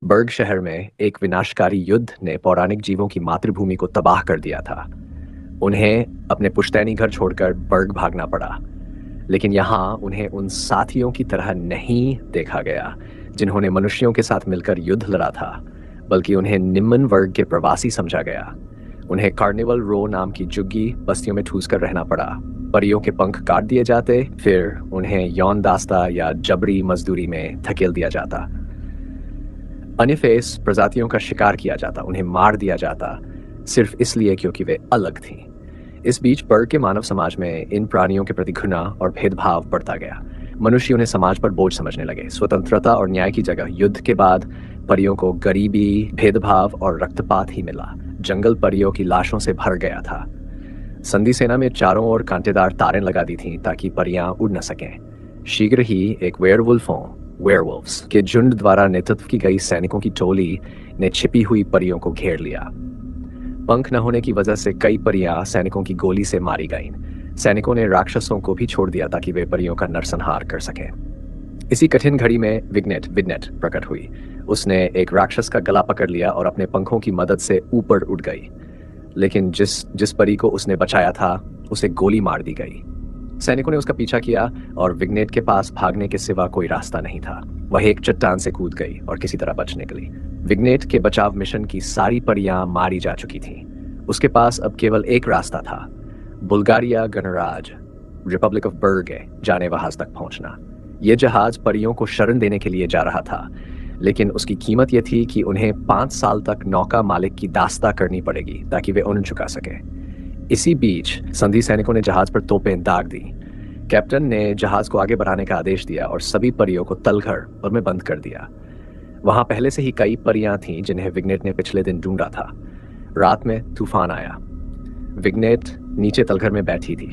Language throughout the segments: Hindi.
बर्ग शहर में एक विनाशकारी युद्ध ने पौराणिक जीवों की मातृभूमि को तबाह कर दिया था। उन्हें अपने पुश्तैनी घर छोड़कर बर्ग भागना पड़ा। लेकिन यहाँ उन्हें उन साथियों की तरह नहीं देखा गया जिन्होंने मनुष्यों के साथ मिलकर युद्ध लड़ा था, बल्कि उन्हें निम्न वर्ग के प्रवासी समझा गया। उन्हें कार्निवल रो नाम की झुग्गी बस्तियों में ठूस कर रहना पड़ा। परियों के पंख काट दिए जाते, फिर उन्हें यौन दास्ता या जबरी मजदूरी में धकेल दिया जाता। अनिफेस प्रजातियों का शिकार किया जाता, उन्हें मार दिया जाता, सिर्फ इसलिए क्योंकि वे अलग थीं। इस बीच बर्ग के मानव समाज में इन प्राणियों के प्रति घृणा और भेदभाव बढ़ता गया। मनुष्य उन्हें समाज पर बोझ समझने लगे। स्वतंत्रता और न्याय की जगह युद्ध के बाद परियों को गरीबी, भेदभाव और रक्तपात ही मिला। जंगल परियों की लाशों से भर गया था। संधि सेना में चारों ओर कांटेदार तारें लगा दी थीं ताकि परियां उड़ न सकें। शीघ्र ही एक वेयरवुल्फ्स के झुंड द्वारा नेतृत्व की गई सैनिकों की टोली ने छिपी हुई परियों को घेर लिया। पंख न होने की वजह से कई परियां सैनिकों की गोली से मारी गईं। सैनिकों ने राक्षसों को भी छोड़ दिया ताकि वे परियों का नरसंहार कर सकें। इसी कठिन घड़ी में विडनेट प्रकट हुई। उसने एक राक्षस का गला पकड़ लिया और अपने पंखों की मदद से ऊपर उड़ गई। लेकिन जिस परी को उसने बचाया था, उसे गोली मार दी गई। सैनिकों ने उसका पीछा किया और विग्नेट के पास भागने के सिवा कोई रास्ता नहीं था। वह एक चट्टान से कूद गई और किसी तरह बच निकली। विग्नेट के बचाव मिशन की सारी परियां मारी जा चुकी थीं। उसके पास अब केवल एक रास्ता था, बुल्गारिया गणराज्य, रिपब्लिक ऑफ बर्ग जाने वहां तक पहुंचना। यह जहाज परियों को शरण देने के लिए जा रहा था, लेकिन उसकी कीमत यह थी कि उन्हें 5 साल तक नौका मालिक की दास्ता करनी पड़ेगी ताकि वे उन्हें चुका सके। इसी बीच संधि सैनिकों ने जहाज पर तोपें दाग दी। कैप्टन ने जहाज को आगे बढ़ाने का आदेश दिया और सभी परियों को तलघर में बंद कर दिया। वहां पहले से ही कई परियां थीं जिन्हें विग्नेट ने पिछले दिन ढूंढा था। रात में तूफान आया। विग्नेट नीचे तलघर में बैठी थी,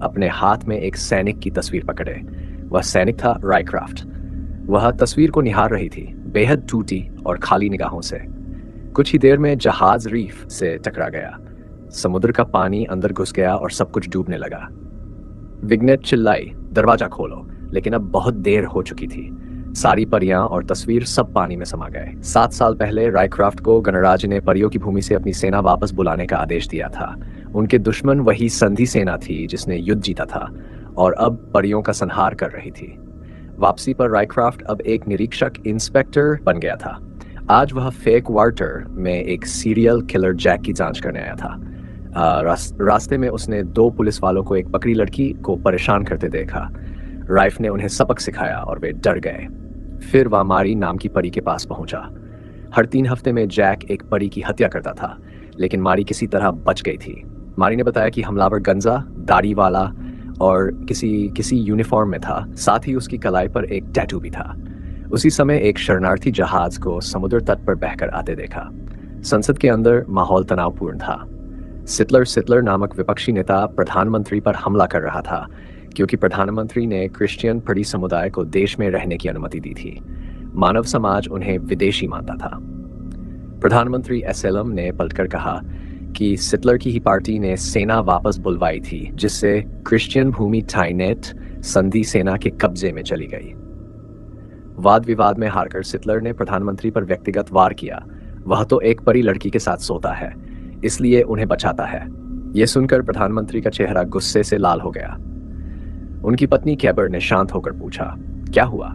अपने हाथ में एक सैनिक की तस्वीर पकड़े। वह सैनिक था रायक्राफ्ट। वह तस्वीर को निहार रही थी, बेहद टूटी और खाली निगाहों से। कुछ ही देर में जहाज रीफ से टकरा गया। समुद्र का पानी अंदर घुस गया और सब कुछ डूबने लगा। विग्नेट चिल्लाई, दरवाजा खोलो, लेकिन अब बहुत देर हो चुकी थी। सारी परियां और तस्वीर सब पानी में समा गए। 7 साल पहले रायक्राफ्ट को गणराज्य ने परियों की भूमि से अपनी सेना वापस बुलाने का आदेश दिया था। उनके दुश्मन वही संधि सेना थी जिसने युद्ध जीता था और अब परियों का संहार कर रही थी। वापसी पर रायक्राफ्ट अब एक निरीक्षक इंस्पेक्टर बन गया था। आज वह फेक वार्टर में एक सीरियल किलर जैक की जांच करने आया था। रास्ते में उसने 2 पुलिस वालों को एक बकरी लड़की को परेशान करते देखा। राइफ ने उन्हें सबक सिखाया और वे डर गए। फिर वह मारी नाम की परी के पास पहुंचा। हर 3 हफ्ते में जैक एक परी की हत्या करता था, लेकिन मारी किसी तरह बच गई थी। मारी ने बताया कि हमलावर गंजा, दाढ़ी वाला और किसी यूनिफॉर्म में था। साथ ही उसकी कलाई पर एक टैटू भी था। उसी समय एक शरणार्थी जहाज को समुद्र तट पर बहकर आते देखा। संसद के अंदर माहौल तनावपूर्ण था। सिटलर नामक विपक्षी नेता प्रधानमंत्री पर हमला कर रहा था, क्योंकि प्रधानमंत्री ने क्रिश्चियन पड़ी समुदाय को देश में रहने की अनुमति दी थी। मानव समाज उन्हें विदेशी मानता था। प्रधानमंत्री एसएलएम ने पलटकर कहा कि सिटलर की ही पार्टी ने सेना वापस बुलवाई थी, जिससे क्रिश्चियन भूमि टाइनेट संधि सेना के कब्जे में चली गई। वाद विवाद में हारकर सिटलर ने प्रधानमंत्री पर व्यक्तिगत वार किया। वह तो एक परी लड़की के साथ सोता है, इसलिए उन्हें बचाता है। यह सुनकर प्रधानमंत्री का चेहरा गुस्से से लाल हो गया। उनकी पत्नी कैबर ने शांत होकर पूछा, क्या हुआ?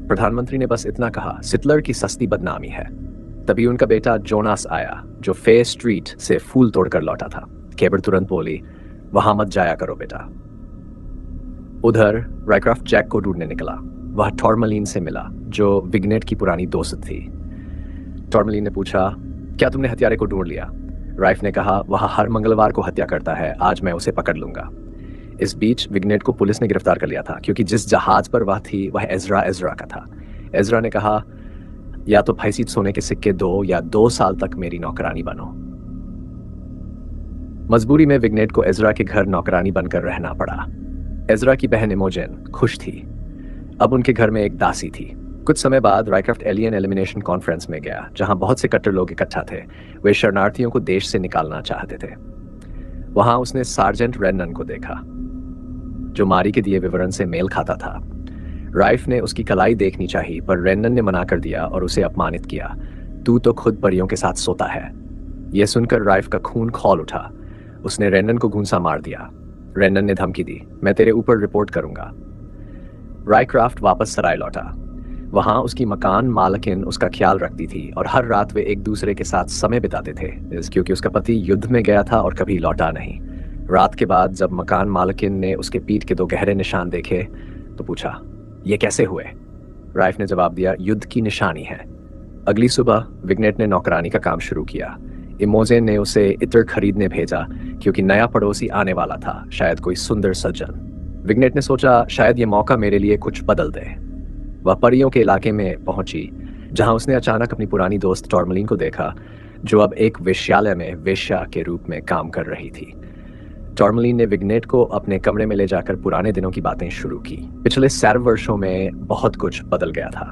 प्रधानमंत्री ने बस इतना कहा, सिटलर की सस्ती बदनामी है। तभी उनका बेटा जोनास आया, जो फे स्ट्रीट से फूल तोड़कर लौटा था। कैबर तुरंत बोली, वहां मत जाया करो बेटा। उधर रायक्राफ्ट जैक को ढूंढने निकला। वह टॉर्मलीन से मिला, जो विग्नेट की पुरानी दोस्त थी। टॉर्मलीन ने पूछा, क्या तुमने हत्यारे को ढूंढ लिया? राइफ ने कहा, वह हर मंगलवार को हत्या करता है, आज मैं उसे पकड़ लूंगा। इस बीच विग्नेट को पुलिस ने गिरफ्तार कर लिया था, क्योंकि जिस जहाज पर वह थी वह एजरा का था। एजरा ने कहा, या तो फैसीद सोने के सिक्के दो या 2 साल तक मेरी नौकरानी बनो। मजबूरी में विग्नेट को एजरा के घर नौकरानी बनकर रहना पड़ा। एजरा की बहन इमोजेन खुश थी। अब उनके घर में एक दासी थी। कुछ समय बाद रायक्राफ्ट एलियन एलिमिनेशन कॉन्फ्रेंस में गया, जहां बहुत से कट्टर लोग इकट्ठा थे। वे शरणार्थियों को देश से निकालना चाहते थे। वहां उसने सार्जेंट रेनन को देखा, जो मारी के दिए विवरण से मेल खाता था। राइफ ने उसकी कलाई देखनी चाहिए, पर रेनन ने मना कर दिया और उसे अपमानित किया। तू तो खुद परियों के साथ सोता है। यह सुनकर राइफ का खून खौल उठा। उसने रेनन को घूंसा मार दिया। रेनन ने धमकी दी, मैं तेरे ऊपर रिपोर्ट करूंगा। रायक्राफ्ट वापस सराय लौटा। वहां उसकी मकान मालकिन उसका ख्याल रखती थी और हर रात वे एक दूसरे के साथ समय बिताते थे, क्योंकि उसका पति युद्ध में गया था और कभी लौटा नहीं। रात के बाद जब मकान मालकिन ने उसके पीठ के 2 गहरे निशान देखे तो पूछा, ये कैसे हुए? राइफ ने जवाब दिया, युद्ध की निशानी है। अगली सुबह विग्नेट ने नौकरानी का काम शुरू किया। इमोजेन ने उसे इत्र खरीदने भेजा क्योंकि नया पड़ोसी आने वाला था, शायद कोई सुंदर सज्जन। विग्नेट ने सोचा, शायद ये मौका मेरे लिए कुछ बदल दे। वह परियों के इलाके में पहुंची, जहां उसने अचानक अपनी पुरानी दोस्त टॉर्मलिन को देखा, जो अब एक वेश्यालय में वेश्या के रूप में काम कर रही थी। टॉर्मलिन ने विग्नेट को अपने कमरे में ले जाकर पुराने दिनों की बातें शुरू की। पिछले 7 वर्षों में बहुत कुछ बदल गया था।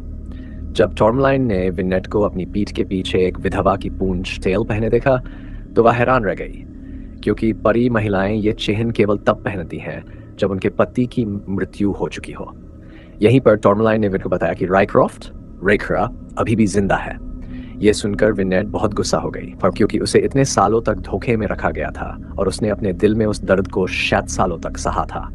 जब टॉर्मलाइन ने विग्नेट को अपनी पीठ के पीछे एक विधवा की पूंछ टेल पहने देखा तो वह हैरान रह गई, क्योंकि परी महिलाएं ये चिन्ह केवल तब पहनती हैं जब उनके पति की मृत्यु हो चुकी हो। यहीं पर टॉर्मलाइन ने विन को बताया कि रायक्राफ्ट रेखरा अभी भी जिंदा है। यह सुनकर विनेट बहुत गुस्सा हो गई, पर क्योंकि उसे इतने सालों तक धोखे में रखा गया था और उसने अपने दिल में उस दर्द को 7 सालों तक सहा था।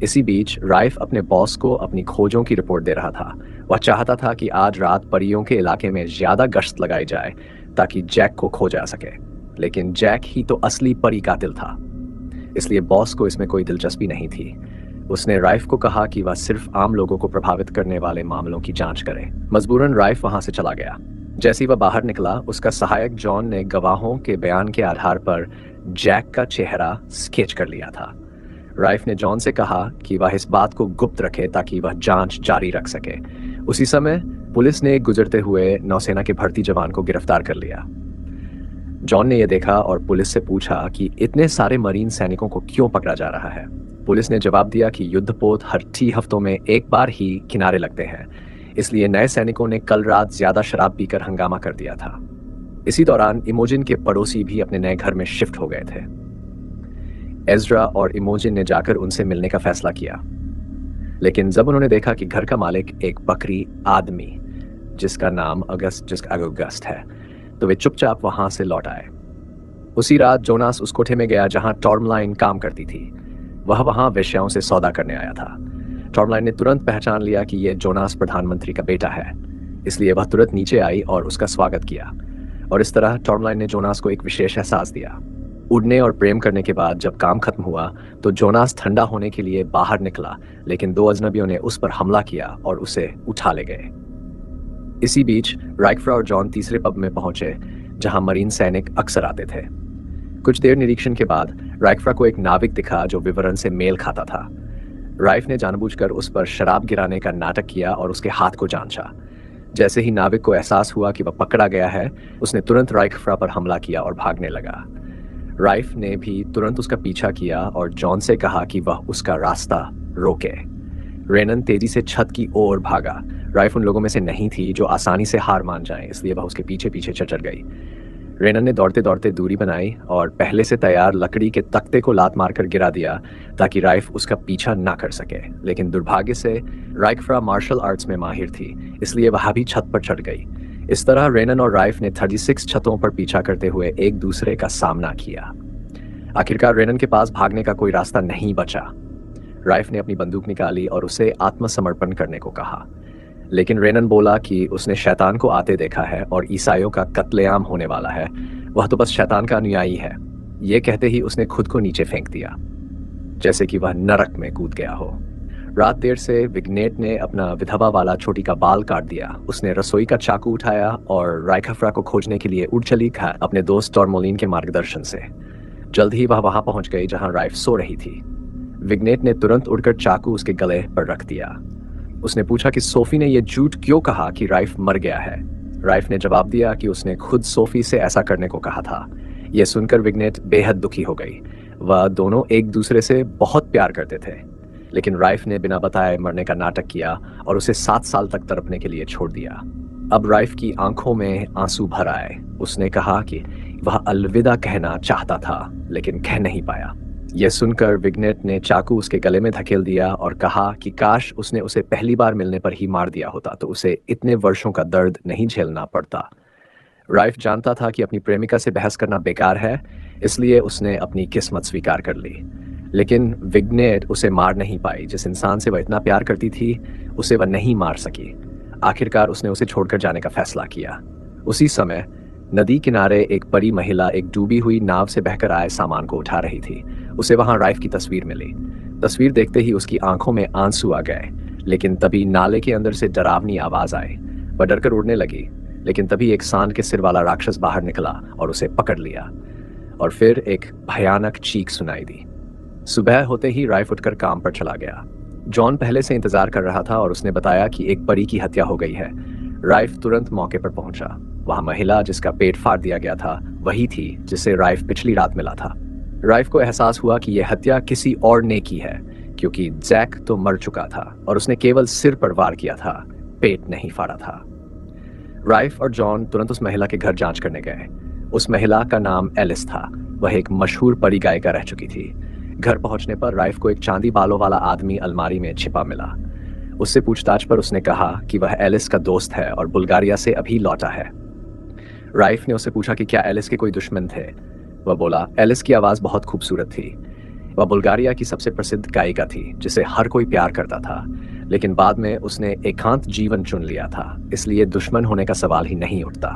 इसी बीच राइफ अपने बॉस को अपनी खोजों की रिपोर्ट दे रहा था। वह चाहता था कि आज रात परियों के इलाके में ज्यादा गश्त लगाई जाए ताकि जैक को खोजा जा सके, लेकिन जैक ही तो असली परी कातिल था, इसलिए बॉस को इसमें कोई दिलचस्पी नहीं थी। उसने राइफ को कहा कि वह सिर्फ आम लोगों को प्रभावित करने वाले मामलों की जांच करे। मजबूरन राइफ वहां से चला गया। जैसे ही वह बाहर निकला, उसका सहायक जॉन ने गवाहों के बयान के आधार पर जैक का चेहरा स्केच कर लिया था। राइफ ने जॉन से कहा कि वह इस बात को गुप्त रखे ताकि वह जांच जारी रख सके। उसी समय पुलिस ने गुजरते हुए नौसेना के भर्ती जवान को गिरफ्तार कर लिया। जॉन ने यह देखा और पुलिस से पूछा कि इतने सारे मरीन सैनिकों को क्यों पकड़ा जा रहा है। पुलिस ने जवाब दिया कि युद्धपोत हर 3 हफ्तों में एक बार ही किनारे लगते हैं, इसलिए नए सैनिकों ने कल रात ज्यादा शराब पीकर हंगामा कर दिया था। इसी दौरान इमोजिन के पड़ोसी भी अपने नए घर में शिफ्ट हो गए थे। एज़रा और इमोजिन ने जाकर उनसे मिलने का फैसला किया, लेकिन जब उन्होंने देखा कि घर का मालिक एक बकरी आदमी जिसका नाम अगस्त है, तो वे चुपचाप वहां से लौट आए। उसी रात जोनास उस कोठे में गया जहां टॉर्मलाइन काम करती थी। वह वहां वेश्याओं से सौदा करने आया था। टॉर्मलाइन ने तुरंत पहचान लिया कि यह जोनास प्रधानमंत्री का बेटा है, इसलिए वह तुरंत नीचे आई और उसका स्वागत किया। और इस तरह टॉर्मलाइन ने जोनास को एक विशेष एहसास दिया। उड़ने और प्रेम करने के बाद जब काम खत्म हुआ तो जोनास ठंडा होने के लिए बाहर निकला, लेकिन 2 अजनबियों ने उस पर हमला किया और उसे उठा ले गए। इसी बीच राइकफ्रा और जॉन तीसरे पब में पहुंचे जहां मरीन सैनिक अक्सर आते थे। कुछ देर निरीक्षण के बाद राइकफ्रा को एक नाविक दिखा जो विवरण से मेल खाता था। राइफ ने जानबूझकर उस पर शराब गिराने का नाटक किया और उसके हाथ को जांचा। जैसे ही नाविक को एहसास हुआ कि वह पकड़ा गया है, उसने तुरंत राइकफ्रा पर हमला किया और भागने लगा। राइफ ने भी तुरंत उसका पीछा किया और जॉन से कहा कि वह उसका रास्ता रोके। रेनन तेजी से छत की ओर भागा। राइफ उन लोगों में से नहीं थी जो आसानी से हार मान जाएं, इसलिए वह उसके पीछे पीछे चल गई। रेनन ने दौड़ते दौड़ते दूरी बनाई और पहले से तैयार लकड़ी के तख्ते को लात मारकर गिरा दिया ताकि राइफ उसका पीछा ना कर सके। लेकिन दुर्भाग्य से राइकफ्रा मार्शल आर्ट्स में माहिर थी, इसलिए वह भी छत पर चढ़ गई। इस तरह रेनन और राइफ ने 36 छतों पर पीछा करते हुए एक दूसरे का सामना किया। आखिरकार रेनन के पास भागने का कोई रास्ता नहीं बचा। राइफ ने अपनी बंदूक निकाली और उसे आत्मसमर्पण करने को कहा, लेकिन रेनन बोला कि उसने शैतान को आते देखा है और ईसाइयों का कत्लेआम होने वाला है, वह तो बस शैतान का अनुयायी है। यह कहते ही उसने खुद को नीचे फेंक दिया, जैसे कि वह नरक में कूद गया हो। रात देर से विग्नेट ने अपना विधवा वाला छोटी का बाल काट दिया। उसने रसोई का चाकू उठाया और राइकफ्रा को खोजने के लिए उड़ चली अपने दोस्त टॉर्मोलिन के मार्गदर्शन से। जल्द ही वह वहां पहुंच गई जहां राइफ सो रही थी। विग्नेट ने तुरंत उड़कर चाकू उसके गले पर रख दिया। उसने पूछा कि सोफी ने यह झूठ क्यों कहा कि राइफ मर गया है। राइफ ने जवाब दिया कि उसने खुद सोफी से ऐसा करने को कहा था। यह सुनकर विग्नेट बेहद दुखी हो गई। वह दोनों एक दूसरे से बहुत प्यार करते थे, लेकिन राइफ ने बिना बताए मरने का नाटक किया और उसे 7 साल तक तड़पने के लिए छोड़ दिया। अब राइफ की आंखों में आंसू भर आए। उसने कहा कि वह अलविदा कहना चाहता था, लेकिन कह नहीं पाया। यह सुनकर विग्नेट ने चाकू उसके गले में धकेल दिया और कहा कि काश उसने उसे पहली बार मिलने पर ही मार दिया होता तो उसे इतने वर्षों का दर्द नहीं झेलना पड़ता। राइफ जानता था कि अपनी प्रेमिका से बहस करना बेकार है, इसलिए उसने अपनी किस्मत स्वीकार कर ली। लेकिन विग्नेट उसे मार नहीं पाई। जिस इंसान से वह इतना प्यार करती थी, उसे वह नहीं मार सकी। आखिरकार उसने उसे छोड़कर जाने का फैसला किया। उसी समय नदी किनारे एक परी महिला एक डूबी हुई नाव से बहकर आए सामान को उठा रही थी। उसे वहां राइफ की तस्वीर मिली। तस्वीर देखते ही उसकी आंखों में आंसू आ गए, लेकिन तभी नाले के अंदर से डरावनी आवाज आई। वह डरकर उड़ने लगी, लेकिन तभी एक सांड के सिर वाला राक्षस बाहर निकला और उसे पकड़ लिया, और फिर एक भयानक चीख सुनाई दी। सुबह होते ही राइफ उठकर काम पर चला गया। जॉन पहले से इंतजार कर रहा था और उसने बताया कि एक परी की हत्या हो गई है। राइफ तुरंत मौके पर पहुंचा। वहां महिला जिसका पेट फाड़ दिया गया था वही थी जिसे राइफ पिछली रात मिला था। राइफ को एहसास हुआ कि यह हत्या किसी और ने की है, क्योंकि जैक तो मर चुका था और उसने केवल सिर पर वार किया था, पेट नहीं फाड़ा था। राइफ और जॉन तुरंत उस महिला के घर जांच करने गए। उस महिला का नाम एलिस था। वह एक मशहूर परी गायिका रह चुकी थी। घर पहुंचने पर राइफ को एक चांदी बालों वाला आदमी अलमारी में छिपा मिला। उससे पूछताछ पर उसने कहा कि वह एलिस का दोस्त है और बुल्गारिया से अभी लौटा है। राइफ ने उससे पूछा कि क्या एलिस के कोई दुश्मन थे। वह बोला, एलिस की आवाज़ बहुत खूबसूरत थी। वह बुल्गारिया की सबसे प्रसिद्ध गायिका थी जिसे हर कोई प्यार करता था, लेकिन बाद में उसने एकांत जीवन चुन लिया था, इसलिए दुश्मन होने का सवाल ही नहीं उठता।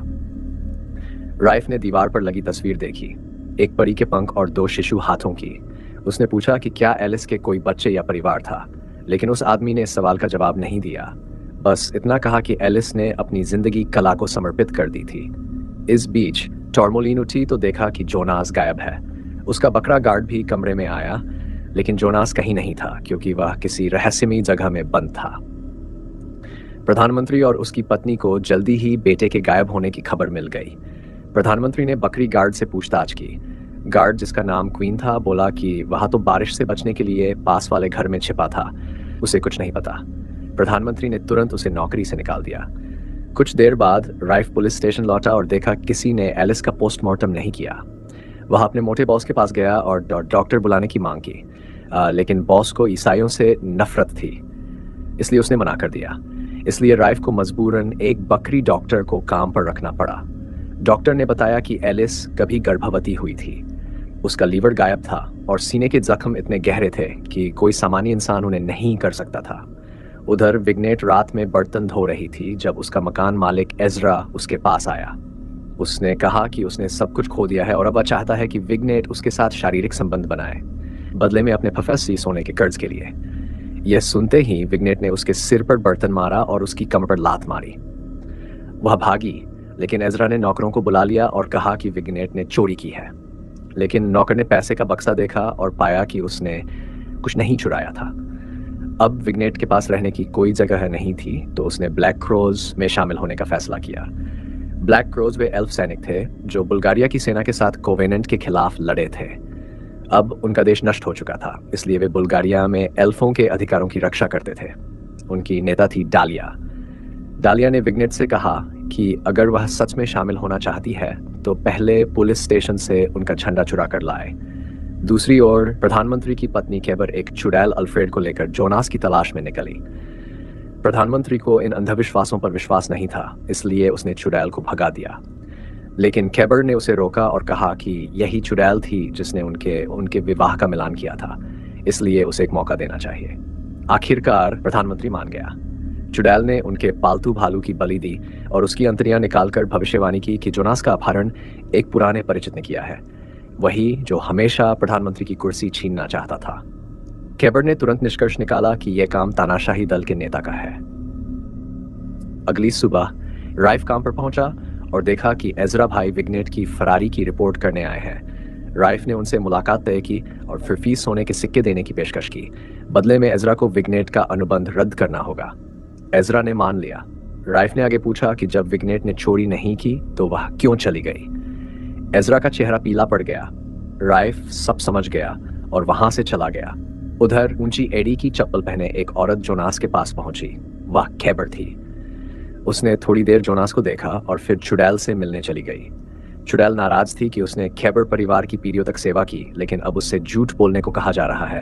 राइफ ने दीवार पर लगी तस्वीर देखी, एक परी के पंख और 2 शिशु हाथों की। उसने पूछा कि क्या एलिस के कोई बच्चे या परिवार था, लेकिन उस आदमी ने इस सवाल का जवाब नहीं दिया। बस इतना कहा कि एलिस ने अपनी जिंदगी कला को समर्पित कर दी थी। इस बीच टॉर्मोलिन उठी तो देखा कि जोनास गायब है। उसका बकरा गार्ड भी कमरे में आया, लेकिन जोनास कहीं नहीं था, क्योंकि वह किसी रहस्यमयी जगह में बंद था। प्रधानमंत्री और उसकी पत्नी को जल्दी ही बेटे के गायब होने की खबर मिल गई। प्रधानमंत्री ने बकरी गार्ड से पूछताछ की। गार्ड, जिसका नाम क्वीन था, बोला कि वह तो बारिश से बचने के लिए पास वाले घर में छिपा था, उसे कुछ नहीं पता। प्रधानमंत्री ने तुरंत उसे नौकरी से निकाल दिया। कुछ देर बाद राइफ पुलिस स्टेशन लौटा और देखा किसी ने एलिस का पोस्टमार्टम नहीं किया। वह अपने मोटे बॉस के पास गया और डॉक्टर बुलाने की मांग की, लेकिन बॉस को ईसाइयों से नफरत थी, इसलिए उसने मना कर दिया। इसलिए राइफ को मजबूरन एक बकरी डॉक्टर को काम पर रखना पड़ा। डॉक्टर ने बताया कि एलिस कभी गर्भवती हुई थी। उसका लीवर गायब था और सीने के जख्म इतने गहरे थे कि कोई सामान्य इंसान उन्हें नहीं कर सकता था। उधर विग्नेट रात में बर्तन धो रही थी जब उसका मकान मालिक एजरा उसके पास आया। उसने कहा कि उसने सब कुछ खो दिया है और अब वह चाहता है कि विग्नेट उसके साथ शारीरिक संबंध बनाए, बदले में अपने प्रोफेसरी सोने के कर्ज के लिए। यह सुनते ही विग्नेट ने उसके सिर पर बर्तन मारा और उसकी कमर पर लात मारी। वह भागी, लेकिन एजरा ने नौकरों को बुला लिया और कहा कि विग्नेट ने चोरी की है। लेकिन नौकर ने पैसे का बक्सा देखा और पाया कि उसने कुछ नहीं चुराया था। अब विग्नेट के पास रहने की कोई जगह नहीं थी, तो उसने ब्लैक क्रोज में शामिल होने का फैसला किया। ब्लैक क्रोज वे एल्फ सैनिक थे जो बुल्गारिया की सेना के साथ कोवेनेंट के खिलाफ लड़े थे। अब उनका देश नष्ट हो चुका था, इसलिए वे बुल्गारिया में एल्फों के अधिकारों की रक्षा करते थे। उनकी नेता थी डालिया। डालिया ने विग्नेट से कहा कि अगर वह सच में शामिल होना चाहती है तो पहले पुलिस स्टेशन से उनका झंडा चुरा कर लाए। दूसरी ओर प्रधानमंत्री की पत्नी केबर एक चुड़ैल अल्फ्रेड को लेकर जोनास की तलाश में निकली। प्रधानमंत्री को इन अंधविश्वासों पर विश्वास नहीं था, इसलिए उसने चुड़ैल को भगा दिया। लेकिन केबर ने उसे रोका और कहा कि यही चुड़ैल थी जिसने उनके विवाह का मिलान किया था, इसलिए उसे एक मौका देना चाहिए। आखिरकार प्रधानमंत्री मान गया। चुड़ैल ने उनके पालतू भालू की बलि दी और उसकी अंतड़ियां निकालकर भविष्यवाणी की कि जोनास का अपहरण एक पुराने परिचित ने किया है, वही जो हमेशा प्रधानमंत्री की कुर्सी छीनना चाहता था। केबर ने तुरंत निष्कर्ष निकाला कि यह काम तानाशाही दल के नेता का है। अगली सुबह राइफ काम पर पहुंचा और देखा कि एजरा भाई विग्नेट की फरारी की रिपोर्ट करने आए हैं। राइफ ने उनसे मुलाकात तय की और फिर फीस सोने के सिक्के देने की पेशकश की। बदले में एजरा को विग्नेट का अनुबंध रद्द करना होगा। एजरा ने मान लिया। राइफ ने आगे पूछा कि जब विग्नेट ने चोरी नहीं की तो वह क्यों चली गई। एजरा का चेहरा पीला पड़ गया। राइफ सब समझ गया और वहां से चला गया। उधर ऊंची एड़ी की चप्पल पहने एक औरत जोनास के पास पहुंची। वह केबर थी। उसने थोड़ी देर जोनास को देखा और फिर चुड़ैल से मिलने चली गई। चुड़ैल नाराज थी कि उसने खैबर परिवार की पीढ़ियों तक सेवा की, लेकिन अब उससे झूठ बोलने को कहा जा रहा है।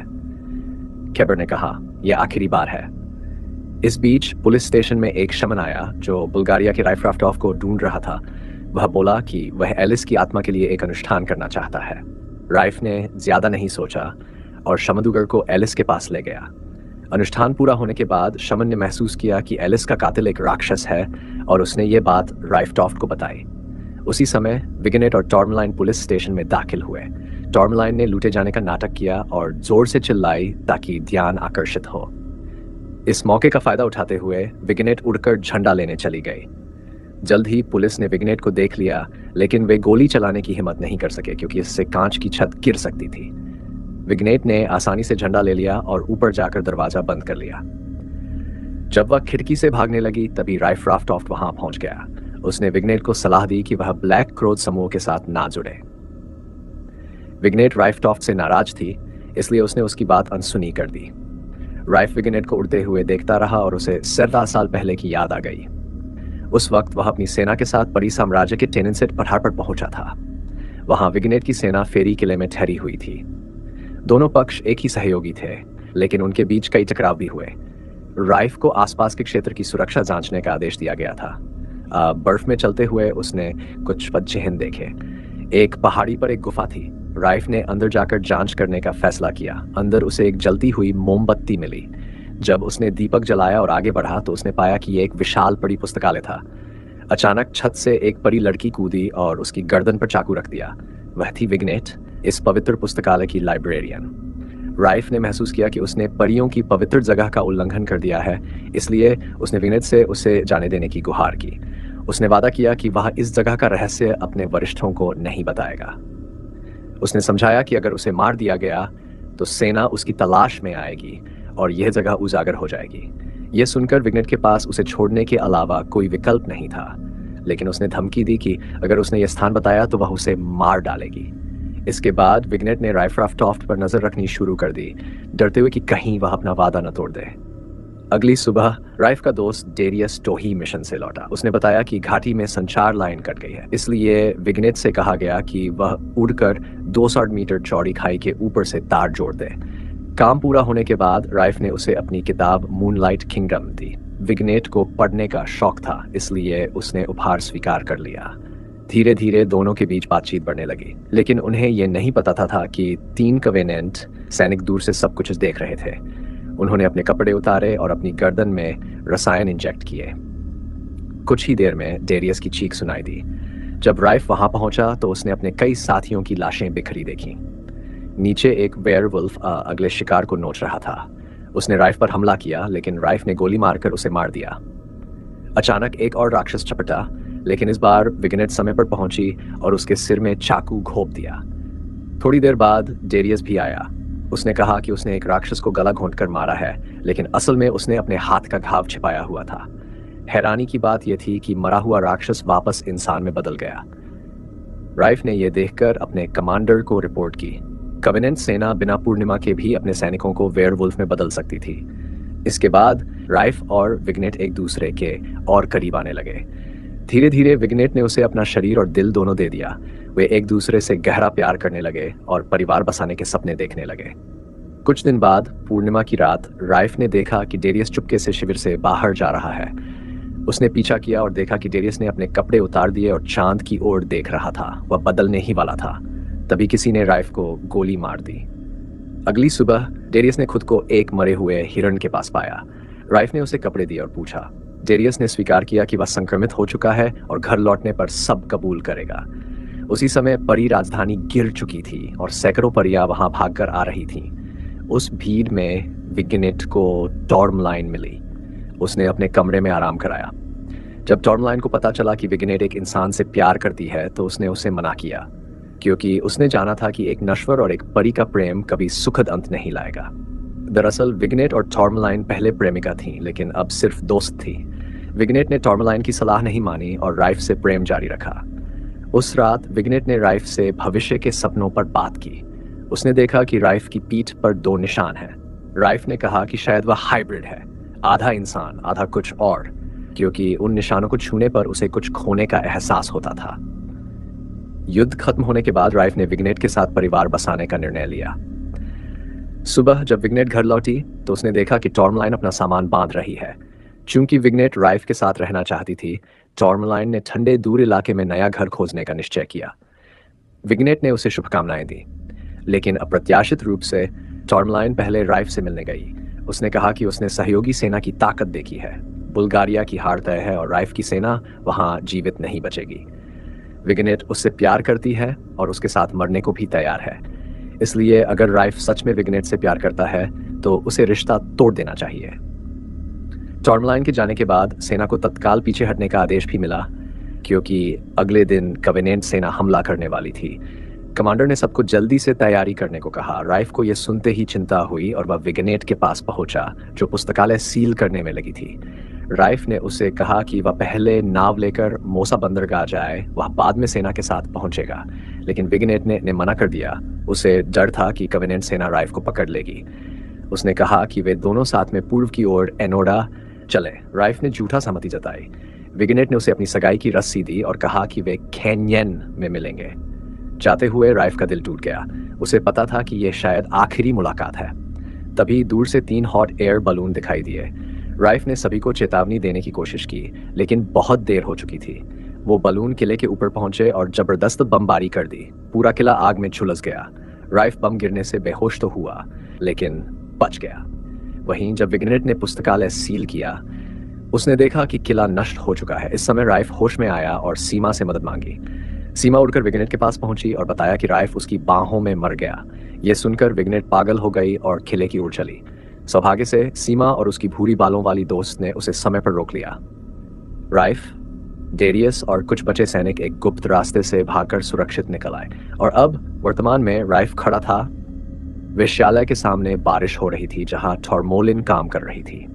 खैबर ने कहा, यह आखिरी बार है। इस बीच पुलिस स्टेशन में एक शमन आया जो बुल्गारिया के राइफ राफ्टोफ को ढूंढ रहा था। वह बोला कि वह एलिस की आत्मा के लिए एक अनुष्ठान करना चाहता है। राइफ ने ज्यादा नहीं सोचा और शमदुगर को एलिस के पास ले गया। अनुष्ठान पूरा होने के बाद शमन ने महसूस किया कि एलिस का कातिल एक राक्षस है और उसने ये बात राइफ टॉफ्ट को बताई। उसी समय विगनेट और टॉर्मलाइन पुलिस स्टेशन में दाखिल हुए। टॉर्मलाइन ने लूटे जाने का नाटक किया और जोर से चिल्लाई ताकि ध्यान आकर्षित हो। इस मौके का फायदा उठाते हुए विगनेट उड़कर झंडा लेने चली गई। जल्द ही पुलिस ने विगनेट को देख लिया, लेकिन वे गोली चलाने की हिम्मत नहीं कर सके क्योंकि इससे कांच की छत गिर सकती थी। विगनेट ने आसानी से झंडा ले लिया और ऊपर जाकर दरवाजा बंद कर लिया। जब वह खिड़की से भागने लगी तभी राइफ राफ्टोफ्ट वहां पहुंच गया। उसने विगनेट को सलाह दी कि वह ब्लैक क्रोध समूह के साथ ना जुड़े। विगनेट राइफ टॉफ्ट से नाराज थी, इसलिए उसने उसकी बात अनसुनी कर दी। राइफ विगनेट को उड़ते हुए देखता रहा और उसे 17 साल पहले की याद आ गई। उस वक्त वह अपनी सेना के साथ परी साम्राज्य के टेनेंसेट पठार पर पहुंचा था। वहां विगनेट की सेना फेरी किले में ठहरी हुई थी। दोनों पक्ष एक ही सहयोगी थे, लेकिन उनके बीच कई टकराव भी हुए। राइफ को आसपास के क्षेत्र की सुरक्षा जांचने का आदेश दिया गया था। बर्फ में चलते हुए उसने कुछ चिन्ह देखे। एक पहाड़ी पर एक गुफा थी। राइफ ने अंदर जाकर जांच करने का फैसला किया। अंदर उसे एक जलती हुई मोमबत्ती मिली। जब उसने दीपक जलाया और आगे बढ़ा तो उसने पाया कि यह एक विशाल परी पुस्तकालय था। अचानक छत से एक परी लड़की कूदी और उसकी गर्दन पर चाकू रख दिया। वह थी विगनेट, इस पवित्र पुस्तकालय की लाइब्रेरियन। राइफ ने महसूस किया कि उसने परियों की पवित्र जगह का उल्लंघन कर दिया है, इसलिए उसने विगनेट से उसे जाने देने की गुहार की। उसने वादा किया कि वह इस जगह का रहस्य अपने वरिष्ठों को नहीं बताएगा। उसने समझाया कि अगर उसे मार दिया गया तो सेना उसकी तलाश में आएगी और यह जगह उजागर हो जाएगी। यह सुनकर विगनेट के पास उसे छोड़ने के अलावा कोई विकल्प नहीं था, लेकिन उसने धमकी दी कि अगर उसने यह स्थान बताया तो वह उसे मार डालेगी। इसके बाद विगनेट ने राइफ राफ्टोफ्ट पर नजर रखनी शुरू कर दी, डरते हुए कि कहीं वह अपना वादा न तोड़ दे। अगली सुबह राइफ का दोस्त डेरियस टोही मिशन से लौटा। उसने बताया कि घाटी में संचार लाइन कट गई है, इसलिए विगनेट से कहा गया कि वह उड़कर 200 मीटर चौड़ी खाई के ऊपर से तार जोड़ दे। काम पूरा होने के बाद राइफ ने उसे अपनी किताब मूनलाइट किंगडम दी। विगनेट को पढ़ने का शौक था, इसलिए उसने उपहार स्वीकार कर लिया। धीरे धीरे दोनों के बीच बातचीत बढ़ने लगी, लेकिन उन्हें यह नहीं पता था कि 3 कवेनेंट सैनिक दूर से सब कुछ देख रहे थे। उन्होंने अपने कपड़े उतारे और अपनी गर्दन में रसायन इंजेक्ट किए। कुछ ही देर में डेरियस की चीख सुनाई दी। जब राइफ वहां पहुंचा तो उसने अपने कई साथियों की लाशें बिखरी देखी। नीचे एक वेयरवुल्फ अगले शिकार को नोच रहा था। उसने राइफ पर हमला किया, लेकिन राइफ ने गोली मारकर उसे मार दिया। अचानक एक और राक्षस झपटा, लेकिन इस बार विगनेट समय पर पहुंची और उसके सिर में चाकू घोंप दिया। थोड़ी देर बाद डेरियस भी आया। उसने कहा कि उसने एक राक्षस को गला घोंटकर मारा है, लेकिन असल में उसने अपने हाथ का घाव छिपाया हुआ था। हैरानी की बात यह थी कि मरा हुआ राक्षस वापस इंसान में बदल गया। राइफ ने यह देखकर अपने कमांडर को रिपोर्ट की। कवेनेंट सेना बिना पूर्णिमा के भी अपने सैनिकों को वेयरवुल्फ में बदल सकती थी। इसके बाद राइफ और विगनेट एक दूसरे के और करीब आने लगे। धीरे धीरे विगनेट ने उसे अपना शरीर और दिल दोनों दे दिया। वे एक दूसरे से गहरा प्यार करने लगे और परिवार बसाने के सपने देखने लगे। कुछ दिन बाद पूर्णिमा की रात राइफ ने देखा कि डेरियस चुपके से शिविर से बाहर जा रहा है। उसने पीछा किया और देखा कि डेरियस ने अपने कपड़े उतार दिए और चांद की ओर देख रहा था। वह बदलने ही वाला था। तभी किसी ने राइफ को गोली मार दी। अगली सुबह डेरियस ने खुद को एक मरे हुए हिरण के पास पाया। राइफ ने उसे कपड़े दिए और पूछा। डेरियस ने स्वीकार किया कि वह संक्रमित हो चुका है और घर लौटने पर सब कबूल करेगा। उसी समय परी राजधानी गिर चुकी थी और सैकड़ों परियां वहां भागकर आ रही थीं। उस भीड़ में विगनेट को टॉर्मलाइन मिली। उसने अपने कमरे में आराम कराया। जब टॉर्मलाइन को पता चला कि विगनेट एक इंसान से प्यार करती है तो उसने उसे मना किया, क्योंकि उसने जाना था कि एक नश्वर और एक परी का प्रेम कभी सुखद अंत नहीं लाएगा। दरअसल विगनेट और टॉर्मलाइन पहले प्रेमिका थीं, लेकिन अब सिर्फ दोस्त थी। विगनेट ने टॉर्मलाइन की सलाह नहीं मानी और राइफ से प्रेम जारी रखा। उस रात विगनेट ने राइफ से भविष्य के सपनों पर बात की। उसने देखा कि राइफ की पीठ पर 2 निशान हैं। राइफ ने कहा कि शायद वह हाइब्रिड है, आधा इंसान आधा कुछ और, क्योंकि उन निशानों को छूने पर उसे कुछ खोने का एहसास होता था। युद्ध खत्म होने के बाद राइफ ने विग्नेट के साथ परिवार बसाने का निर्णय लिया। सुबह जब विग्नेट घर लौटी तो उसने देखा कि टॉर्मलाइन अपना सामान बांध रही है। चूंकि विग्नेट राइफ के साथ रहना चाहती थी, टॉर्मलाइन ने ठंडे दूर इलाके में नया घर खोजने का निश्चय किया। विग्नेट ने उसे शुभकामनाएं दी, लेकिन अप्रत्याशित रूप से टॉर्मलाइन पहले राइफ से मिलने गई। उसने कहा कि उसने सहयोगी सेना की ताकत देखी है, बुल्गारिया की हार तय है और राइफ की सेना वहां जीवित नहीं बचेगी। विग्नेट उससे प्यार करती है और उसके साथ मरने को भी तैयार है। इसलिए अगर राइफ सच में विग्नेट से प्यार करता है तो उसे रिश्ता तोड़ देना चाहिए। टॉर्मलाइन के जाने के बाद सेना को तत्काल पीछे हटने का आदेश भी मिला, क्योंकि अगले दिन कवेनेंट सेना हमला करने वाली थी। कमांडर ने सबको जल्दी से तैयारी करने को कहा। राइफ को यह सुनते ही चिंता हुई और वह विग्नेट के पास पहुंचा, जो पुस्तकालय सील करने में लगी थी। राइफ ने उसे कहा कि वह पहले नाव लेकर मोसा बंदरगाह जाए, वह बाद में सेना के साथ पहुंचेगा, लेकिन विग्नेट ने मना कर दिया। उसे डर था कि कवेनेंट सेना राइफ को पकड़ लेगी। उसने कहा कि वे दोनों साथ में पूर्व की ओर एनोडा चले। राइफ ने झूठा सहमति जताई। विग्नेट ने उसे अपनी सगाई की रस्सी दी और कहा कि वे कैन्यन में मिलेंगे। जाते हुए राइफ का दिल टूट गया। उसे पता था कि यह शायद आखिरी मुलाकात है। तभी दूर से 3 हॉट एयर बलून दिखाई दिए। राइफ ने सभी को चेतावनी देने की कोशिश की, लेकिन बहुत देर हो चुकी थी। वो बलून किले के ऊपर पहुंचे और जबरदस्त बमबारी कर दी। पूरा किला आग में झुलस गया। राइफ बम गिरने से बेहोश तो हुआ, लेकिन बच गया। वहीं जब विग्नेट ने पुस्तकालय सील किया, उसने देखा कि किला नष्ट हो चुका है। इस समय राइफ होश में आया और सीमा से मदद मांगी। सीमा उड़कर विग्नेट के पास पहुंची और बताया कि राइफ उसकी बाहों में मर गया। यह सुनकर विग्नेट पागल हो गई और किले की ओर चली। सौभाग्य से सीमा और उसकी भूरी बालों वाली दोस्त ने उसे समय पर रोक लिया। राइफ, डेरियस और कुछ बचे सैनिक एक गुप्त रास्ते से भागकर सुरक्षित निकल आए और अब वर्तमान में राइफ खड़ा था वेश्यालय के सामने। बारिश हो रही थी जहां टॉर्मोलिन काम कर रही थी।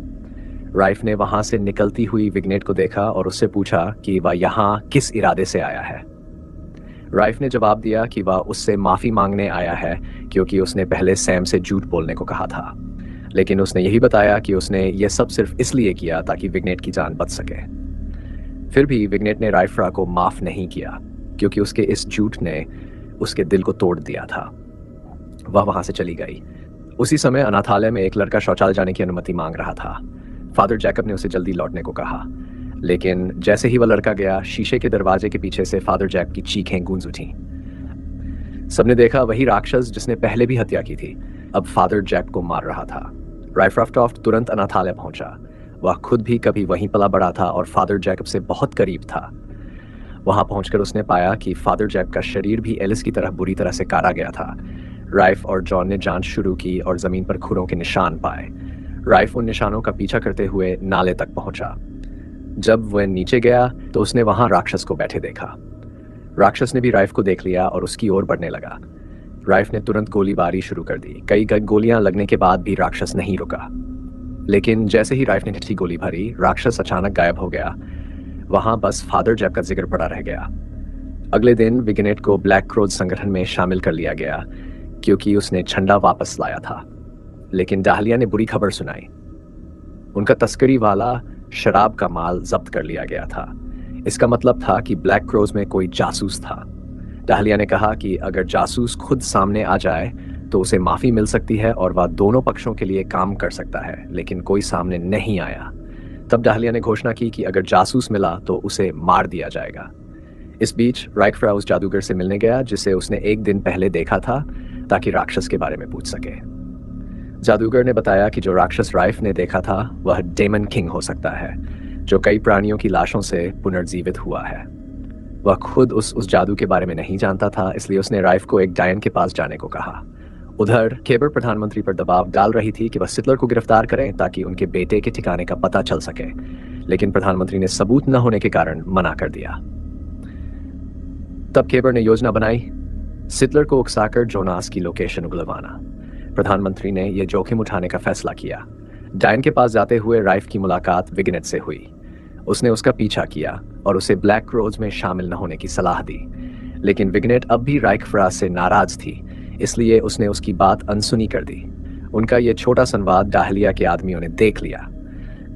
राइफ ने वहां से निकलती हुई विग्नेट को देखा और उससे पूछा कि वह यहां किस इरादे से आया है। राइफ ने जवाब दिया कि वह उससे माफी मांगने आया है, क्योंकि उसने पहले सैम से झूठ बोलने को कहा था। लेकिन उसने यही बताया कि उसने यह सब सिर्फ इसलिए किया ताकि विग्नेट की जान बच सके। फिर भी विग्नेट ने राइफ्रा को माफ नहीं किया, क्योंकि उसके इस झूठ ने उसके दिल को तोड़ दिया था। वह वहां से चली गई। उसी समय अनाथालय में एक लड़का शौचालय जाने की अनुमति मांग रहा था। फादर जैकब ने उसे जल्दी लौटने को कहा, लेकिन जैसे ही वह लड़का गया, शीशे के दरवाजे के पीछे से फादर जैक की चीखें गूंज उठी। सबने देखा वही राक्षस जिसने पहले भी हत्या की थी, अब फादर जैक को मार रहा था। राइफ्राफ्टॉफ्ट तुरंत अनाथालय पहुंचा। वह खुद भी कभी वहीं पला बड़ा था और फादर जैकब से बहुत करीब था। वहां पहुंचकर उसने पाया कि फादर जैक का शरीर भी एलिस की तरह बुरी तरह से काटा गया था। राइफ और जॉन ने जांच शुरू की और जमीन पर खुरों के निशान पाए। राइफ उन निशानों का पीछा करते हुए नाले तक पहुंचा। जब वह नीचे गया तो उसने वहां राक्षस को बैठे देखा। राक्षस ने भी राइफ को देख लिया और उसकी ओर बढ़ने लगा। राइफ ने तुरंत गोलीबारी शुरू कर दी। कई गोलियां लगने के बाद भी राक्षस नहीं रुका, लेकिन जैसे ही राइफ ने छठी गोली भरी, राक्षस अचानक गायब हो गया। वहां बस फादर जैक का जिक्र पड़ा रह गया। अगले दिन विग्नेट को ब्लैक क्रोज संगठन में शामिल कर लिया गया, क्योंकि उसने झंडा वापस लाया था। लेकिन डाहलिया ने बुरी खबर सुनाई। उनका तस्करी वाला शराब का माल जब्त कर लिया गया था। इसका मतलब था कि ब्लैक क्रोज में कोई जासूस था। डाहलिया ने कहा कि अगर जासूस खुद सामने आ जाए तो उसे माफी मिल सकती है और वह दोनों पक्षों के लिए काम कर सकता है, लेकिन कोई सामने नहीं आया। तब डाहलिया ने घोषणा की कि अगर जासूस मिला तो उसे मार दिया जाएगा। इस बीच राइफ्रा उस जादूगर से मिलने गया जिसे उसने एक दिन पहले देखा था, ताकि राक्षस के बारे में पूछ सके। जादूगर ने बताया कि जो राक्षस राइफ ने देखा था वह डेमन किंग हो सकता है, जो कई प्राणियों की लाशों से पुनर्जीवित हुआ है। वह खुद उस जादू के बारे में नहीं जानता था, इसलिए उसने राइफ को एक डायन के पास जाने को कहा। उधर केबर प्रधानमंत्री पर दबाव डाल रही थी कि वह सिटलर को गिरफ्तार करें ताकि उनके बेटे के ठिकाने का पता चल सके, लेकिन प्रधानमंत्री ने सबूत न होने के कारण मना कर दिया। तब केबर ने योजना बनाई सिटलर को उकसाकर जोनास की लोकेशन उगलवाना। प्रधानमंत्री ने यह जोखिम उठाने का फैसला किया। डायन के पास जाते हुए राइफ की मुलाकात विग्नेट से हुई। उसने उसका पीछा किया और उसे ब्लैक क्रोज में शामिल न होने की सलाह दी, लेकिन विग्नेट अब भी राइफ्रा से नाराज थी, इसलिए उसने उसकी बात अनसुनी कर दी। उनका यह छोटा संवाद डाहलिया के आदमियों ने देख लिया।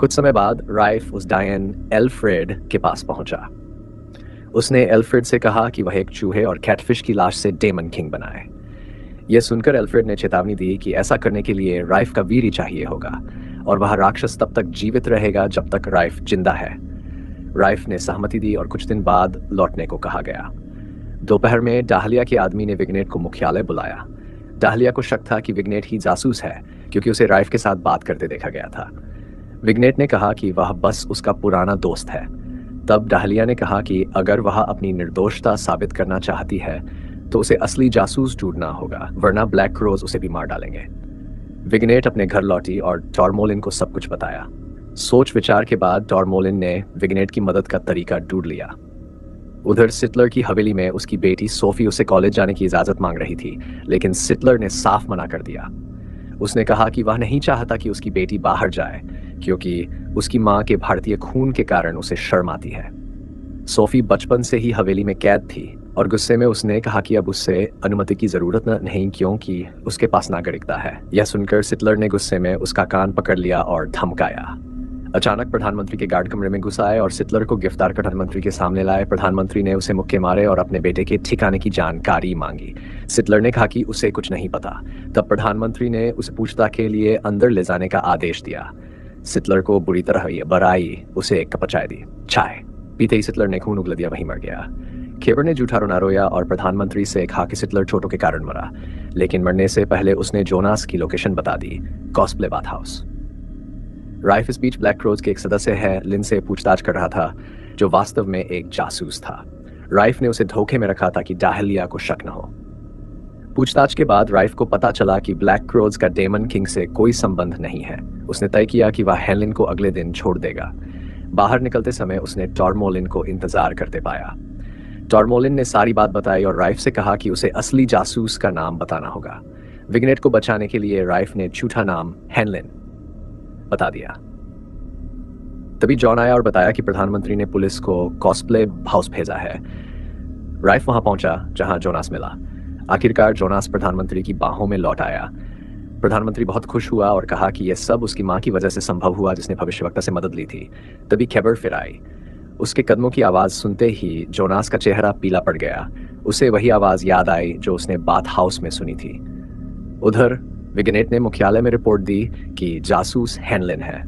कुछ समय बाद राइफ उस डायन एल्फ्रेड के पास पहुंचा। उसने एल्फ्रेड से कहा कि वह एक चूहे और कैटफिश की लाश से डेमन किंग बनाए। यह सुनकर एल्फ्रेड ने चेतावनी दी कि ऐसा करने के लिए राइफ का वीर ही चाहिए होगा और वह राक्षस तब तक जीवित रहेगा जब तक राइफ जिंदा है। राइफ ने सहमति दी और कुछ दिन बाद लौटने को कहा गया। दोपहर में डाहलिया के आदमी ने विग्नेट को मुख्यालय बुलाया। डाहलिया को शक था कि विग्नेट ही जासूस है, क्योंकि उसे राइफ के साथ बात करते देखा गया था। विग्नेट ने कहा कि वह बस उसका पुराना दोस्त है। तब डाहलिया ने कहा कि अगर वह अपनी निर्दोषता साबित करना चाहती है तो उसे असली जासूस ढूंढना होगा, वरना ब्लैक क्रोज उसे भी मार डालेंगे। विग्नेट अपने घर लौटी और टॉरमोलिन को सब कुछ बताया। सोच विचार के बाद टॉरमोलिन ने विग्नेट की मदद का तरीका ढूंढ लिया। उधर सिटलर की हवेली में उसकी बेटी सोफी उसे कॉलेज जाने की इजाजत मांग रही थी, लेकिन सिटलर ने साफ मना कर दिया। उसने कहा कि वह नहीं चाहता कि उसकी बेटी बाहर जाए, क्योंकि उसकी मां के भारतीय खून के कारण उसे शर्म आती है। सोफी बचपन से ही हवेली में कैद थी और गुस्से में उसने कहा कि अब उससे अनुमति की जरूरत नहीं, क्योंकि उसके पास नागरिकता है। यह सुनकर सिटलर ने गुस्से में उसका कान पकड़ लिया और धमकाया। अचानक प्रधानमंत्री के गार्ड कमरे में घुस आए और सिटलर को गिरफ्तार कर प्रधानमंत्री के सामने लाए। प्रधानमंत्री ने उसे मुक्के मारे और अपने बेटे के ठिकाने की जानकारी मांगी। सिटलर ने कहा कि उसे कुछ नहीं पता। तब प्रधानमंत्री ने उसे पूछताछ के लिए अंदर ले जाने का आदेश दिया। सिटलर को बुरी तरह बराई उसे एक कप चाय दी। चाय पीते ही सिटलर ने खून उगल दिया, वहीं मर गया। खेबर ने जूठा रोना रोया और प्रधानमंत्री से कहा कि सिटलर चोटों के कारण मरा, लेकिन मरने से पहले उसने जोनास की लोकेशन बता दी, कॉस्प्ले बाथ हाउस। राइफ इस बीच ब्लैक क्रोज के एक सदस्य है लिन से पूछताछ कर रहा था, जो वास्तव में एक जासूस था। राइफ ने उसे धोखे में रखा ताकि डाहलिया को शक न हो। पूछताछ के बाद राइफ को पता चला कि ब्लैक क्रोज का डेमन किंग से कोई संबंध नहीं है। उसने तय किया कि वह हेनलिन को अगले दिन छोड़ देगा। बाहर निकलते समय उसने टॉरमोलिन को इंतजार करते पाया। टॉरमोलिन ने सारी बात बताई और राइफ से कहा कि उसे असली जासूस का नाम बताना होगा। विग्नेट को बचाने के लिए राइफ ने झूठा नाम हेनलिन बता दिया। तभी जॉन आया और बताया कि प्रधानमंत्री ने पुलिस को कॉस्प्ले हाउस भेजा है। राइफ वहां पहुंचा जहां जोनास मिला। आखिरकार जोनास प्रधानमंत्री की बाहों में लौट आया। प्रधानमंत्री बहुत खुश हुआ और कहा कि यह सब उसकी मां की वजह से संभव हुआ, जिसने भविष्यवक्ता से मदद ली थी। तभी खेबर फिर आई। उसके कदमों की आवाज सुनते ही जोनास का चेहरा पीला पड़ गया। उसे वही आवाज याद आई जो उसने बाथ हाउस में सुनी थी। उधर विग्नेट ने मुख्यालय में रिपोर्ट दी कि जासूस हेनलिन है।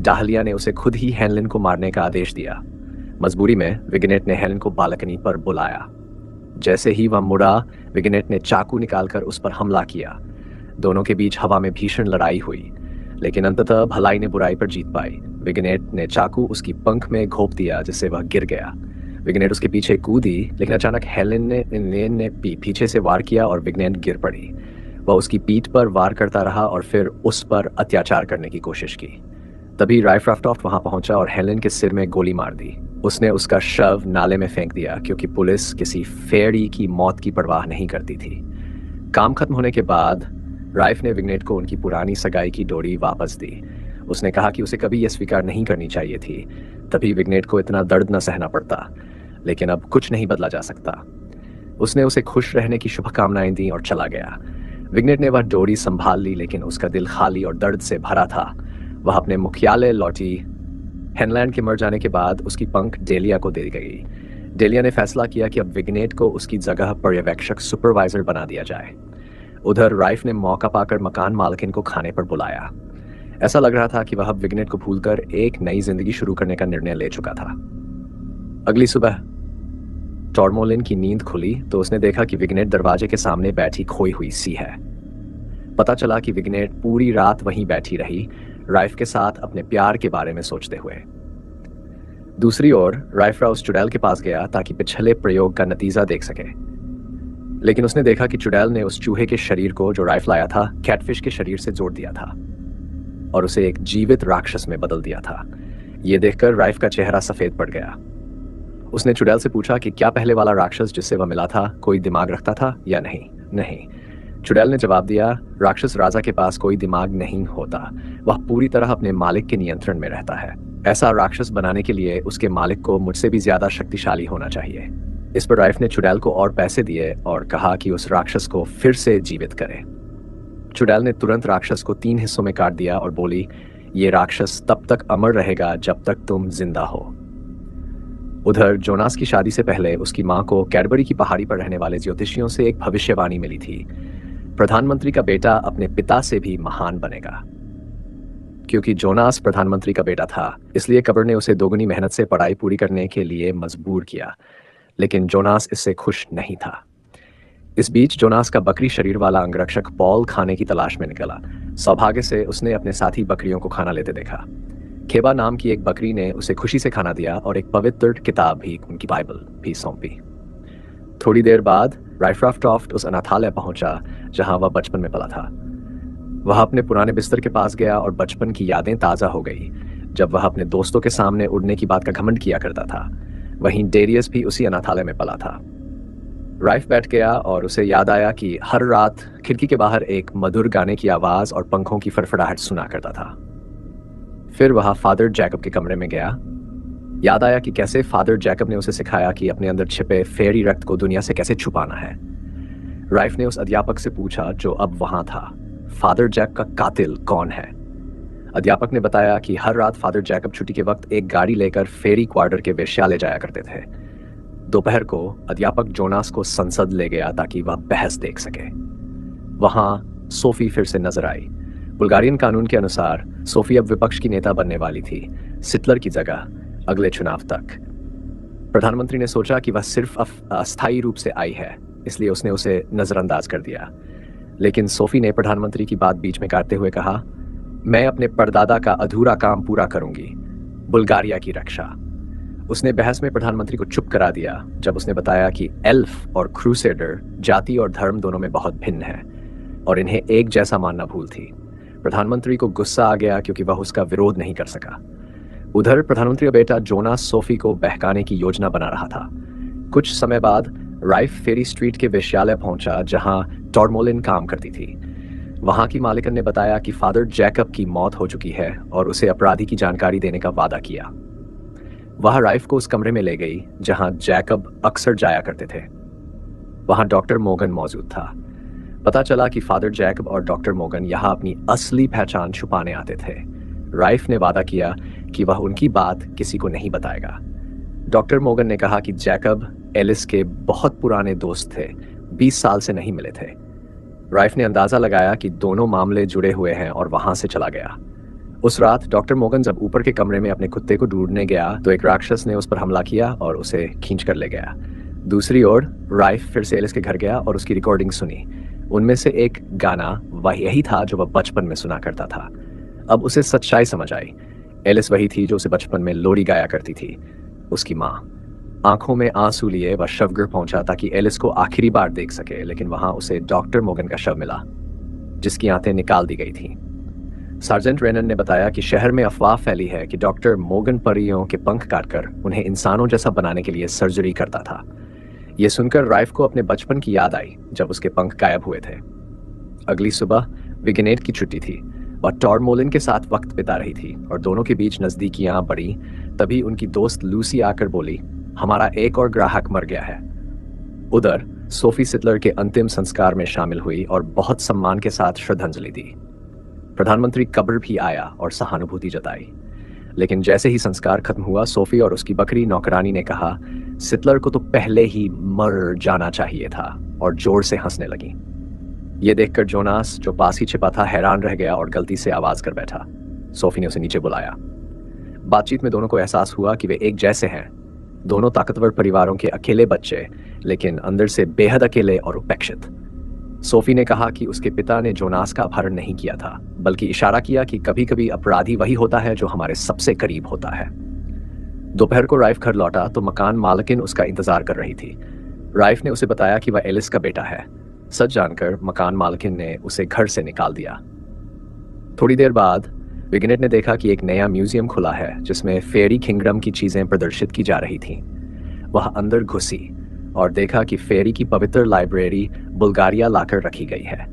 डाहलिया ने उसे खुद ही हेनलिन को मारने का आदेश दिया। मजबूरी में विग्नेट ने हेनलिन को बालकनी पर बुलाया। जैसे ही वह मुड़ा, विग्नेट ने चाकू निकालकर उस पर हमला किया। दोनों के बीच हवा में भीषण लड़ाई हुई, लेकिन अंततः भलाई ने बुराई पर जीत पाई। विग्नेट ने चाकू उसकी पंख में घोंप दिया, जिससे वह गिर गया। विग्नेट उसके पीछे कूदी, लेकिन अचानक हेनलिन ने पीछे से वार किया और विग्नेट गिर पड़ी। वह उसकी पीठ पर वार करता रहा और फिर उस पर अत्याचार करने की कोशिश की। तभी राइफ राफ्टॉफ्ट वहां पहुंचा और हेनलिन के सिर में गोली मार दी। उसने उसका शव नाले में फेंक दिया, क्योंकि पुलिस किसी फेड़ी की मौत की परवाह नहीं करती थी। काम खत्म होने के बाद राइफ ने विग्नेट को उनकी पुरानी सगाई की डोरी वापस दी। उसने कहा कि उसे कभी यह स्वीकार नहीं करनी चाहिए थी, तभी विग्नेट को इतना दर्द न सहना पड़ता, लेकिन अब कुछ नहीं बदला जा सकता। उसने उसे खुश रहने की शुभकामनाएं दी और चला गया। विग्नेट ने वह डोरी संभाल ली, लेकिन उसका दिल खाली और दर्द से भरा था। वह अपने मुख्यालय लौटी। हेनलैंड के मर जाने के बाद उसकी पंख डेलिया को दे गई। डेलिया ने फैसला किया कि अब विग्नेट को उसकी जगह पर्यवेक्षक सुपरवाइजर बना दिया जाए। उधर राइफ ने मौका पाकर मकान मालकिन को खाने पर बुलाया। ऐसा लग रहा था कि वह अब विग्नेट को भूलकर एक नई जिंदगी शुरू करने का निर्णय ले चुका था। अगली सुबह टॉरमोलिन की नींद खुली तो उसने देखा कि विग्नेट दरवाजे के सामने बैठी खोई हुई सी है। पता चला कि विग्नेट पूरी रात वहीं बैठी रही, राइफ के साथ अपने प्यार के बारे में सोचते हुए। दूसरी ओर राइफ राउस चुड़ैल के पास गया ताकि पिछले प्रयोग का नतीजा देख सके, लेकिन उसने देखा कि चुड़ैल ने उस चूहे के शरीर को जो राइफ लाया था कैटफिश के शरीर से जोड़ दिया था और उसे एक जीवित राक्षस में बदल दिया था। यह देखकर राइफ का चेहरा सफेद पड़ गया। उसने चुड़ैल से पूछा कि क्या पहले वाला राक्षस जिससे वह मिला था कोई दिमाग रखता था या नहीं। नहीं, चुड़ैल ने जवाब दिया, राक्षस राजा के पास कोई दिमाग नहीं होता, वह पूरी तरह अपने मालिक के नियंत्रण में रहता है। ऐसा राक्षस बनाने के लिए उसके मालिक को मुझसे भी ज्यादा शक्तिशाली होना चाहिए। इस पर राइफ ने चुड़ैल को और पैसे दिए और कहा कि उस राक्षस को फिर से जीवित करे। चुड़ैल ने तुरंत राक्षस को 3 हिस्सों में काट दिया और बोली, ये राक्षस तब तक अमर रहेगा जब तक तुम जिंदा हो। उधर जोनास की शादी से पहले उसकी मां को कैडबरी की पहाड़ी पर रहने वाले ज्योतिषियों से एक भविष्यवाणी मिली थी। प्रधानमंत्री का बेटा अपने पिता से भी महान बनेगा। क्योंकि जोनास प्रधानमंत्री का बेटा था, इसलिए कब्र ने उसे दोगुनी मेहनत से पढ़ाई पूरी करने के लिए मजबूर किया। लेकिन जोनास इससे खुश नहीं था। इस बीच जोनास का बकरी शरीर वाला अंगरक्षक पॉल खाने की तलाश में निकला। सौभाग्य से उसने अपने साथी बकरियों को खाना लेते देखा। खेबा नाम की एक बकरी ने उसे खुशी से खाना दिया और एक पवित्र किताब भी, उनकी बाइबल भी सौंपी। थोड़ी देर बाद राइफ्राफ्टॉफ्ट उस अनाथालय पहुंचा जहां वह बचपन में पला था। वह अपने पुराने बिस्तर के पास गया और बचपन की यादें ताज़ा हो गई, जब वह अपने दोस्तों के सामने उड़ने की बात का घमंड किया करता था। वहीं डेरियस भी उसी अनाथालय में पला था। राइफ बैठ गया और उसे याद आया कि हर रात खिड़की के बाहर एक मधुर गाने की आवाज़ और पंखों की फड़फड़ाहट सुना करता था। फिर वह फादर जैकब के कमरे में गया। याद आया कि कैसे फादर जैकब ने उसे सिखाया कि अपने अंदर छिपे फेरी रक्त को दुनिया से कैसे छुपाना है। राइफ ने उस अध्यापक से पूछा जो अब वहां था, फादर जैक का कातिल कौन है। अध्यापक ने बताया कि हर रात फादर जैकब छुट्टी के वक्त एक गाड़ी लेकर फेरी क्वार्टर के वेश्यालय जाया करते थे। दोपहर को अध्यापक जोनास को संसद ले गया ताकि वह बहस देख सके। वहां सोफी फिर से नजर आई। बुल्गारियन कानून के अनुसार सोफी अब विपक्ष की नेता बनने वाली थी, सिटलर की जगह, अगले चुनाव तक। प्रधानमंत्री ने सोचा कि वह सिर्फ अस्थायी रूप से आई है, इसलिए उसने उसे नजरअंदाज कर दिया। लेकिन सोफी ने प्रधानमंत्री की बात बीच में काटते हुए कहा, मैं अपने परदादा का अधूरा काम पूरा करूंगी, बुल्गारिया की रक्षा। उसने बहस में प्रधानमंत्री को चुप करा दिया जब उसने बताया कि एल्फ और क्रूसेडर जाति और धर्म दोनों में बहुत भिन्न है और इन्हें एक जैसा मानना भूल थी। प्रधानमंत्री को गुस्सा आ गया क्योंकि वह उसका विरोध नहीं कर सका। उधर प्रधानमंत्री का बेटा जोनास सोफी को बहकाने की योजना बना रहा था। कुछ समय बाद राइफ फेरी स्ट्रीट के वेश्यालय पहुंचा जहां टॉर्मोलिन काम करती थी। वहां की मालिकन ने बताया कि फादर जैकब की मौत हो चुकी है और उसे अपराधी की जानकारी देने का वादा किया। वह राइफ को उस कमरे में ले गई जहां जैकब अक्सर जाया करते थे। वहां डॉक्टर मोगन मौजूद था। पता चला कि फादर जैकब और डॉक्टर मोगन यहां अपनी असली पहचान छुपाने आते थे। राइफ ने वादा किया कि वह उनकी बात किसी को नहीं बताएगा। डॉक्टर मोगन ने कहा कि जैकब एलिस के बहुत पुराने दोस्त थे, 20 साल से नहीं मिले थे। राइफ ने अंदाजा लगाया कि दोनों मामले जुड़े हुए हैं और वहां से चला गया। उस रात डॉक्टर मोगन जब ऊपर के कमरे में अपने कुत्ते को ढूंढने गया तो एक राक्षस ने उस पर हमला किया और उसे खींच कर ले गया। दूसरी ओर राइफ फिर से एलिस के घर गया और उसकी रिकॉर्डिंग सुनी। उनमें से एक गाना वह यही था जो वह बचपन में सुना करता था। अब उसे सच्चाई समझ आई। एलिस वही थी जो उसे बचपन में लोरी गाया करती थी, उसकी माँ। आंखों में आंसू लिए वह शवगृह पहुंचा ताकि एलिस को आखिरी बार देख सके, लेकिन वहां उसे डॉक्टर मोगन का शव मिला जिसकी आंतें निकाल दी गई थीं। सार्जेंट रेनन ने बताया कि शहर में अफवाह फैली है कि डॉक्टर मोगन परियों के पंख काटकर उन्हें इंसानों जैसा बनाने के लिए सर्जरी करता था। यह सुनकर राइफ को अपने बचपन की याद आई जब उसके पंख गायब हुए थे। अगली सुबह विगनेट की छुट्टी थी। वह टॉर्मोलिन के साथ वक्त बिता रही थी और दोनों के बीच नजदीकियां बढ़ी। तभी उनकी दोस्त लूसी आकर बोली, हमारा एक और ग्राहक मर गया है। उधर सोफी सिटलर के अंतिम संस्कार में शामिल हुई और बहुत सम्मान के साथ श्रद्धांजलि दी। प्रधानमंत्री कब्र भी आया और सहानुभूति जताई। लेकिन जैसे ही संस्कार खत्म हुआ, सोफी और उसकी बकरी नौकरानी ने कहा, सिटलर को तो पहले ही मर जाना चाहिए था, और जोर से हंसने लगी। ये देखकर जोनास, जो पास ही छिपा था, हैरान रह गया और गलती से आवाज कर बैठा। सोफी ने उसे नीचे बुलाया। बातचीत में दोनों को एहसास हुआ कि वे एक जैसे हैं, दोनों ताकतवर परिवारों के अकेले बच्चे, लेकिन अंदर से बेहद अकेले और उपेक्षित। सोफी ने कहा कि उसके पिता ने जोनास का अपहरण नहीं किया था, बल्कि इशारा किया कि कभी कभी अपराधी वही होता है जो हमारे सबसे करीब होता है। दोपहर को राइफ घर लौटा तो मकान मालकिन उसका इंतजार कर रही थी। राइफ ने उसे बताया कि वह एलिस का बेटा है। सच जानकर मकान मालकिन ने उसे घर से निकाल दिया। थोड़ी देर बाद विगनेट ने देखा कि एक नया म्यूजियम खुला है जिसमें फेरी किंगडम की चीजें प्रदर्शित की जा रही थीं। वह अंदर घुसी और देखा कि फेरी की पवित्र लाइब्रेरी बुल्गारिया लाकर रखी गई है।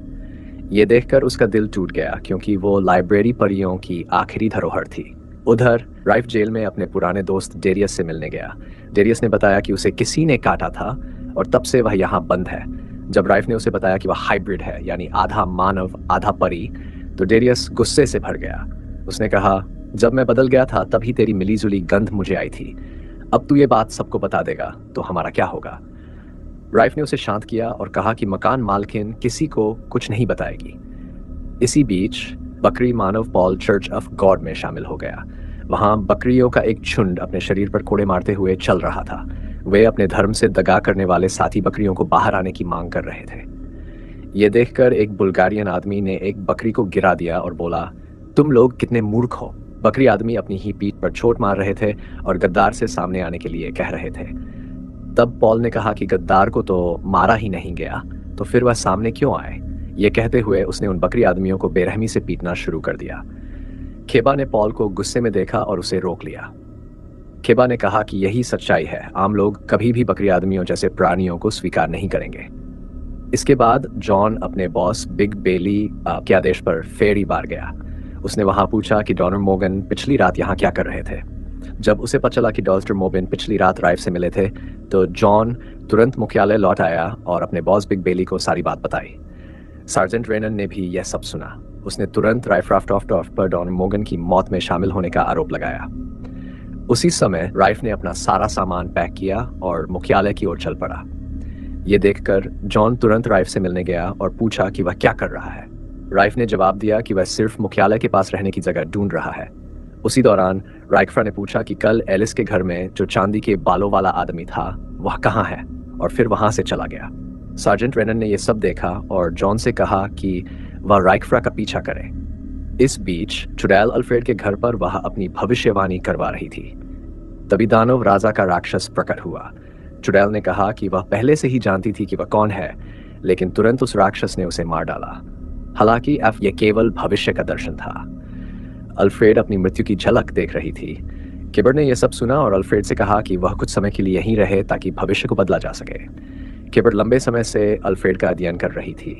ये देखकर उसका दिल टूट गया, क्योंकि वो लाइब्रेरी परियों की आखिरी धरोहर थी। उधर राइफ जेल में अपने पुराने दोस्त डेरियस से मिलने गया। डेरियस ने बताया कि उसे किसी ने काटा था और तब से वह यहाँ बंद है। जब राइफ ने उसे बताया कि वह हाइब्रिड है, यानी आधा मानव आधा परी, तो डेरियस गुस्से से भर गया। उसने कहा, जब मैं बदल गया था तभी तेरी मिलीजुली गंध मुझे आई थी। अब तू ये बात सबको बता देगा तो हमारा क्या होगा? राइफ ने उसे शांत किया और कहा कि मकान मालकिन किसी को कुछ नहीं बताएगी। इसी बीच बकरी मानव पॉल चर्च ऑफ गॉड में शामिल हो गया। वहां बकरियों का एक झुंड अपने शरीर पर कोड़े मारते हुए चल रहा था। वे अपने धर्म से दगा करने वाले साथी बकरियों को बाहर आने की मांग कर रहे थे। ये देखकर एक बुल्गारियन आदमी ने एक बकरी को गिरा दिया और बोला, तुम लोग कितने मूर्ख हो। बकरी आदमी अपनी ही पीठ पर चोट मार रहे थे और गद्दार से सामने आने के लिए कह रहे थे। तब पॉल ने कहा कि गद्दार को तो मारा ही नहीं गया, तो फिर वह सामने क्यों आए? ये कहते हुए उसने उन बकरी आदमियों को बेरहमी से पीटना शुरू कर दिया। खेबा ने पॉल को गुस्से में देखा और उसे रोक लिया। खेबा ने कहा कि यही सच्चाई है, आम लोग कभी भी बकरी आदमियों जैसे प्राणियों को स्वीकार नहीं करेंगे। इसके बाद जॉन अपने बॉस बिग बेली के आदेश पर फेरी बार गया। उसने वहां पूछा कि डॉनर मोगन पिछली रात यहाँ क्या कर रहे थे। जब उसे पता चला कि डॉल्स्टर मोबिन पिछली रात राइफ से मिले थे, तो जॉन तुरंत मुख्यालय लौट आया और अपने बॉस बिग बेली को सारी बात बताई। सार्जेंट रेनन ने भी यह सब सुना। उसने तुरंत राइफ राफ्टॉफ्ट पर डॉनर मोगन की मौत में शामिल होने का आरोप लगाया। उसी समय राइफ ने अपना सारा सामान पैक किया और मुख्यालय की ओर चल पड़ा। ये देखकर जॉन तुरंत राइफ से मिलने गया और पूछा कि वह क्या कर रहा है। राइफ ने जवाब दिया कि वह सिर्फ मुख्यालय के पास रहने की जगह ढूंढ रहा है। उसी दौरान राइकफ्रा ने पूछा कि कल एलिस के घर में जो चांदी के बालों वाला आदमी था वह कहाँ है, और फिर वहां से चला गया। सार्जेंट रेनन ने यह सब देखा और जॉन से कहा कि वह राइकफ्रा का पीछा करे। इस बीच चुड़ैल अल्फ्रेड के घर पर वह अपनी भविष्यवाणी करवा रही थी। तभी दानव राजा का राक्षस प्रकट हुआ। चुड़ैल ने कहा कि वह पहले से ही जानती थी कि वह कौन है, लेकिन तुरंत उस राक्षस ने उसे मार डाला। हालांकि अब यह केवल भविष्य का दर्शन था। अल्फ्रेड अपनी मृत्यु की झलक देख रही थी। किबर ने यह सब सुना और अल्फ्रेड से कहा कि वह कुछ समय के लिए यहीं रहे ताकि भविष्य को बदला जा सके। किबर लंबे समय से अल्फ्रेड का अध्ययन कर रही थी।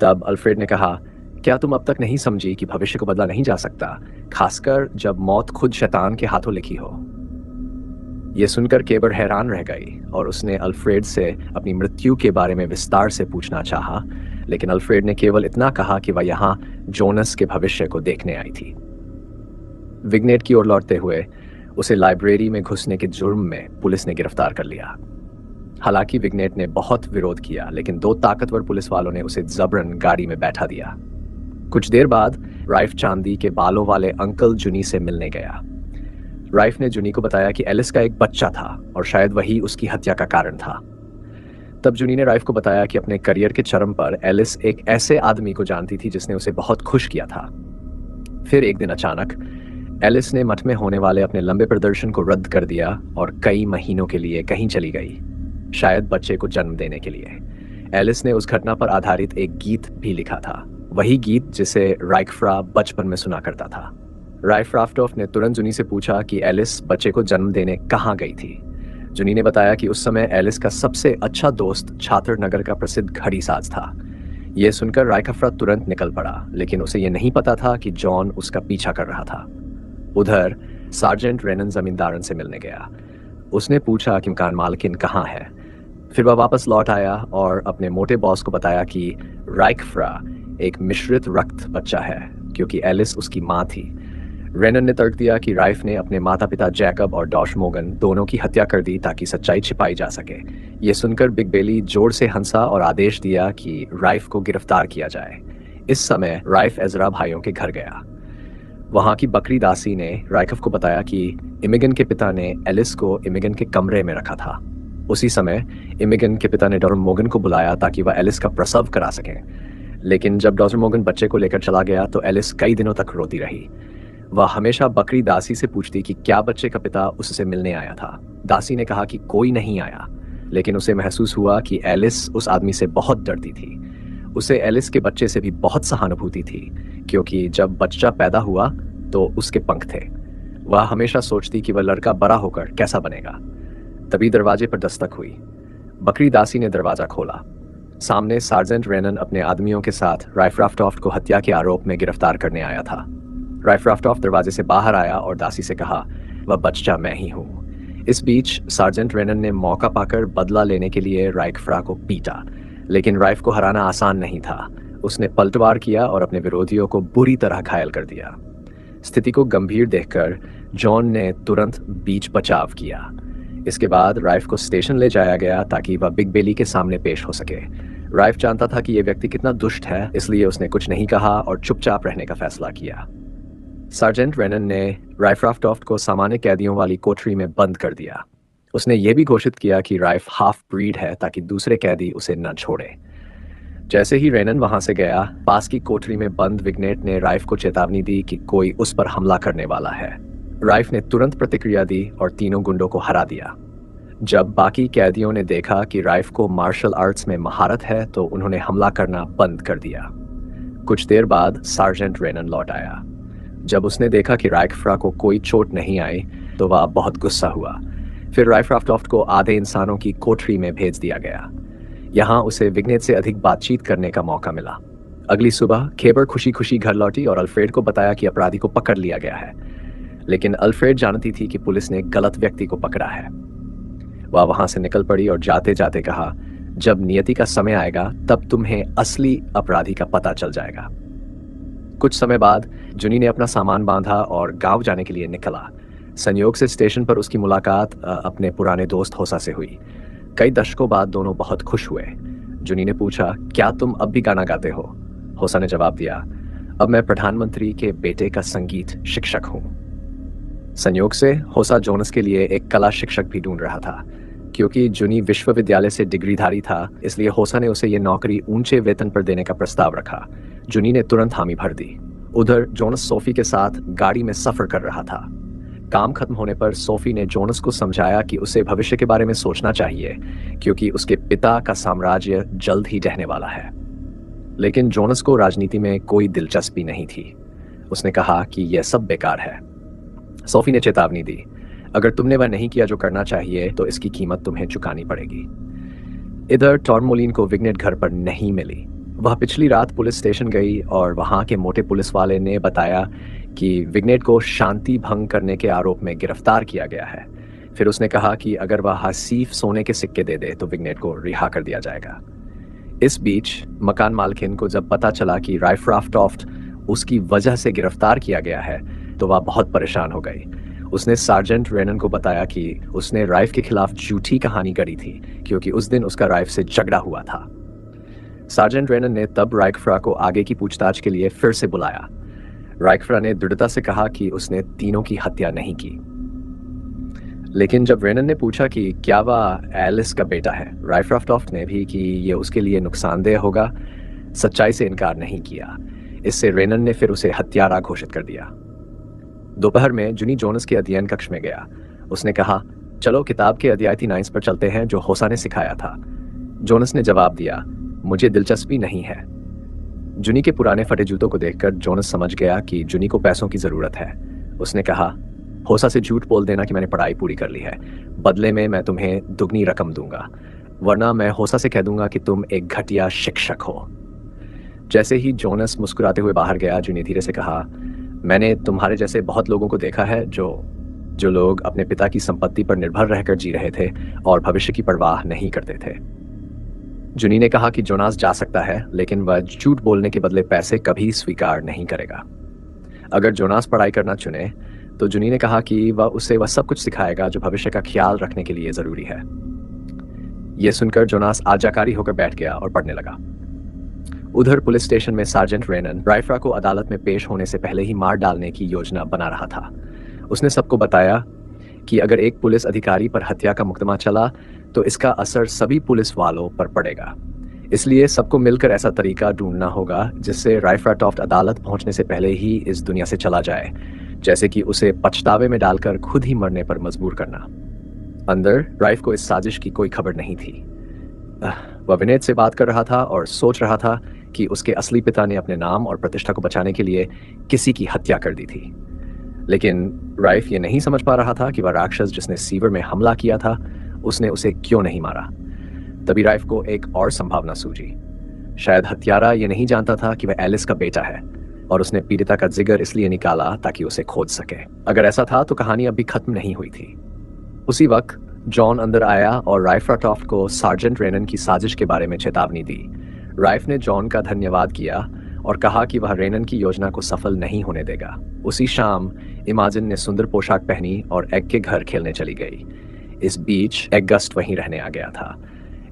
तब अल्फ्रेड ने कहा, क्या तुम अब तक नहीं समझी कि भविष्य को बदला नहीं जा सकता, खासकर जब मौत खुद शैतान के हाथों लिखी हो? यह सुनकर केबर हैरान रह गई और उसने अल्फ्रेड से अपनी मृत्यु के बारे में विस्तार से पूछना चाहा, लेकिन अल्फ्रेड ने केवल इतना कहा कि वह यहां जोनस के भविष्य को देखने आई थी। विग्नेट की ओर लौटते हुए उसे लाइब्रेरी में घुसने के जुर्म में पुलिस ने गिरफ्तार कर लिया। हालांकि विग्नेट ने बहुत विरोध किया, लेकिन 2 ताकतवर पुलिस वालों ने उसे जबरन गाड़ी में बैठा दिया। कुछ देर बाद राइफ चांदी के बालों वाले अंकल जुनी से मिलने गया। राइफ ने जुनी को बताया कि एलिस का एक बच्चा था और शायद वही उसकी हत्या का कारण था। तब जुनी ने राइफ को बताया कि अपने करियर के चरम पर एलिस एक ऐसे आदमी को जानती थी जिसने उसे बहुत खुश किया था। फिर एक दिन अचानक एलिस ने मठ में होने वाले अपने लंबे प्रदर्शन को रद्द कर दिया और कई महीनों के लिए कहीं चली गई, शायद बच्चे को जन्म देने के लिए। एलिस ने उस घटना पर आधारित एक गीत भी लिखा था, वही गीत जिसे राइकफ्रा बचपन में सुना करता था। राइफ राफ्टॉफ ने तुरंत जुनी से पूछा कि एलिस बच्चे को जन्म देने कहाँ गई थी। जुनी ने बताया कि उस समय एलिस का सबसे अच्छा दोस्त छात्र नगर का प्रसिद्ध घड़ीसाज था। यह सुनकर राइकफ्रा तुरंत निकल पड़ा, लेकिन उसे यह नहीं पता था कि जॉन उसका पीछा कर रहा था। उधर सार्जेंट रेनन जमींदारन से मिलने गया। उसने पूछा कि मकान मालकिन कहाँ है। फिर वह वापस लौट आया और अपने मोटे बॉस को बताया कि राइकफ्रा एक मिश्रित रक्त बच्चा है, क्योंकि एलिस उसकी माँ थी। रेनन ने तर्क दिया कि राइफ ने अपने माता पिता जैकब और डॉश मोगन दोनों की हत्या कर दी ताकि सच्चाई छिपाई जा सके। ये सुनकर बिग बेली जोर से हंसा और आदेश दिया कि राइफ को गिरफ्तार किया जाए। इस समय राइफ एजरा भाइयों के घर गया। वहां की बकरी दासी ने राइकफ को बताया कि इमिगन के पिता ने एलिस को इमिगन के कमरे में रखा था। उसी समय इमिगन के पिता ने डॉक्टर मोगन को बुलाया ताकि वह एलिस का प्रसव करा सके, लेकिन जब डॉक्टर मोगन बच्चे को लेकर चला गया तो एलिस कई दिनों तक रोती रही। वह हमेशा बकरी दासी से पूछती कि क्या बच्चे का पिता उससे मिलने आया था। दासी ने कहा कि कोई नहीं आया, लेकिन उसे महसूस हुआ कि एलिस उस आदमी से बहुत डरती थी। उसे एलिस के बच्चे से भी बहुत सहानुभूति थी, क्योंकि जब बच्चा पैदा हुआ तो उसके पंख थे। वह हमेशा सोचती कि वह लड़का बड़ा होकर कैसा बनेगा। तभी दरवाजे पर दस्तक हुई। बकरी दासी ने दरवाजा खोला। सामने सार्जेंट रेनन अपने आदमियों के साथ राइफ राफ्टॉफ्ट को हत्या के आरोप में गिरफ्तार करने आया था। राइफ राफ्टॉफ्ट दरवाजे से बाहर आया और दासी से कहा, वह बच्चा मैं ही हूँ। इस बीच सार्जेंट रेनन ने मौका पाकर बदला लेने के लिए राइकफ्रा को पीटा, लेकिन राइफ को हराना आसान नहीं था। उसने पलटवार किया और अपने विरोधियों को बुरी तरह घायल कर दिया। स्थिति को गंभीर देखकर जॉन ने तुरंत बीच बचाव किया। इसके बाद राइफ को स्टेशन ले जाया गया ताकि वह बिग बेली के सामने पेश हो सके। राइफ जानता था कि यह व्यक्ति कितना दुष्ट है, इसलिए उसने कुछ नहीं कहा और चुपचाप रहने का फैसला किया। सार्जेंट रेनन ने राइफ राफ्टॉफ्ट को सामान्य कैदियों वाली कोठरी में बंद कर दिया। उसने यह भी घोषित किया कि राइफ हाफ ब्रीड है ताकि दूसरे कैदी उसे न छोड़े। जैसे ही रेनन वहां से गया, पास की कोठरी में बंद विग्नेट ने राइफ को चेतावनी दी कि कोई उस पर हमला करने वाला है। राइफ ने तुरंत प्रतिक्रिया दी और तीनों गुंडों को हरा दिया। जब बाकी कैदियों ने देखा कि राइफ को मार्शल आर्ट्स में महारत है तो उन्होंने हमला करना बंद कर दिया। कुछ देर बाद सार्जेंट रेनन लौट आया। जब उसने देखा कि राइफ्रा को कोई चोट नहीं आई तो वह बहुत गुस्सा हुआ। फिर राइफ राफ्टॉफ्ट को आधे इंसानों की कोठरी में भेज दिया गया। यहाँ उसे विग्नेट से अधिक बातचीत करने का मौका मिला। अगली सुबह खेबर खुशी खुशी घर लौटी और अल्फ्रेड को बताया कि अपराधी को पकड़ लिया गया है। लेकिन अल्फ्रेड जानती थी कि पुलिस ने गलत व्यक्ति को पकड़ा है। वह वहां से निकल पड़ी और जाते जाते कहा, जब नियति का समय आएगा तब तुम्हें असली अपराधी का पता चल जाएगा। कुछ समय बाद जुनी ने अपना सामान बांधा और गांव जाने के लिए निकला। संयोग से स्टेशन पर उसकी मुलाकात अपने पुराने दोस्त होसा से हुई। कई दशकों बाद दोनों बहुत खुश हुए। जुनी ने पूछा, क्या तुम अब भी गाना गाते हो? होसा ने जवाब दिया, अब मैं प्रधानमंत्री के बेटे का संगीत शिक्षक हूं। संयोग से होसा जोनस के लिए एक कला शिक्षक भी ढूंढ रहा था। क्योंकि जुनी विश्वविद्यालय से डिग्रीधारी था, इसलिए होसा ने उसे यह नौकरी ऊंचे वेतन पर देने का प्रस्ताव रखा। जुनी ने तुरंत हामी भर दी। उधर जोनस सोफी के साथ गाड़ी में सफर कर रहा था। काम खत्म होने पर सोफी ने जोनस को समझाया कि उसे भविष्य के बारे में सोचना चाहिए, क्योंकि उसके पिता का साम्राज्य जल्द ही ढहने वाला है। लेकिन जोनस को राजनीति में कोई दिलचस्पी नहीं थी। उसने कहा कि यह सब बेकार है। सोफी ने चेतावनी दी, अगर तुमने वह नहीं किया जो करना चाहिए तो इसकी कीमत तुम्हें चुकानी पड़ेगी। इधर टॉर्मोलिन को विग्नेट घर पर नहीं मिली। वह पिछली रात पुलिस स्टेशन गई और वहां के मोटे पुलिस वाले ने बताया कि विग्नेट को शांति भंग करने के आरोप में गिरफ्तार किया गया है। फिर उसने कहा कि अगर वह हसीफ सोने के सिक्के दे दे तो विग्नेट को रिहा कर दिया जाएगा। इस बीच मकान मालकिन को जब पता चला कि राइफ राफ्टॉफ्ट उसकी वजह से गिरफ्तार किया गया है तो वह बहुत परेशान हो गई। उसने सार्जेंट रेनन को बताया कि उसने राइफ के खिलाफ झूठी कहानी गढ़ी थी, क्योंकि उस दिन उसका राइफ से झगड़ा हुआ था। सार्जेंट रेनन ने तब राइफ्रा को आगे की पूछताछ के लिए फिर से बुलाया। राइफ्रा ने दृढ़ता से कहा कि उसने तीनों की हत्या नहीं की। लेकिन जब रेनन ने पूछा कि क्या वह एलिस का बेटा है, राइफ राफ्टॉफ्ट ने भी कि यह उसके लिए नुकसानदेह होगा, सच्चाई से इनकार नहीं किया। इससे रेनन ने फिर उसे हत्यारा घोषित कर दिया। दोपहर में जुनी जोनस के अध्ययन कक्ष में गया। उसने कहा, चलो किताब के अध्याय 9 पर चलते हैं जो होसा ने सिखाया था। जोनस ने जवाब दिया, मुझे दिलचस्पी नहीं है। जुनी के पुराने फटे जूतों को देखकर जोनस समझ गया कि जुनी को पैसों की जरूरत है। उसने कहा, होसा से झूठ बोल देना कि मैंने पढ़ाई पूरी कर ली है, बदले में मैं तुम्हें दुगनी रकम दूंगा, वरना मैं होसा से कह दूंगा कि तुम एक घटिया शिक्षक हो। जैसे ही जोनस मुस्कुराते हुए बाहर गया, जुनी धीरे से कहा, मैंने तुम्हारे जैसे बहुत लोगों को देखा है जो लोग अपने पिता की संपत्ति पर निर्भर रहकर जी रहे थे और भविष्य की परवाह नहीं करते थे। जुनी ने कहा कि जोनास जा सकता है, लेकिन वह झूठ बोलने के बदले पैसे कभी स्वीकार नहीं करेगा। अगर जोनास पढ़ाई करना चुने तो जुनी ने कहा कि उसे वह सब कुछ सिखाएगा जो भविष्य का ख्याल रखने के लिए जरूरी है। यह सुनकर जोनास आज्ञाकारी होकर बैठ गया और पढ़ने लगा। उधर पुलिस स्टेशन में सार्जेंट रेनन राइफ्रा को अदालत में पेश होने से पहले ही मार डालने की योजना बना रहा था। उसने सबको बताया कि अगर एक पुलिस अधिकारी पर हत्या का मुकदमा चला तो इसका असर सभी पुलिस वालों पर पड़ेगा। इसलिए सबको मिलकर ऐसा तरीका ढूंढना होगा जिससे राइफ राफ्टॉफ्ट अदालत पहुंचने से पहले ही इस दुनिया से चला जाए, जैसे कि उसे पछतावे में डालकर खुद ही मरने पर मजबूर करना। अंदर राइफ को इस साजिश की कोई खबर नहीं थी। वह विनेट से बात कर रहा था और सोच रहा था कि उसके असली पिता ने अपने नाम और प्रतिष्ठा को बचाने के लिए किसी की हत्या कर दी थी। लेकिन राइफ ये नहीं समझ पा रहा था कि वह राक्षस जिसने सीवर में हमला किया था उसने उसे क्यों नहीं मारा। तभी राइफ को एक और संभावना सूझी। शायद हत्यारा ये नहीं जानता था कि वह एलिस का बेटा है और उसने पीड़िता का जिगर इसलिए निकाला ताकि उसे खोज सके। अगर ऐसा था तो कहानी अभी खत्म नहीं हुई थी। उसी वक्त जॉन अंदर आया और राइफ राफ्टॉफ्ट को सार्जेंट रेनन की साजिश के बारे में चेतावनी दी। राइफ ने जॉन का धन्यवाद किया और कहा कि वह रेनन की योजना को सफल नहीं होने देगा। उसी शाम इमाजिन ने सुंदर पोशाक पहनी और एग के घर खेलने चली गई। इस बीच एगस्ट वहीं रहने आ गया था।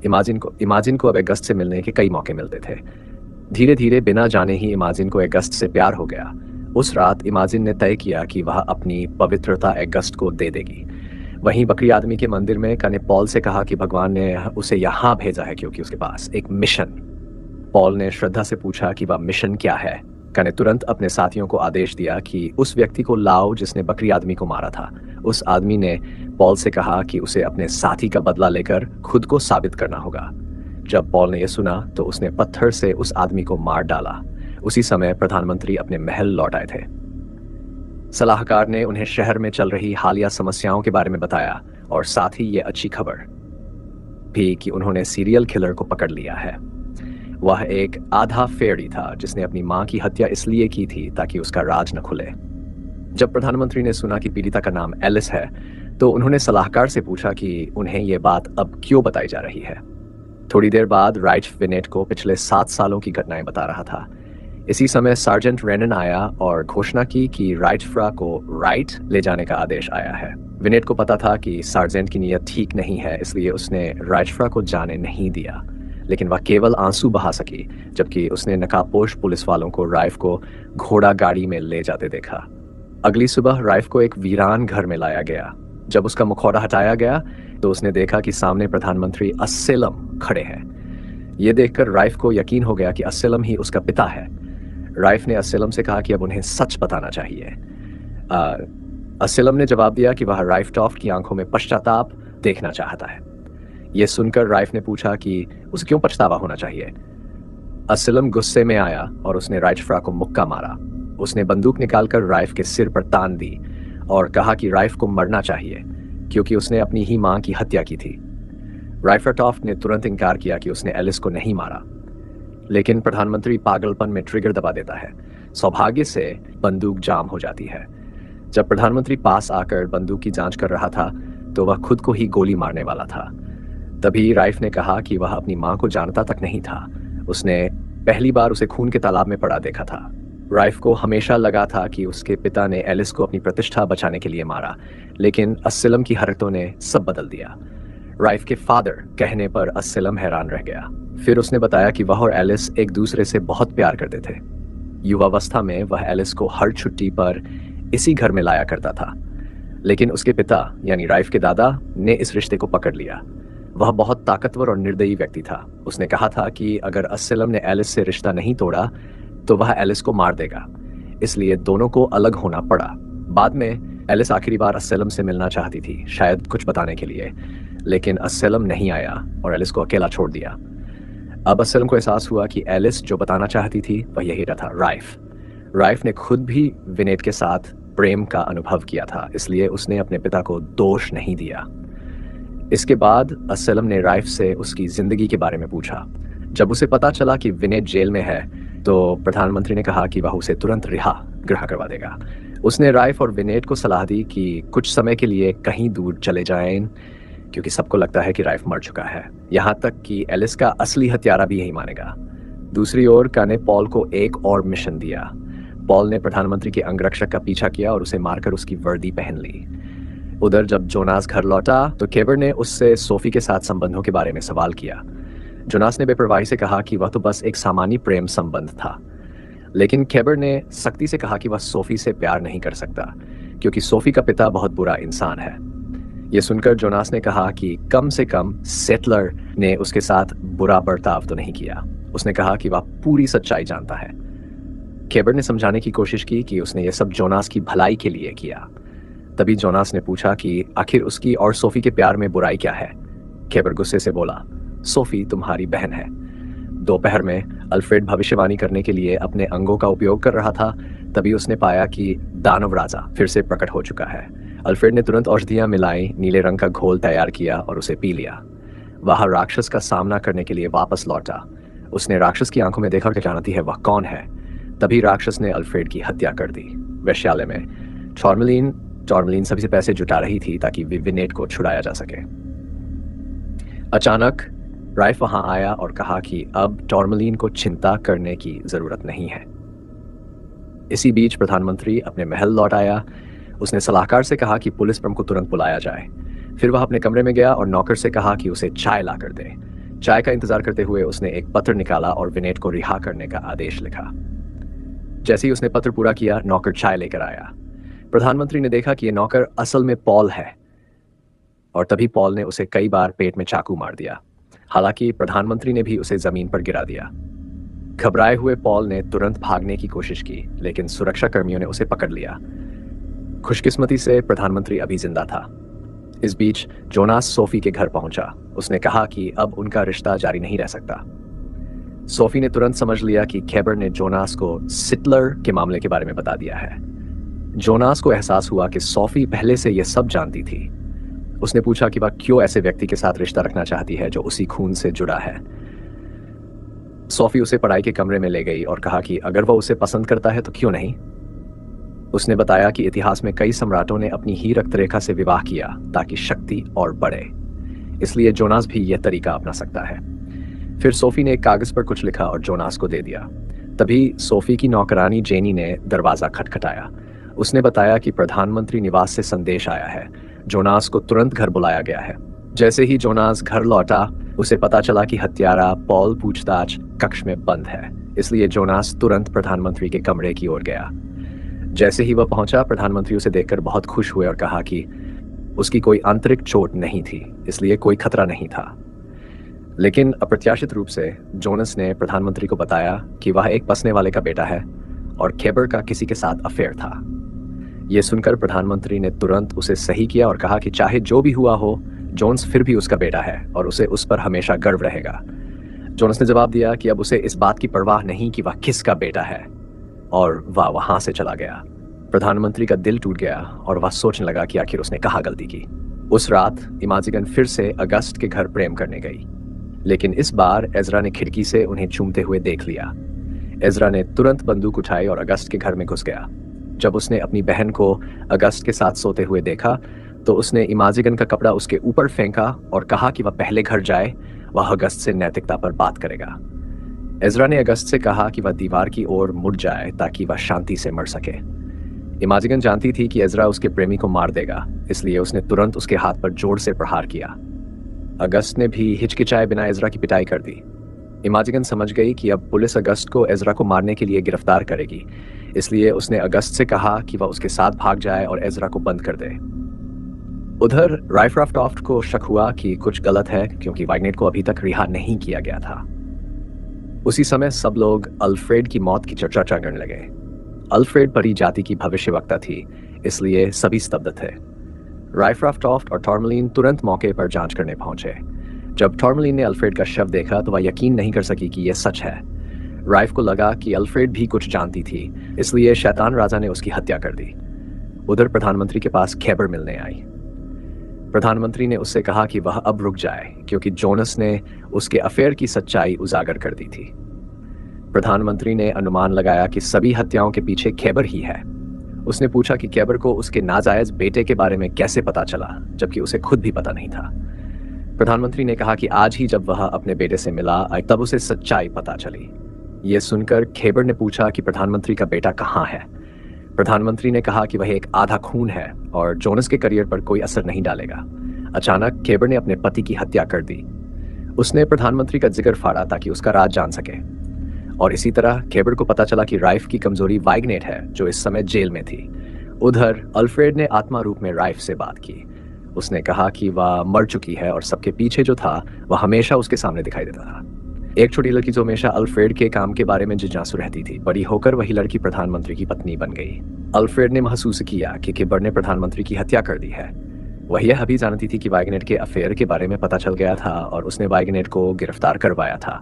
इमाजिन को अब एगस्ट से मिलने के कई मौके मिलते थे। धीरे धीरे बिना जाने ही इमाजिन को एगस्ट से प्यार हो गया। उस रात इमाजिन ने तय किया कि वह अपनी पवित्रता एगस्ट को दे देगी। वहीं बकरी आदमी के मंदिर में कने पॉल से कहा कि भगवान ने उसे यहाँ भेजा है क्योंकि उसके पास एक मिशन। पॉल ने श्रद्धा से पूछा कि वह मिशन क्या है। कने तुरंत अपने साथियों को आदेश दिया कि उस व्यक्ति को लाओ जिसने बकरी आदमी को मारा था। उस आदमी ने पॉल से कहा कि उसे अपने साथी का बदला लेकर खुद को साबित करना होगा। जब पॉल ने यह सुना तो उसने पत्थर से उस आदमी को मार डाला। उसी समय प्रधानमंत्री अपने महल लौट आए थे। सलाहकार ने उन्हें शहर में चल रही हालिया समस्याओं के बारे में बताया और साथ ही ये अच्छी खबर भी कि उन्होंने सीरियल किलर को पकड़ लिया है। वह एक आधा फेड़ी था जिसने अपनी मां की हत्या इसलिए की थी ताकि उसका राज न खुले। जब प्रधानमंत्री ने सुना कि पीड़िता का नाम एलिस है तो उन्होंने सलाहकार से पूछा कि उन्हें यह बात अब क्यों बताई जा रही है। थोड़ी देर बाद राइट विनेट को पिछले 7 सालों की घटनाएं बता रहा था। इसी समय सार्जेंट रेनन आया और घोषणा की कि राइटफ्रा को राइट ले जाने का आदेश आया है। विनेट को पता था कि सार्जेंट की नीयत ठीक नहीं है, इसलिए उसने राइटफ्रा को जाने नहीं दिया, लेकिन वह केवल आंसू बहा सकी जबकि उसने नकाबपोश पुलिस वालों को राइफ को घोड़ा गाड़ी में ले जाते देखा। अगली सुबह राइफ को एक वीरान घर में लाया गया। जब उसका मुखौटा हटाया गया तो उसने देखा कि सामने प्रधानमंत्री अस्सेलम खड़े हैं। यह देखकर राइफ को यकीन हो गया कि अस्सेलम ही उसका पिता है। राइफ ने अस्सेलम से कहा कि अब उन्हें सच बताना चाहिए। अस्सेलम ने जवाब दिया कि वह राइफ टॉफ्ट की आंखों में पश्चाताप देखना चाहता है। यह सुनकर राइफ ने पूछा कि उसे क्यों पछतावा होना चाहिए। अस्सेलम गुस्से में आया और उसने राइटफ्रा को मुक्का मारा। उसने बंदूक निकालकर राइफ के सिर पर तान दी और कहा कि राइफ को मरना चाहिए क्योंकि उसने अपनी ही मां की हत्या की थी। राइफर टॉफ्ट ने तुरंत इनकार किया कि उसने एलिस को नहीं मारा, लेकिन प्रधानमंत्री पागलपन में ट्रिगर दबा देता है। सौभाग्य से बंदूक जाम हो जाती है। जब प्रधानमंत्री पास आकर बंदूक की जांच कर रहा था तो वह खुद को ही गोली मारने वाला था। तभी राइफ ने कहा कि वह अपनी मां को जानता तक नहीं था। उसने पहली बार उसे खून के तालाब में पड़ा देखा था। राइफ को हमेशा लगा था कि उसके पिता ने एलिस को अपनी प्रतिष्ठा बचाने के लिए मारा, लेकिन अस्सेलम की हरकतों ने सब बदल दिया। राइफ के फादर कहने पर अस्सेलम हैरान रह गया। फिर उसने बताया कि वह और एलिस एक दूसरे से बहुत प्यार करते थे। युवावस्था में वह एलिस को हर छुट्टी पर इसी घर में लाया करता था, लेकिन उसके पिता यानी राइफ के दादा ने इस रिश्ते को पकड़ लिया। वह बहुत ताकतवर और निर्दयी व्यक्ति था। उसने कहा था कि अगर अस्सेलम ने एलिस से रिश्ता नहीं तोड़ा तो वह एलिस को मार देगा, इसलिए दोनों को अलग होना पड़ा। बाद में एलिस आखिरी बार अस्सेलम से मिलना चाहती थी, शायद कुछ बताने के लिए, लेकिन अस्सेलम नहीं आया और एलिस को अकेला छोड़ दिया। अब अस्सेलम को एहसास हुआ कि एलिस जो बताना चाहती थी वह यही था, राइफ। राइफ ने खुद भी विनेट के साथ प्रेम का अनुभव किया था, इसलिए उसने अपने पिता को दोष नहीं दिया। इसके बाद अस्सेलम ने राइफ से उसकी जिंदगी के बारे में पूछा। जब उसे पता चला कि विनेट जेल में है तो प्रधानमंत्री ने कहा कि वह उसे तुरंत रिहा करवा देगा। उसने राइफ और विनेट को सलाह दी कि कुछ समय के लिए कहीं दूर चले जाएं, क्योंकि सबको लगता है कि राइफ मर चुका है। यहाँ तक कि एलिस का असली हत्यारा भी यही मानेगा। दूसरी ओर का ने पॉल को एक और मिशन दिया। पॉल ने प्रधानमंत्री के अंगरक्षक का पीछा किया और उसे मारकर उसकी वर्दी पहन ली। उधर जब जोनास घर लौटा तो केबर ने उससे सोफी के साथ संबंधों के बारे में सवाल किया। जोनास ने बेपरवाही से कहा कि वह तो बस एक सामान्य प्रेम संबंध था, लेकिन केबर ने सख्ती से कहा कि वह सोफी से प्यार नहीं कर सकता क्योंकि सोफी का पिता बहुत बुरा इंसान है। यह सुनकर जोनास ने कहा कि कम से कम सेटलर ने उसके साथ बुरा बर्ताव तो नहीं किया। उसने कहा कि वह पूरी सच्चाई जानता है। केबर ने समझाने की कोशिश की कि उसने यह सब जोनास की भलाई के लिए किया। तभी जोनास ने पूछा कि आखिर उसकी और सोफी के प्यार में बुराई क्या है। केबर गुस्से से बोला, सोफी तुम्हारी बहन है। दोपहर में अल्फ्रेड भविष्यवाणी करने के लिए अपने अंगों का उपयोग कर रहा था। तभी उसने पाया कि दानव राजा फिर से प्रकट हो चुका है। अल्फ्रेड ने तुरंत औषधियां मिलाई, नीले रंग का घोल तैयार किया और उसे पी लिया। वह राक्षस का सामना करने के लिए वापस लौटा। उसने राक्षस की आंखों में देखा कि जानती है वह कौन है। तभी राक्षस ने अल्फ्रेड की हत्या कर दी। वेश्यालय में टॉर्मलिन सभी से पैसे जुटा रही थी ताकि विनेट को छुड़ाया जा सके। अचानक राइफ वहां आया और कहा कि अब टॉर्मलिन को चिंता करने की जरूरत नहीं है। इसी बीच प्रधानमंत्री अपने महल लौट आया। उसने सलाहकार से कहा कि पुलिस प्रमुख को तुरंत बुलाया जाए। फिर वह अपने कमरे में गया और नौकर से कहा कि उसे चाय ला कर दे। चाय का इंतजार करते हुए उसने एक पत्र निकाला और विनेट को रिहा करने का आदेश लिखा। जैसे ही उसने पत्र पूरा किया, नौकर चाय लेकर आया। प्रधानमंत्री ने देखा कि यह नौकर असल में पॉल है और तभी पॉल ने उसे कई बार पेट में चाकू मार दिया। हालांकि प्रधानमंत्री ने भी उसे जमीन पर गिरा दिया। घबराए हुए पॉल ने तुरंत भागने की कोशिश की, लेकिन सुरक्षा कर्मियों ने उसे पकड़ लिया। खुशकिस्मती से प्रधानमंत्री अभी जिंदा था। इस बीच जोनास सोफी के घर पहुंचा। उसने कहा कि अब उनका रिश्ता जारी नहीं रह सकता। सोफी ने तुरंत समझ लिया कि खेबर ने जोनास को सिटलर के मामले के बारे में बता दिया है। जोनास को एहसास हुआ कि सोफी पहले से यह सब जानती थी। उसने पूछा कि वह क्यों ऐसे व्यक्ति के साथ रिश्ता रखना चाहती है जो उसी खून से जुड़ा है। सोफी उसे पढ़ाई के कमरे में ले गई और कहा कि अगर वह उसे पसंद करता है तो क्यों नहीं। उसने बताया कि इतिहास में कई सम्राटों ने अपनी ही रक्तरेखा से विवाह किया ताकि शक्ति और बढ़े, इसलिए जोनास भी यह तरीका अपना सकता है। फिर सोफी ने एक कागज पर कुछ लिखा और जोनास को दे दिया। तभी सोफी की नौकरानी जेनी ने दरवाजा खटखटाया। उसने बताया कि प्रधानमंत्री निवास से संदेश आया है। जोनास को तुरंत घर बुलाया गया है। जैसे ही जोनास घर लौटा, उसे पता चला कि हत्यारा पॉल पूछताछ कक्ष में बंद है, इसलिए जोनास तुरंत प्रधानमंत्री के कमरे की ओर गया। जैसे ही वह पहुंचा, प्रधानमंत्री उसे देखकर बहुत खुश हुए और कहा कि उसकी कोई आंतरिक चोट नहीं थी, इसलिए कोई खतरा नहीं था। लेकिन अप्रत्याशित रूप से जोनास ने प्रधानमंत्री को बताया कि वह एक बसने वाले का बेटा है और खेबर का किसी के साथ अफेयर था। यह सुनकर प्रधानमंत्री ने तुरंत उसे सही किया और कहा कि चाहे जो भी हुआ हो, जोन्स फिर भी उसका बेटा है और उसे उस पर हमेशा गर्व रहेगा। जोनास ने जवाब दिया कि अब उसे इस बात की परवाह नहीं कि वह किसका बेटा है, और वह वहां से चला गया। प्रधानमंत्री का दिल टूट गया और वह सोचने लगा कि आखिर उसने कहाँ गलती की। उस रात इमाजिगन फिर से अगस्त के घर प्रेम करने गई, लेकिन इस बार एजरा ने खिड़की से उन्हें चूमते हुए देख लिया। एजरा ने तुरंत बंदूक उठाई और अगस्त के घर में घुस गया। जब उसने अपनी बहन को अगस्त के साथ सोते हुए देखा तो उसने इमाजिगन का कपड़ा उसके ऊपर फेंका और कहा कि वह पहले घर जाए, वह अगस्त से नैतिकता पर बात करेगा। एजरा ने अगस्त से कहा कि वह दीवार की ओर मुड़ जाए ताकि वह शांति से मर सके। इमाजिगन जानती थी कि एजरा उसके प्रेमी को मार देगा, इसलिए उसने तुरंत उसके हाथ पर जोर से प्रहार किया। अगस्त ने भी हिचकिचाए बिना एजरा की पिटाई कर दी। इमाजिगन समझ गई कि अब पुलिस अगस्त को एजरा को मारने के लिए गिरफ्तार करेगी, इसलिए उसने अगस्त से कहा कि वह उसके साथ भाग जाए और एजरा को बंद कर दे। उधर राइफ्राफ्टॉफ्ट को शक हुआ कि कुछ गलत है, क्योंकि वाइगनेट को अभी तक रिहा नहीं किया गया था। उसी समय सब लोग अल्फ्रेड की मौत की चर्चा करने लगे। अल्फ्रेड परी जाति की भविष्यवक्ता थी, इसलिए सभी स्तब्ध थे। राइफ्राफ्टॉफ्ट और टॉर्मलिन तुरंत मौके पर जांच करने पहुंचे। जब टॉर्मलिन ने अल्फ्रेड का शव देखा तो वह यकीन नहीं कर सकी कि यह सच है। राइफ को लगा कि अल्फ्रेड भी कुछ जानती थी, इसलिए शैतान राजा ने उसकी हत्या कर दी। उधर प्रधानमंत्री के पास खेबर मिलने आई। प्रधानमंत्री ने उससे कहा कि वह अब रुक जाए, क्योंकि जोनास ने उसके अफेयर की सच्चाई उजागर कर दी थी। प्रधानमंत्री ने अनुमान लगाया कि सभी हत्याओं के पीछे खेबर ही है। उसने पूछा कि खेबर को उसके नाजायज बेटे के बारे में कैसे पता चला, जबकि उसे खुद भी पता नहीं था। प्रधानमंत्री ने कहा कि आज ही जब वह अपने बेटे से मिला तब उसे सच्चाई पता चली। यह सुनकर खेबर ने पूछा कि प्रधानमंत्री का बेटा कहाँ है। प्रधानमंत्री ने कहा कि वह एक आधा खून है और जोनास के करियर पर कोई असर नहीं डालेगा। अचानक खेबर ने अपने पति की हत्या कर दी। उसने प्रधानमंत्री का जिक्र फाड़ा ताकि उसका राज जान सके, और इसी तरह खेबर को पता चला कि राइफ की कमजोरी वाइगनेट है, जो इस समय जेल में थी। उधर अल्फ्रेड ने आत्मा रूप में राइफ से बात की। उसने कहा कि वह मर चुकी है और सबके पीछे जो था वह हमेशा उसके सामने दिखाई देता था। एक छोटी लड़की जो हमेशा अल्फ्रेड के काम के बारे में जिज्ञासु रहती थी, बड़ी होकर वही लड़की प्रधानमंत्री की पत्नी बन गई। अल्फ्रेड ने महसूस किया कि खेबर ने प्रधानमंत्री की हत्या कर दी है। वह यह भी जानती थी कि वाइगनेट के अफेयर के बारे में पता चल गया था और उसने वाइगनेट को गिरफ्तार करवाया था।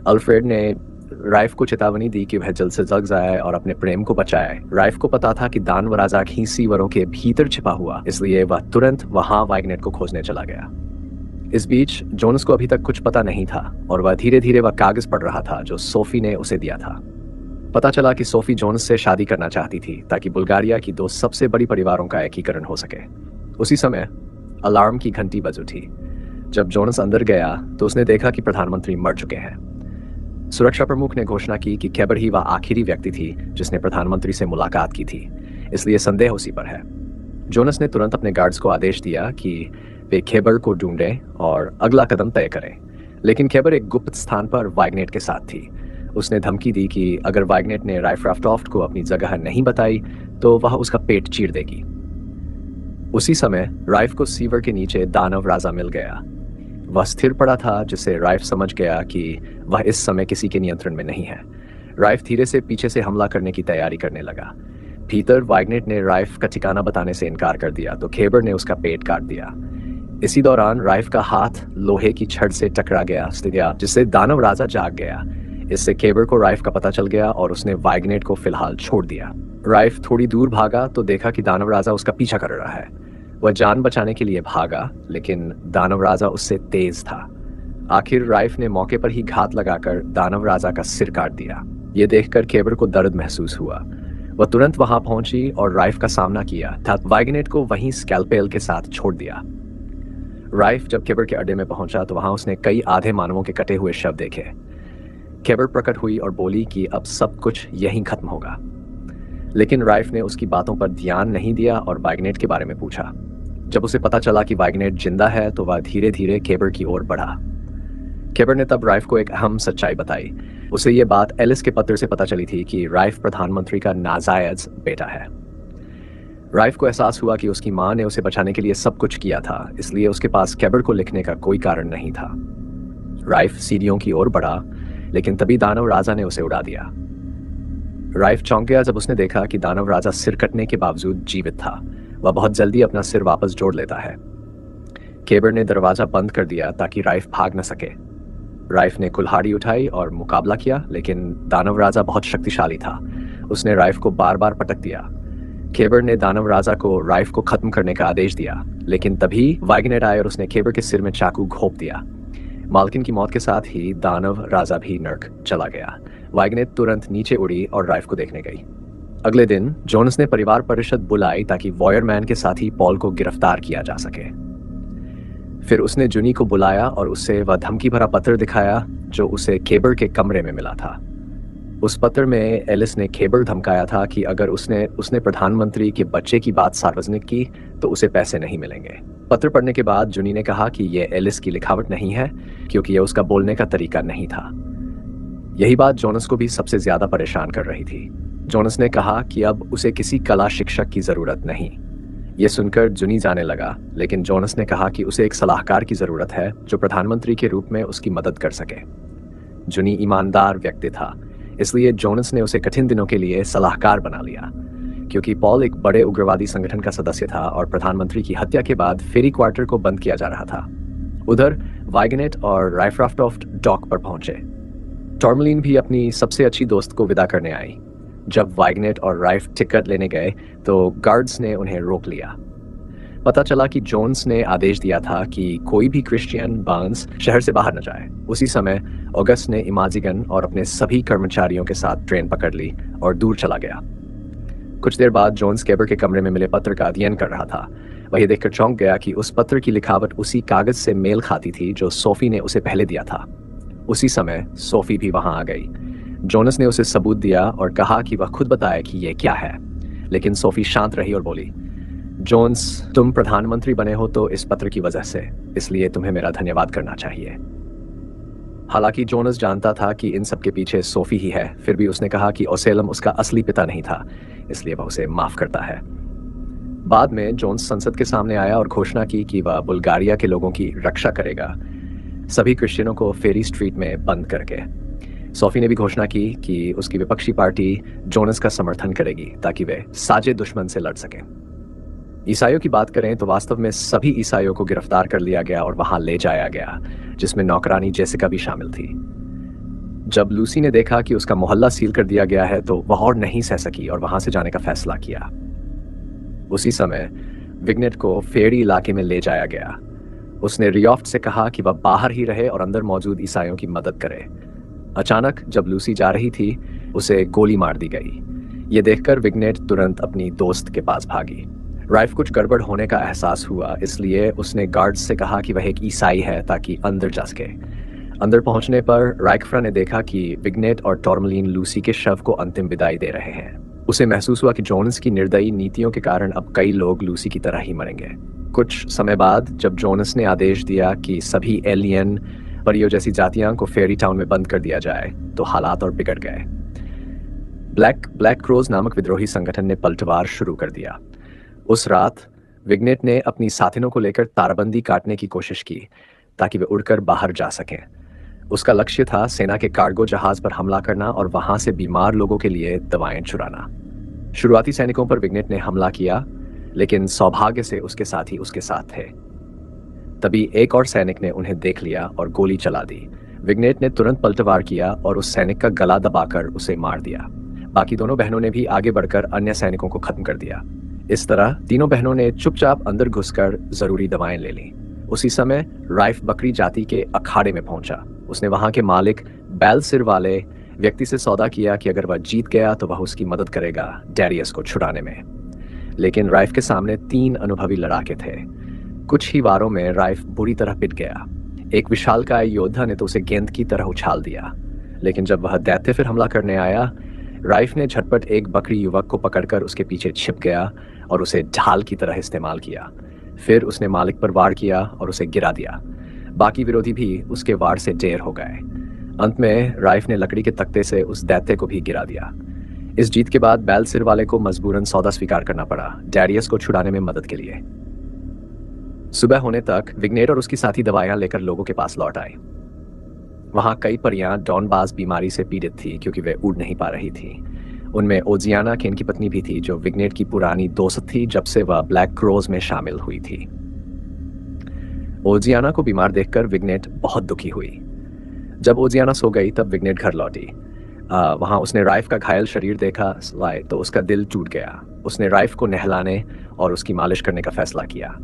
अल्फ्रेड ने राइफ को चेतावनी दी कि वह जल्द से जल्द जाए और अपने प्रेम को बचाए। राइफ को पता था कि दान व राजा ही सीवरों के भीतर छिपा हुआ, इसलिए वह तुरंत वहां वाइगनेट को खोजने चला गया। इस बीच जोनास को अभी तक कुछ पता नहीं था और वह धीरे धीरे वह कागज पढ़ रहा था जो सोफी ने उसे दिया था। पता चला कि सोफी जोनास से शादी करना चाहती थी ताकि बुल्गारिया की दो सबसे बड़ी परिवारों का एकीकरण हो सके। उसी समय अलार्म की घंटी बज उठी। जब जोनस अंदर गया तो उसने देखा कि प्रधानमंत्री मर चुके हैं। सुरक्षा प्रमुख ने घोषणा की कि खैबर ही वह आखिरी व्यक्ति थी जिसने प्रधानमंत्री से मुलाकात की थी, इसलिए संदेह उसी पर है। जोनस ने तुरंत अपने गार्ड्स को आदेश दिया कि वे खैबर को ढूंढें और अगला कदम तय करें, लेकिन खैबर एक गुप्त स्थान पर वाइगनेट के साथ थी। उसने धमकी दी कि अगर वाइगनेट ने राइफ्राफ्टॉफ्ट को अपनी जगह नहीं बताई तो वह उसका पेट चीर देगी। उसी समय राइफ को सीवर के नीचे दानव राजा मिल गया। वह स्थिर पड़ा था, जिससे राइफ समझ गया कि वह इस समय किसी के नियंत्रण में नहीं है। राइफ धीरे से पीछे से हमला करने की तैयारी करने लगा। भीतर वाइगनेट ने राइफ का ठिकाना बताने से इनकार कर दिया तो खैबर ने उसका पेट काट दिया। इसी दौरान राइफ का हाथ लोहे की छड़ से टकरा गया, जिससे दानव राजा जाग गया। इससे खैबर को राइफ का पता चल गया और उसने वाइगनेट को फिलहाल छोड़ दिया। राइफ थोड़ी दूर भागा तो देखा कि दानव राजा उसका पीछा कर रहा है। वह जान बचाने के लिए भागा, लेकिन दानव राजा उससे तेज था। आखिर राइफ ने मौके पर ही घात लगाकर दानव राजा का सिर काट दिया। यह देखकर खैबर को दर्द महसूस हुआ। वह तुरंत वहां पहुंची और राइफ का सामना किया था। वाइगनेट को वहीं स्कैल्पेल के साथ छोड़ दिया। राइफ जब खैबर के अड्डे में पहुंचा तो वहां उसने कई आधे मानवों के कटे हुए शव देखे। खैबर प्रकट हुई और बोली कि अब सब कुछ यहीं खत्म होगा, लेकिन राइफ ने उसकी बातों पर ध्यान नहीं दिया और वाइगनेट के बारे में पूछा। जब उसे पता चला कि वाइगनेट जिंदा है तो वह धीरे धीरे खैबर की ओर बढ़ा। खैबर ने तब राइफ को एक अहम सच्चाई बताई। उसे यह बात एलिस के पत्र से पता चली थी कि राइफ प्रधानमंत्री का नाजायज बेटा है। राइफ को एहसास हुआ कि उसकी मां ने उसे बचाने के लिए सब कुछ किया था, इसलिए उसके पास खैबर को लिखने का कोई कारण नहीं था। राइफ सीढ़ियों की ओर बढ़ा, लेकिन तभी दानव राजा ने उसे उड़ा दिया। राइफ चौंक गया जब उसने देखा कि दानव राजा सिर कटने के बावजूद जीवित था। वह बहुत जल्दी अपना सिर वापस जोड़ लेता है। खैबर ने दरवाजा बंद कर दिया ताकि राइफ भाग न सके। राइफ ने कुल्हाड़ी उठाई और मुकाबला किया, लेकिन दानव राजा बहुत शक्तिशाली था। उसने राइफ को बार बार पटक दिया। खैबर ने दानव राजा को राइफ को खत्म करने का आदेश दिया, लेकिन तभी वाइगनेट आया और उसने खैबर के सिर में चाकू घोंप दिया। मालकिन की मौत के साथ ही दानव राजा भी नर्क चला गया। वाइगनेट तुरंत नीचे उड़ी और राइफ को देखने गई। अगले दिन जोनस ने परिवार परिषद बुलाई ताकि वॉयरमैन के साथ ही पॉल को गिरफ्तार किया जा सके। फिर उसने जुनी को बुलाया और उससे वह धमकी भरा पत्र दिखाया जो उसे खैबर के कमरे में मिला था। उस पत्र में एलिस ने खैबर धमकाया था कि अगर उसने प्रधानमंत्री के बच्चे की बात सार्वजनिक की तो उसे पैसे नहीं मिलेंगे। पत्र पढ़ने के बाद जुनी ने कहा कि यह एलिस की लिखावट नहीं है, क्योंकि यह उसका बोलने का तरीका नहीं था। यही बात जोनस को भी सबसे ज्यादा परेशान कर रही थी। जोनस ने कहा कि अब उसे किसी कला शिक्षक की जरूरत नहीं। यह सुनकर जुनी जाने लगा, लेकिन जोनस ने कहा कि उसे एक सलाहकार की जरूरत है जो प्रधानमंत्री के रूप में उसकी मदद कर सके। जुनी ईमानदार व्यक्ति था, इसलिए जोनस ने उसे कठिन दिनों के लिए सलाहकार बना लिया। क्योंकि पॉल एक बड़े उग्रवादी संगठन का सदस्य था और प्रधानमंत्री की हत्या के बाद फेरी क्वार्टर को बंद किया जा रहा था। उधर वाइगनेट और राइफ्राफ्टॉफ्ट डॉक पर पहुंचे। टॉर्मलिन भी अपनी सबसे अच्छी दोस्त को विदा करने आई। जब वाइगनेट और राइफ टिकट लेने गए तो गार्ड्स ने उन्हें रोक लिया। पता चला कि जोन्स ने आदेश दिया था कि कोई भी क्रिश्चियन बार्न्स शहर से बाहर न जाए। उसी समय ऑगस्ट ने इमाजिगन और अपने सभी कर्मचारियों के साथ ट्रेन पकड़ ली और दूर चला गया। कुछ देर बाद जोन्स खैबर के कमरे में मिले पत्र का अध्ययन कर रहा था। वह यह देखकर चौंक गया कि उस पत्र की लिखावट उसी कागज से मेल खाती थी जो सोफी ने उसे पहले दिया था। उसी समय सोफी भी वहां आ गई। जोनस ने उसे सबूत दिया और कहा कि वह खुद बताए कि यह क्या है, लेकिन सोफी शांत रही और बोली, जोन्स, तुम प्रधानमंत्री बने हो तो इस पत्र की वजह से, इसलिए तुम्हें मेरा धन्यवाद करना चाहिए। हालांकि जोनस जानता था कि इन सब के पीछे सोफी ही है, फिर भी उसने कहा कि ओसेलम उसका असली पिता नहीं था, इसलिए वह उसे माफ करता है। बाद में जोन्स संसद के सामने आया और घोषणा की कि वह बुल्गारिया के लोगों की रक्षा करेगा, सभी क्रिश्चियनों को फेरी स्ट्रीट में बंद करके। सोफी ने भी घोषणा की कि उसकी विपक्षी पार्टी जोनस का समर्थन करेगी ताकि वे साजे दुश्मन से लड़ सकें। ईसाइयों की बात करें तो वास्तव में सभी ईसाइयों को गिरफ्तार कर लिया गया और वहां ले जाया गया, जिसमें नौकरानी जेसिका भी शामिल थी। जब लूसी ने देखा कि उसका मोहल्ला सील कर दिया गया है तो वह और नहीं सह सकी और वहां से जाने का फैसला किया। उसी समय विग्नेट को फेरी इलाके में ले जाया गया। उसने रियोफ्ट से कहा कि वह बाहर ही रहे और अंदर मौजूद ईसाइयों की मदद करे। अचानक जब लूसी जा रही थी, उसे गोली मार दी गई। ये देखकर विग्नेट तुरंत अपनी दोस्त के पास भागी। राइफ कुछ गड़बड़ होने का एहसास हुआ, इसलिए उसने गार्ड्स से कहा कि वह एक ईसाई है ताकि अंदर जा सके। अंदर पहुंचने पर राइकफ्रा ने देखा कि विग्नेट और टॉर्मलिन लूसी के शव को अंतिम विदाई दे रहे हैं। उसे महसूस हुआ कि जोनस की निर्दयी नीतियों के कारण अब कई लोग लूसी की तरह ही मरेंगे। कुछ समय बाद जब जोनस ने आदेश दिया कि सभी एलियन परियों जैसी जातियां को फेरी टाउन में बंद कर दिया जाए, तो हालात और बिगड़ गए। ब्लैक क्रोज नामक विद्रोही संगठन ने पलटवार शुरू कर दिया। उस रात विग्नेट ने अपनी साथिनों को लेकर तारबंदी काटने की कोशिश की ताकि वे उड़कर बाहर जा सकें। उसका लक्ष्य था सेना के कार्गो जहाज पर हमला करना और वहां से बीमार लोगों के लिए दवाएं चुराना। शुरुआती सैनिकों पर विग्नेट ने हमला किया, लेकिन सौभाग्य से उसके साथी उसके साथ थे। तभी एक और सैनिक ने उन्हें देख लिया और गोली चला दी। विग्नेट ने तुरंत पलटवार किया और उस सैनिक का गला दबाकर उसे मार दिया। बाकी दोनों बहनों ने भी आगे बढ़कर अन्य सैनिकों को खत्म कर दिया। इस तरह तीनों बहनों ने चुपचाप अंदर घुसकर जरूरी दवाएं ले ली। उसी समय राइफ बकरी जाति के अखाड़े में पहुंचा। उसने वहां के मालिक बैल सिर वाले व्यक्ति से सौदा किया कि अगर वह जीत गया तो वह उसकी मदद करेगा डैरियस को छुड़ाने में। लेकिन राइफ के सामने 3 अनुभवी लड़ाके थे। कुछ ही वारों में राइफ बुरी तरह पिट गया। एक विशालकाय योद्धा ने तो उसे गेंद की तरह उछाल दिया, लेकिन जब वह दैत्य फिर हमला करने आया, राइफ ने झटपट एक बकरी युवक को पकड़कर उसके पीछे छिप गया और उसे ढाल की तरह इस्तेमाल किया। फिर उसने मालिक पर वार किया और उसे गिरा दिया। बाकी विरोधी भी उसके वार से ढेर हो गए। अंत में राइफ ने लकड़ी के तख्ते से उस दैत्य को भी गिरा दिया। इस जीत के बाद बैल सिर वाले को मजबूरन सौदा स्वीकार करना पड़ा डैरियस को छुड़ाने में मदद के लिए। सुबह होने तक विग्नेट और उसकी साथी दवाइयां लेकर लोगों के पास लौट आए। वहां कई परियां डॉनबास बीमारी से पीड़ित थी क्योंकि वे उड़ नहीं पा रही थी। उनमें ओजियाना केन की पत्नी भी थी, जो विग्नेट की पुरानी दोस्त थी जब से वह ब्लैक क्रोज में शामिल हुई थी। ओजियाना को बीमार देखकर विग्नेट बहुत दुखी हुई। जब ओजियाना सो गई तब विग्नेट घर लौटी। वहां उसने राइफ का घायल शरीर देखा तो उसका दिल टूट गया। उसने राइफ को नहलाने और उसकी मालिश करने का फैसला किया।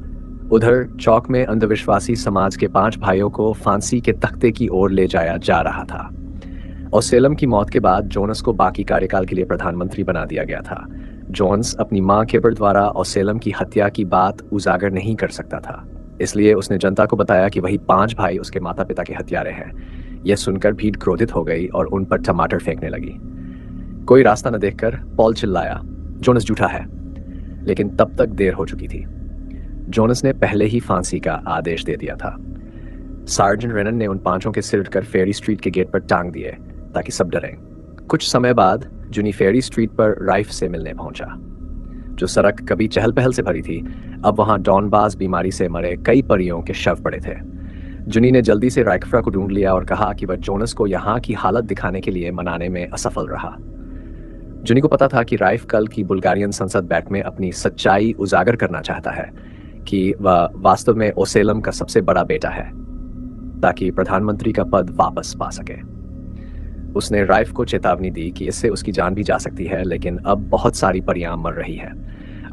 उधर चौक में अंधविश्वासी समाज के 5 भाइयों को फांसी के तख्ते की ओर ले जाया जा रहा था। ओसेलम की मौत के बाद जोनस को बाकी कार्यकाल के लिए प्रधानमंत्री बना दिया गया था। जोन्स अपनी मां केबर द्वारा ओसेलम की हत्या की बात उजागर नहीं कर सकता था, इसलिए उसने जनता को बताया कि वही 5 भाई उसके माता पिता के हत्यारे हैं। यह सुनकर भीड़ क्रोधित हो गई और उन पर टमाटर फेंकने लगी। कोई रास्ता न देखकर पॉल चिल्लाया, जोनस झूठा है, लेकिन तब तक देर हो चुकी थी। जोनस ने पहले ही फांसी का आदेश दे दिया था। सार्जेंट रेनन ने उन 5 के सिर कर फेरी स्ट्रीट के गेट पर टांग दिए ताकि सब डरें। कुछ समय बाद जुनी फेरी स्ट्रीट पर राइफ से मिलने पहुंचा। जो सड़क कभी चहल पहल से भरी थी, अब वहां डॉनबास बीमारी से मरे कई परियों के शव पड़े थे। जुनी ने जल्दी से राइकफ्रा को ढूंढ लिया और कहा कि वह जोनस को यहाँ की हालत दिखाने के लिए मनाने में असफल रहा। जुनी को पता था कि राइफ कल की बुल्गारियन संसद बैठक में अपनी सच्चाई उजागर करना चाहता है कि वह वास्तव में ओसेलम का सबसे बड़ा बेटा है, ताकि प्रधानमंत्री का पद वापस पा सके। उसने राइफ को चेतावनी दी कि इससे उसकी जान भी जा सकती है, लेकिन अब बहुत सारी परियां मर रही है।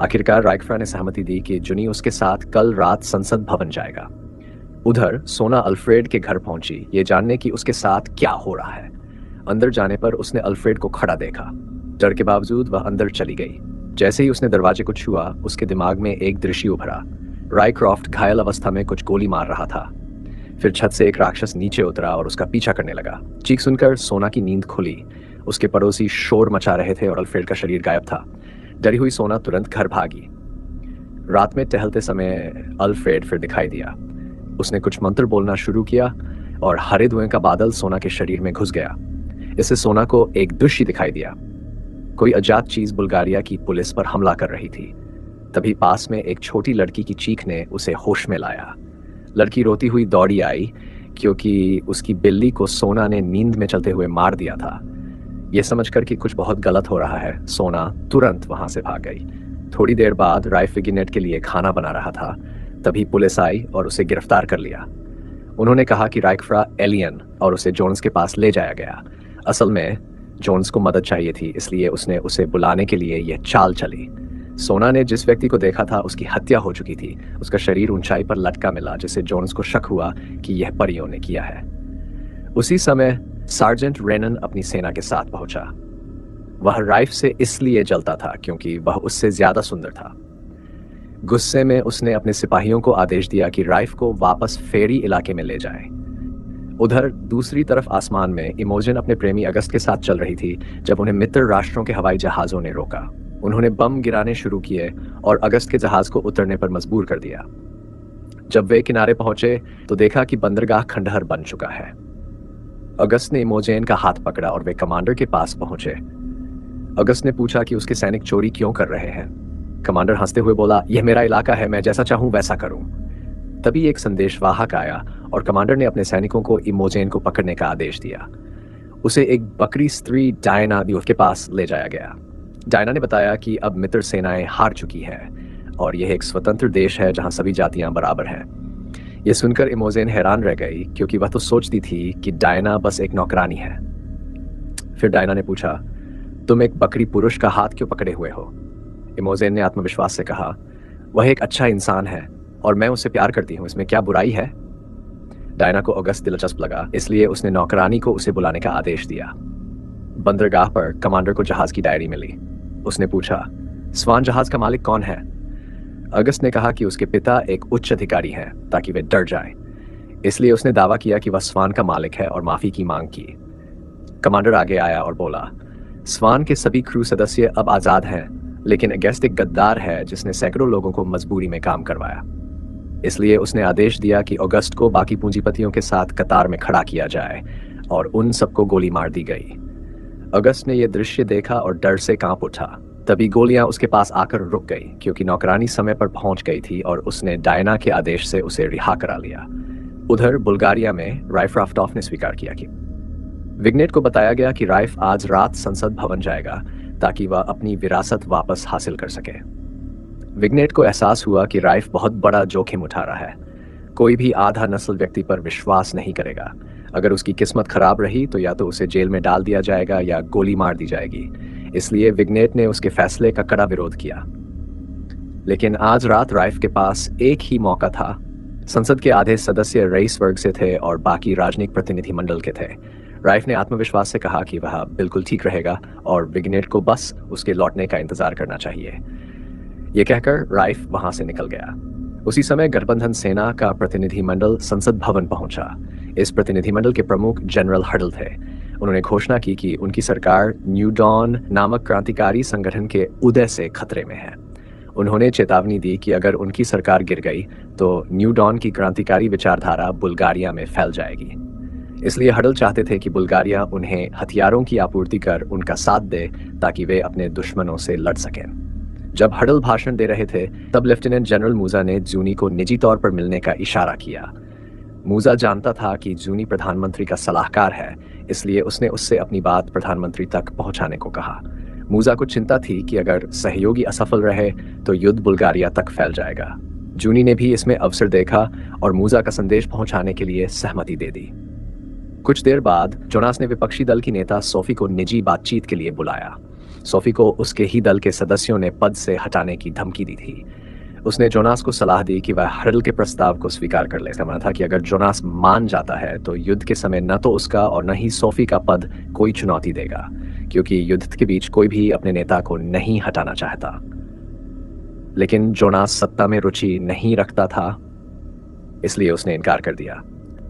आखिरकार राइकफ्रा ने सहमति दी कि जुनी उसके साथ कल रात संसद भवन जाएगा। उधर सोना अल्फ्रेड के घर पहुंची, ये जानने की उसके साथ क्या हो रहा है। अंदर जाने पर उसने अल्फ्रेड को खड़ा देखा। डर के बावजूद वह अंदर चली गई। जैसे ही उसने दरवाजे को छुआ, उसके दिमाग में एक दृश्य उभरा। रायक्रॉफ्ट घायल अवस्था में कुछ गोली मार रहा था। फिर छत से एक राक्षस नीचे उतरा और उसका पीछा करने लगा। चीख सुनकर सोना की नींद खुली। उसके पड़ोसी शोर मचा रहे थे और अल्फ्रेड का शरीर गायब था। डरी हुई सोना तुरंत घर भागी। रात में टहलते समय अल्फ्रेड फिर दिखाई दिया। उसने कुछ मंत्र बोलना शुरू किया और हरे धुएं का बादल सोना के शरीर में घुस गया। इससे सोना को एक दृश्य दिखाई दिया। कोई अजात चीज बुल्गारिया की पुलिस पर हमला कर रही थी। तभी पास में एक छोटी लड़की की चीख ने उसे होश में लाया। लड़की रोती हुई दौड़ी आई क्योंकि उसकी बिल्ली को सोना ने नींद में चलते हुए मार दिया था। यह समझकर कि कुछ बहुत गलत हो रहा है, सोना तुरंत वहां से भाग गई। थोड़ी देर बाद राइफ विगिनेट के लिए खाना बना रहा था। तभी पुलिस आई और उसे गिरफ्तार कर लिया। उन्होंने कहा कि राइकफ्रा एलियन और उसे जोन्स के पास ले जाया गया। असल में जोन्स को मदद चाहिए थी, इसलिए उसने उसे बुलाने के लिए यह चाल चली। सोना ने जिस व्यक्ति को देखा था उसकी हत्या हो चुकी थी। उसका शरीर ऊंचाई पर लटका मिला, जिससे जोन्स को शक हुआ कि यह परियों ने किया है। उसी समय सार्जेंट रेनन अपनी सेना के साथ पहुंचा। वह राइफ से इसलिए जलता था क्योंकि वह उससे ज्यादा सुंदर था। गुस्से में उसने अपने सिपाहियों को आदेश दिया कि राइफ को वापस फेरी इलाके में ले जाएं। उधर दूसरी तरफ आसमान में इमोजन अपने प्रेमी अगस्त के साथ चल रही थी जब उन्हें मित्र राष्ट्रों के हवाई जहाजों ने रोका। उन्होंने बम गिराने शुरू किए और अगस्त के जहाज को उतरने पर मजबूर कर दिया। जब वे किनारे पहुंचे तो देखा कि बंदरगाह खंडहर बन चुका है। अगस्त ने इमोजेन का हाथ पकड़ा और वे कमांडर के पास पहुंचे। अगस्त ने पूछा कि उसके सैनिक चोरी क्यों कर रहे हैं। कमांडर हंसते हुए बोला, यह मेरा इलाका है, मैं जैसा चाहूं वैसा करूं। तभी एक संदेशवाहक आया और कमांडर ने अपने सैनिकों को इमोजेन को पकड़ने का आदेश दिया। उसे एक बकरी स्त्री डायना के पास ले जाया गया। डायना ने बताया कि अब मित्र सेनाएं हार चुकी हैं और यह एक स्वतंत्र देश है जहां सभी जातियां बराबर हैं। यह सुनकर इमोजेन हैरान रह गई क्योंकि वह तो सोचती थी कि डायना बस एक नौकरानी है। फिर डायना ने पूछा, तुम एक बकरी पुरुष का हाथ क्यों पकड़े हुए हो? इमोजेन ने आत्मविश्वास से कहा, वह एक अच्छा इंसान है और मैं उससे प्यार करती हूं, इसमें क्या बुराई है? डायना को अगस्त दिलचस्प लगा, इसलिए उसने नौकरानी को उसे बुलाने का आदेश दिया। बंदरगाह पर कमांडर को जहाज की डायरी मिली। उसने पूछा, स्वान जहाज का मालिक कौन है? अगस्त ने कहा कि उसके पिता एक उच्च अधिकारी हैं ताकि वे डर जाएं। इसलिए उसने दावा किया कि वह स्वान का मालिक है और माफी की मांग की। कमांडर आगे आया और बोला, स्वान के सभी क्रू सदस्य अब आजाद हैं, लेकिन अगस्त एक गद्दार है जिसने सैकड़ों लोगों को मजबूरी में काम करवाया। इसलिए उसने आदेश दिया कि अगस्त को बाकी पूंजीपतियों के साथ कतार में खड़ा किया जाए और उन सबको गोली मार दी गई। अगस्त ने यह दृश्य देखा और डर से कांप उठा। तभी गोलियां उसके पास आकर रुक गई क्योंकि नौकरानी समय पर पहुंच गई थी और उसने डायना के आदेश से उसे रिहा करा लिया। उधर बुल्गारिया में राइफ राफ्टॉफ ने स्वीकार किया कि विग्नेट को बताया गया कि राइफ आज रात संसद भवन जाएगा ताकि वह अपनी विरासत वापस हासिल कर सके। विग्नेट को एहसास हुआ कि राइफ बहुत बड़ा जोखिम उठा रहा है। कोई भी आधा नस्ल व्यक्ति पर विश्वास नहीं करेगा। अगर उसकी किस्मत खराब रही तो या तो उसे जेल में डाल दिया जाएगा या गोली मार दी जाएगी। इसलिए विग्नेट ने उसके फैसले का कड़ा विरोध किया। लेकिन आज रात राइफ के पास एक ही मौका था। संसद के आधे सदस्य रईस वर्ग से थे और बाकी राजनीतिक प्रतिनिधि मंडल के थे। राइफ ने आत्मविश्वास से कहा कि वह बिल्कुल ठीक रहेगा और विग्नेट को बस उसके लौटने का इंतजार करना चाहिए। यह कहकर राइफ वहां से निकल गया। उसी समय गठबंधन सेना का प्रतिनिधि मंडल संसद भवन पहुंचा। इस प्रतिनिधि मंडल के प्रमुख जनरल हडल थे। उन्होंने घोषणा की कि उनकी सरकार न्यू डॉन नामक क्रांतिकारी संगठन के उदय से खतरे में है। उन्होंने चेतावनी दी कि अगर उनकी सरकार गिर गई तो न्यू डॉन की क्रांतिकारी विचारधारा बुल्गारिया में फैल जाएगी। इसलिए हडल चाहते थे कि बुल्गारिया उन्हें हथियारों की आपूर्ति कर उनका साथ दे ताकि वे अपने दुश्मनों से लड़ सकें। जब हडल भाषण दे रहे थे तब लेफ्टिनेंट जनरल मूजा ने जूनी को निजी तौर पर मिलने का इशारा किया। मूजा जानता था कि जूनी प्रधानमंत्री का सलाहकार है, इसलिए उसने उससे अपनी बात प्रधानमंत्री तक पहुंचाने को कहा। मूजा को चिंता थी कि अगर सहयोगी असफल रहे तो युद्ध बुल्गारिया तक फैल जाएगा। जूनी ने भी इसमें अवसर देखा और मूजा का संदेश पहुंचाने के लिए सहमति दे दी। कुछ देर बाद जोनास ने विपक्षी दल की नेता सोफी को निजी बातचीत के लिए बुलाया। सोफी को उसके ही दल के सदस्यों ने पद से हटाने की धमकी दी थी। उसने जोनास को सलाह दी कि वह हडल के प्रस्ताव को स्वीकार कर ले। इसका मानना था कि अगर जोनास मान जाता है तो युद्ध के समय न तो उसका और न ही सोफी का पद कोई चुनौती देगा, क्योंकि युद्ध के बीच कोई भी अपने नेता को नहीं हटाना चाहता। लेकिन जोनास सत्ता में रुचि नहीं रखता था, इसलिए उसने इनकार कर दिया।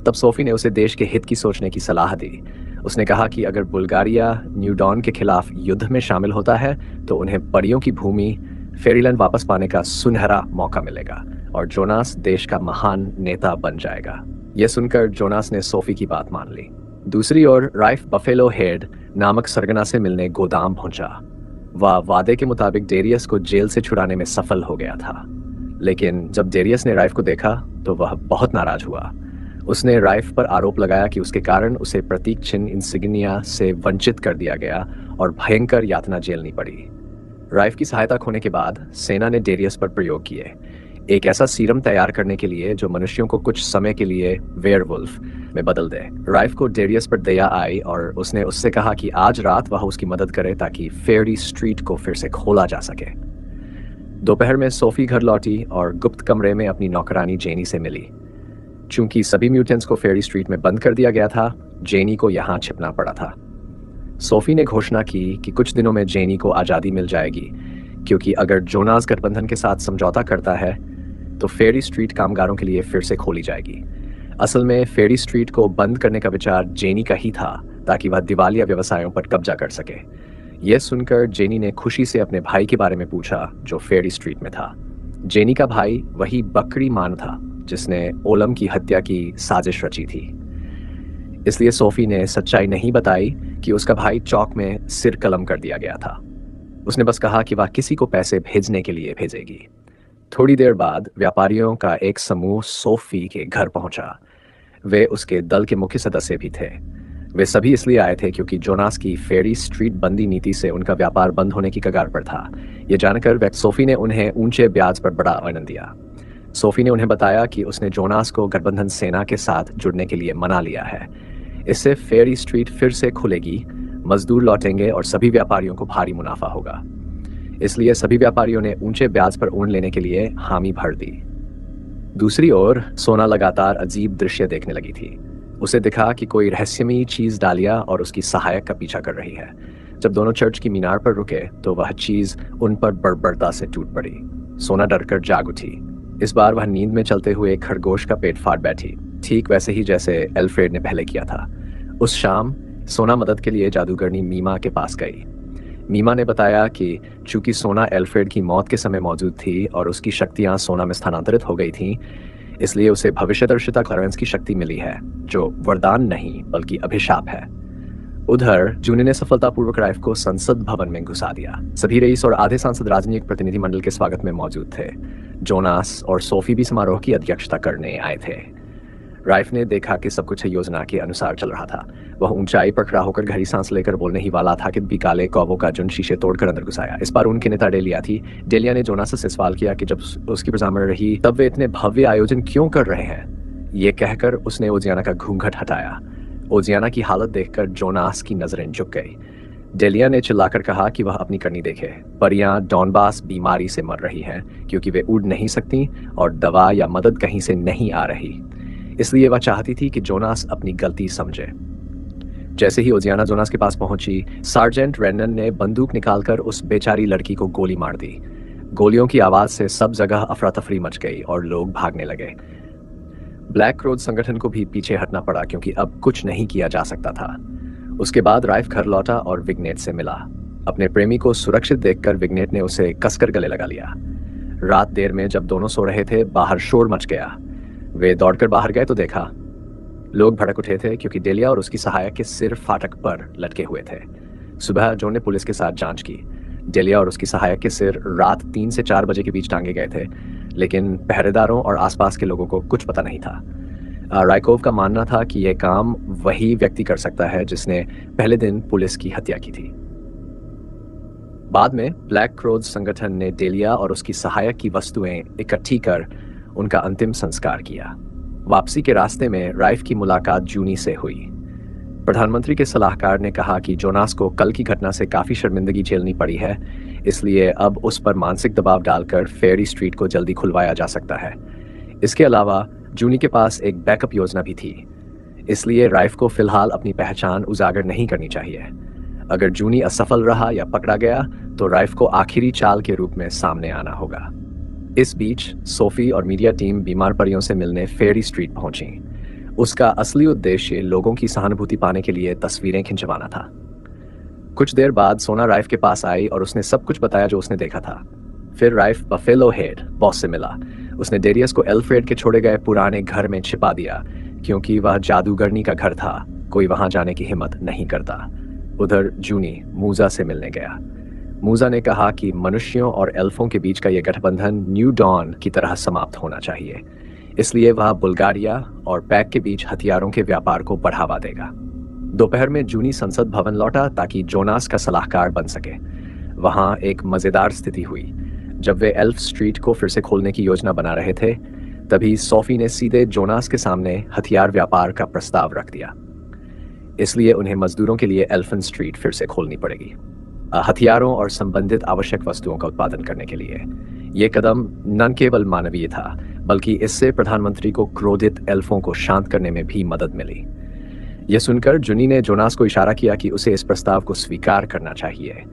तब सोफी ने उसे देश के हित की सोचने की सलाह दी। उसने कहा कि अगर बुल्गारिया न्यू डॉन के खिलाफ युद्ध में शामिल होता है तो उन्हें परियों की भूमि फेरीलैंड वापस पाने का सुनहरा मौका मिलेगा और जोनास देश का महान नेता बन जाएगा। यह सुनकर जोनास ने सोफी की बात मान ली। दूसरी ओर राइफ बफेलो हेड नामक सरगना से मिलने गोदाम पहुंचा। वह वादे के मुताबिक डेरियस को जेल से छुड़ाने में सफल हो गया था। लेकिन जब डेरियस ने राइफ को देखा तो वह बहुत नाराज हुआ। उसने राइफ पर आरोप लगाया कि उसके कारण उसे प्रतीक चिन्ह इंसिग्निया से वंचित कर दिया गया और भयंकर यातना झेलनी पड़ी। राइफ की सहायता खोने के बाद सेना ने डेरियस पर प्रयोग किए, एक ऐसा सीरम तैयार करने के लिए जो मनुष्यों को कुछ समय के लिए वेयरवुल्फ में बदल दे। राइफ को डेरियस पर दया आई और उसने उससे कहा कि आज रात वह उसकी मदद करे ताकि फेरी स्ट्रीट को फिर से खोला जा सके। दोपहर में सोफी घर लौटी और गुप्त कमरे में अपनी नौकरानी जेनी से मिली। चूंकि सभी म्यूटेंट्स को फेरी स्ट्रीट में बंद कर दिया गया था, जेनी को यहां छिपना पड़ा था। सोफी ने घोषणा की कि कुछ दिनों में जेनी को आज़ादी मिल जाएगी, क्योंकि अगर जोनास गठबंधन के साथ समझौता करता है तो फेरी स्ट्रीट कामगारों के लिए फिर से खोली जाएगी। असल में फेरी स्ट्रीट को बंद करने का विचार जेनी का ही था ताकि वह दिवालिया व्यवसायों पर कब्जा कर सके। यह सुनकर जेनी ने खुशी से अपने भाई के बारे में पूछा जो फेरी स्ट्रीट में था। जेनी का भाई वही बकरी मान था जिसने ओलम की हत्या की साजिश रची थी। इसलिए सोफी ने सच्चाई नहीं बताई कि उसका भाई चौक में सिर कलम कर दिया गया था। उसने बस कहा कि वह किसी को पैसे भेजने के लिए भेजेगी। थोड़ी देर बाद व्यापारियों का एक समूह सोफी के घर पहुंचा। वे उसके दल के मुख्य सदस्य भी थे। वे सभी इसलिए आए थे क्योंकि जोनास की फेरी स्ट्रीट बंदी नीति से उनका व्यापार बंद होने की कगार पर था। यह जानकर सोफी ने उन्हें ऊंचे ब्याज पर बड़ा आनंद दिया। सोफी ने उन्हें बताया कि उसने जोनास को गठबंधन सेना के साथ जुड़ने के लिए मना लिया है। इससे फेरी स्ट्रीट फिर से खुलेगी, मजदूर लौटेंगे और सभी व्यापारियों को भारी मुनाफा होगा। इसलिए सभी व्यापारियों ने ऊंचे ब्याज पर ऊन लेने के लिए हामी भर दी। दूसरी ओर सोना लगातार अजीब दृश्य देखने लगी थी। उसे दिखा कि कोई रहस्यमयी चीज डालिया और उसकी सहायक का पीछा कर रही है। जब दोनों चर्च की मीनार पर रुके तो वह चीज उन पर बर्बरता से टूट पड़ी। सोना डरकर जाग उठी। इस बार वह नींद में चलते हुए एक खरगोश का पेट फाड़ बैठी, ठीक वैसे ही जैसे एल्फ्रेड ने पहले किया था। उस शाम सोना मदद के लिए जादूगरनी मीमा के पास गई। मीमा ने बताया कि चूंकि सोना एल्फ्रेड की मौत के समय मौजूद थी और उसकी शक्तियां सोना में स्थानांतरित हो गई थीं, इसलिए उसे भविष्यदर्शिता क्लैरेंस की शक्ति मिली है, जो वरदान नहीं बल्कि अभिशाप है। उधर जूनी ने सफलतापूर्वक राइफ को संसद भवन में घुसा दिया। सभी रईस और आधे सांसद राजनीतिक प्रतिनिधि मंडल के स्वागत में मौजूद थे। जोनास और सोफी भी समारोह की अध्यक्षता करने आए थे। राइफ ने देखा कि सब कुछ योजना के अनुसार चल रहा था। वह ऊंचाई पर खड़ा होकर गहरी सांस लेकर बोलने ही वाला था कि बिकाले कौवों का झुंड शीशे तोड़कर अंदर घुसाया। इस बार उनकी नेता डेलिया थी। डेलिया ने जोनास से सवाल किया कि जब उसकी प्रजामण रही तब वे इतने भव्य आयोजन क्यों कर रहे हैं। ये कहकर उसने ओजियाना का घूंघट हटाया। ओजियाना की हालत देखकर जोनास की नजरें झुक गई। डेलिया ने चिल्लाकर कहा कि वह अपनी करनी देखे। परियां डॉनबास बीमारी से मर रही हैं क्योंकि वे उड़ नहीं सकती और दवा या मदद कहीं से नहीं आ रही। इसलिए वह चाहती थी कि जोनास अपनी गलती समझे। जैसे ही ओजियाना जोनास के पास पहुंची, सार्जेंट रेनन ने बंदूक निकालकर उस बेचारी लड़की को गोली मार दी। गोलियों की आवाज से सब जगह अफरा तफरी मच गई और लोग भागने लगे। ब्लैक रोज संगठन को भी पीछे हटना पड़ा क्योंकि अब कुछ नहीं किया जा सकता था। उसके बाद राइफ घर लौटा और विग्नेट से मिला। अपने प्रेमी को सुरक्षित देखकर विग्नेट ने उसे कसकर गले लगा लिया। रात देर में जब दोनों सो रहे थे, बाहर शोर मच गया। वे दौड़कर बाहर गए तो देखा लोग भड़क उठे थे क्योंकि डेलिया और उसकी सहायक के सिर फाटक पर लटके हुए थे। सुबह जॉन ने पुलिस के साथ जांच की। डेलिया और उसकी सहायक के सिर रात 3 से 4 बजे के बीच टांगे गए थे, लेकिन पहरेदारों और आसपास के लोगों को कुछ पता नहीं था। राइकोव का मानना था कि यह काम वही व्यक्ति कर सकता है जिसने पहले दिन पुलिस की हत्या की थी। बाद में ब्लैक रोज संगठन ने डेलिया और उसकी सहायक की वस्तुएं इकट्ठी कर उनका अंतिम संस्कार किया। वापसी के रास्ते में राइफ की मुलाकात जूनी से हुई। प्रधानमंत्री के सलाहकार ने कहा कि जोनास को कल की घटना से काफी शर्मिंदगी झेलनी पड़ी है, इसलिए अब उस पर मानसिक दबाव डालकर फेरी स्ट्रीट को जल्दी खुलवाया जा सकता है। इसके अलावा जूनी के पास एक बैकअप योजना भी थी, इसलिए राइफ को फिलहाल अपनी पहचान उजागर नहीं करनी चाहिए। अगर जूनी असफल रहा या पकड़ा गया तो राइफ को आखिरी चाल के रूप में सामने आना होगा। इस बीच सोफी और मीडिया टीम बीमार परियों से मिलने फेरी स्ट्रीट पहुंची। उसका असली उद्देश्य लोगों की सहानुभूति पाने के लिए तस्वीरें खिंचवाना था। कुछ देर बाद सोना राइफ के पास आई और उसने सब कुछ बताया जो उसने देखा था। फिर राइफ बफेलो हेड बॉस से मिला। उसने डेरियस को एल्फ्रेड के छोड़े गए पुराने घर में छिपा दिया क्योंकि वह जादूगरनी का घर था, कोई वहां जाने की हिम्मत नहीं करता। उधर जूनी मूजा से मिलने गया। मूजा ने कहा कि मनुष्यों और एल्फों के बीच का यह गठबंधन न्यू डॉन की तरह समाप्त होना चाहिए, इसलिए वह बुल्गारिया और पैक के बीच हथियारों के व्यापार को बढ़ावा देगा। दोपहर में जूनी संसद भवन लौटा ताकि जोनास का सलाहकार बन सके। वहां एक मजेदार स्थिति हुई। जब वे एल्फ स्ट्रीट को फिर से खोलने की योजना बना रहे थे, तभी सोफी ने सीधे जोनास के सामने हथियार व्यापार का प्रस्ताव रख दिया। इसलिए उन्हें मजदूरों के लिए एल्फन स्ट्रीट फिर से खोलनी पड़ेगी, हथियारों और संबंधित आवश्यक वस्तुओं का उत्पादन करने के लिए। यह कदम न केवल मानवीय था, बल्कि इससे प्रधानमंत्री को क्रोधित एल्फों को शांत करने में भी मदद मिली। यह सुनकर जूनी ने जोनास को इशारा किया कि उसे इस प्रस्ताव को स्वीकार करना चाहिए।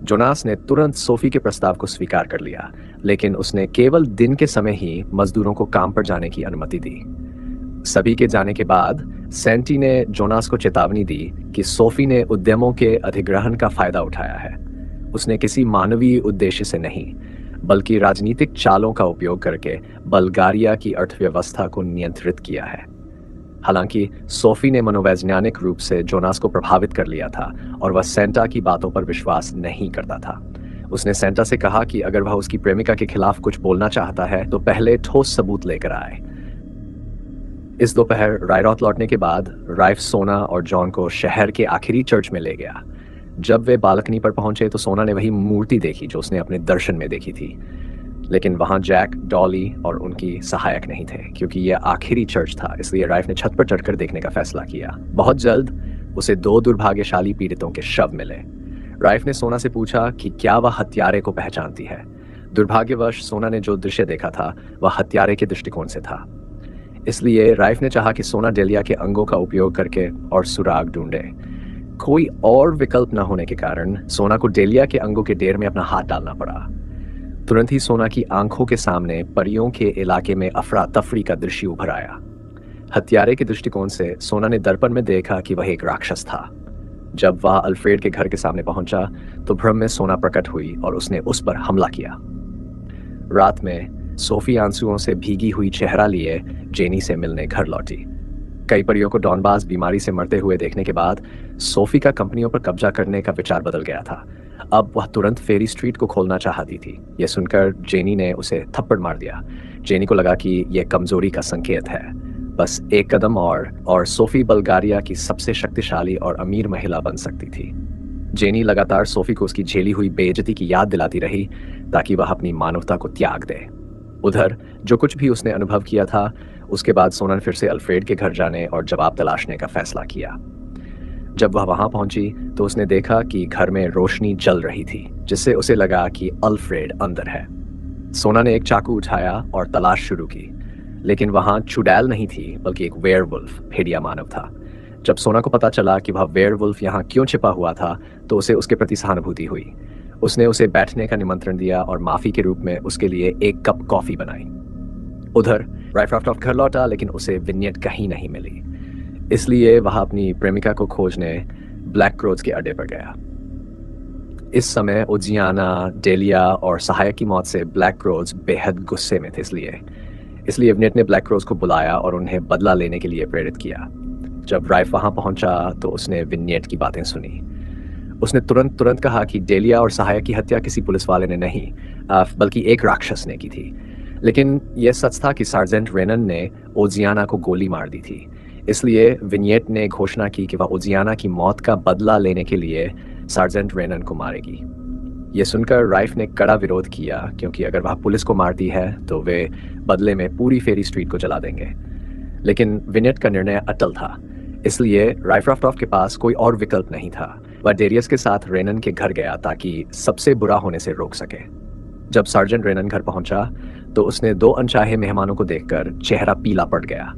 जोनास ने तुरंत सोफी के प्रस्ताव को स्वीकार कर लिया, लेकिन उसने केवल दिन के समय ही मजदूरों को काम पर जाने की अनुमति दी। सभी के जाने के बाद सेंटी ने जोनास को चेतावनी दी कि सोफी ने उद्यमों के अधिग्रहण का फायदा उठाया है। उसने किसी मानवीय उद्देश्य से नहीं, बल्कि राजनीतिक चालों का उपयोग करके बल्गारिया की अर्थव्यवस्था को नियंत्रित किया है। हालांकि सोफी ने मनोवैज्ञानिक रूप से जोनास को प्रभावित कर लिया था और वह सेंटा की बातों पर विश्वास नहीं करता था। उसने सेंटा से कहा कि अगर वह उसकी प्रेमिका के खिलाफ कुछ बोलना चाहता है तो पहले ठोस सबूत लेकर आए। इस दोपहर रायरॉथ लौटने के बाद राइफ सोना और जॉन को शहर के आखिरी चर्च में ले गया। जब वे बालकनी पर पहुंचे तो सोना ने वही मूर्ति देखी जो उसने अपने दर्शन में देखी थी, लेकिन वहां जैक, डॉली और उनकी सहायक नहीं थे। क्योंकि यह आखिरी चर्च था, इसलिए राइफ ने छत पर चढ़कर देखने का फैसला किया। बहुत जल्द उसे 2 दुर्भाग्यशाली पीड़ितों के शव मिले। राइफ ने सोना से पूछा कि क्या वह हत्यारे को पहचानती है। दुर्भाग्यवश सोना ने जो दृश्य देखा था वह हत्यारे के दृष्टिकोण से था, इसलिए राइफ ने चाहा कि सोना डेलिया के अंगों का उपयोग करके और सुराग ढूंढे। कोई और विकल्प न होने के कारण सोना को डेलिया के अंगों के ढेर में अपना हाथ डालना पड़ा। तुरंत ही सोना की आंखों के सामने परियों के इलाके में अफरा तफरी का दृश्य उभर आया। हत्यारे के दृष्टिकोण से सोना ने दर्पण में देखा कि वह एक राक्षस था। जब वह अल्फ्रेड के घर के सामने पहुंचा तो भ्रम में सोना प्रकट हुई और उसने उस पर हमला किया। रात में सोफी आंसुओं से भीगी हुई चेहरा लिए जेनी से मिलने घर लौटी। कई परियों को डॉनबास बीमारी से मरते हुए देखने के बाद सोफी का कंपनियों पर कब्जा करने का विचार बदल गया था। अब वह तुरंत फेरी स्ट्रीट को खोलना चाहती थी। यह सुनकर जेनी ने उसे थप्पड़ मार दिया। जेनी को लगा कि यह कमजोरी का संकेत है। बस एक कदम और सोफी बल्गारिया की सबसे शक्तिशाली और अमीर महिला बन सकती थी। जेनी लगातार सोफी को उसकी झेली हुई बेइज्जती की याद दिलाती रही ताकि वह अपनी मानवता को त्याग दे। उधर जो कुछ भी उसने अनुभव किया था, उसके बाद सोना ने फिर से अल्फ्रेड के घर जाने और जवाब तलाशने का फैसला किया। जब वह वहां पहुंची तो उसने देखा कि घर में रोशनी जल रही थी, जिससे उसे लगा कि अल्फ्रेड अंदर है। सोना ने एक चाकू उठाया और तलाश शुरू की, लेकिन वहां चुड़ैल नहीं थी बल्कि एक वेयरवुल्फ, भेड़िया मानव था। जब सोना को पता चला कि वह वेयरवुल्फ यहाँ क्यों छिपा हुआ था तो उसे उसके प्रति सहानुभूति हुई। उसने उसे बैठने का निमंत्रण दिया और माफी के रूप में उसके लिए 1 कप कॉफी बनाई। उधर राइफ्राफ्टॉफ घर लौटा, लेकिन उसे विन्यट कहीं नहीं मिली। इसलिए वह अपनी प्रेमिका को खोजने ब्लैक क्रोज के अड्डे पर गया। इस समय ओजियाना, डेलिया और सहायक की मौत से ब्लैक क्रोज बेहद गुस्से में थे। इसलिए विन्यट ने ब्लैक क्रोज को बुलाया और उन्हें बदला लेने के लिए प्रेरित किया। जब राइफ वहां पहुंचा तो उसने विन्यट की बातें सुनी। उसने तुरंत कहा कि डेलिया और सहायक की हत्या किसी पुलिस वाले ने नहीं, बल्कि एक राक्षस ने की थी। लेकिन यह सच था कि सार्जेंट रेनन ने ओजियाना को गोली मार दी थी। इसलिए विन्यट ने घोषणा की कि वह ओजियाना की मौत का बदला लेने के लिए सार्जेंट रेनन को मारेगी। यह सुनकर राइफ ने कड़ा विरोध किया, क्योंकि अगर वह पुलिस को मारती है तो वे बदले में पूरी फेरी स्ट्रीट को जला देंगे। लेकिन विन्यट का निर्णय अटल था, इसलिए राइफ्राफ्टॉफ के पास कोई और विकल्प नहीं था। वह डेरियस के साथ रेनन के घर गया ताकि सबसे बुरा होने से रोक सके। जब सार्जेंट रेनन घर पहुंचा तो उसने 2 अनचाहे मेहमानों को देखकर चेहरा पीला पड़ गया।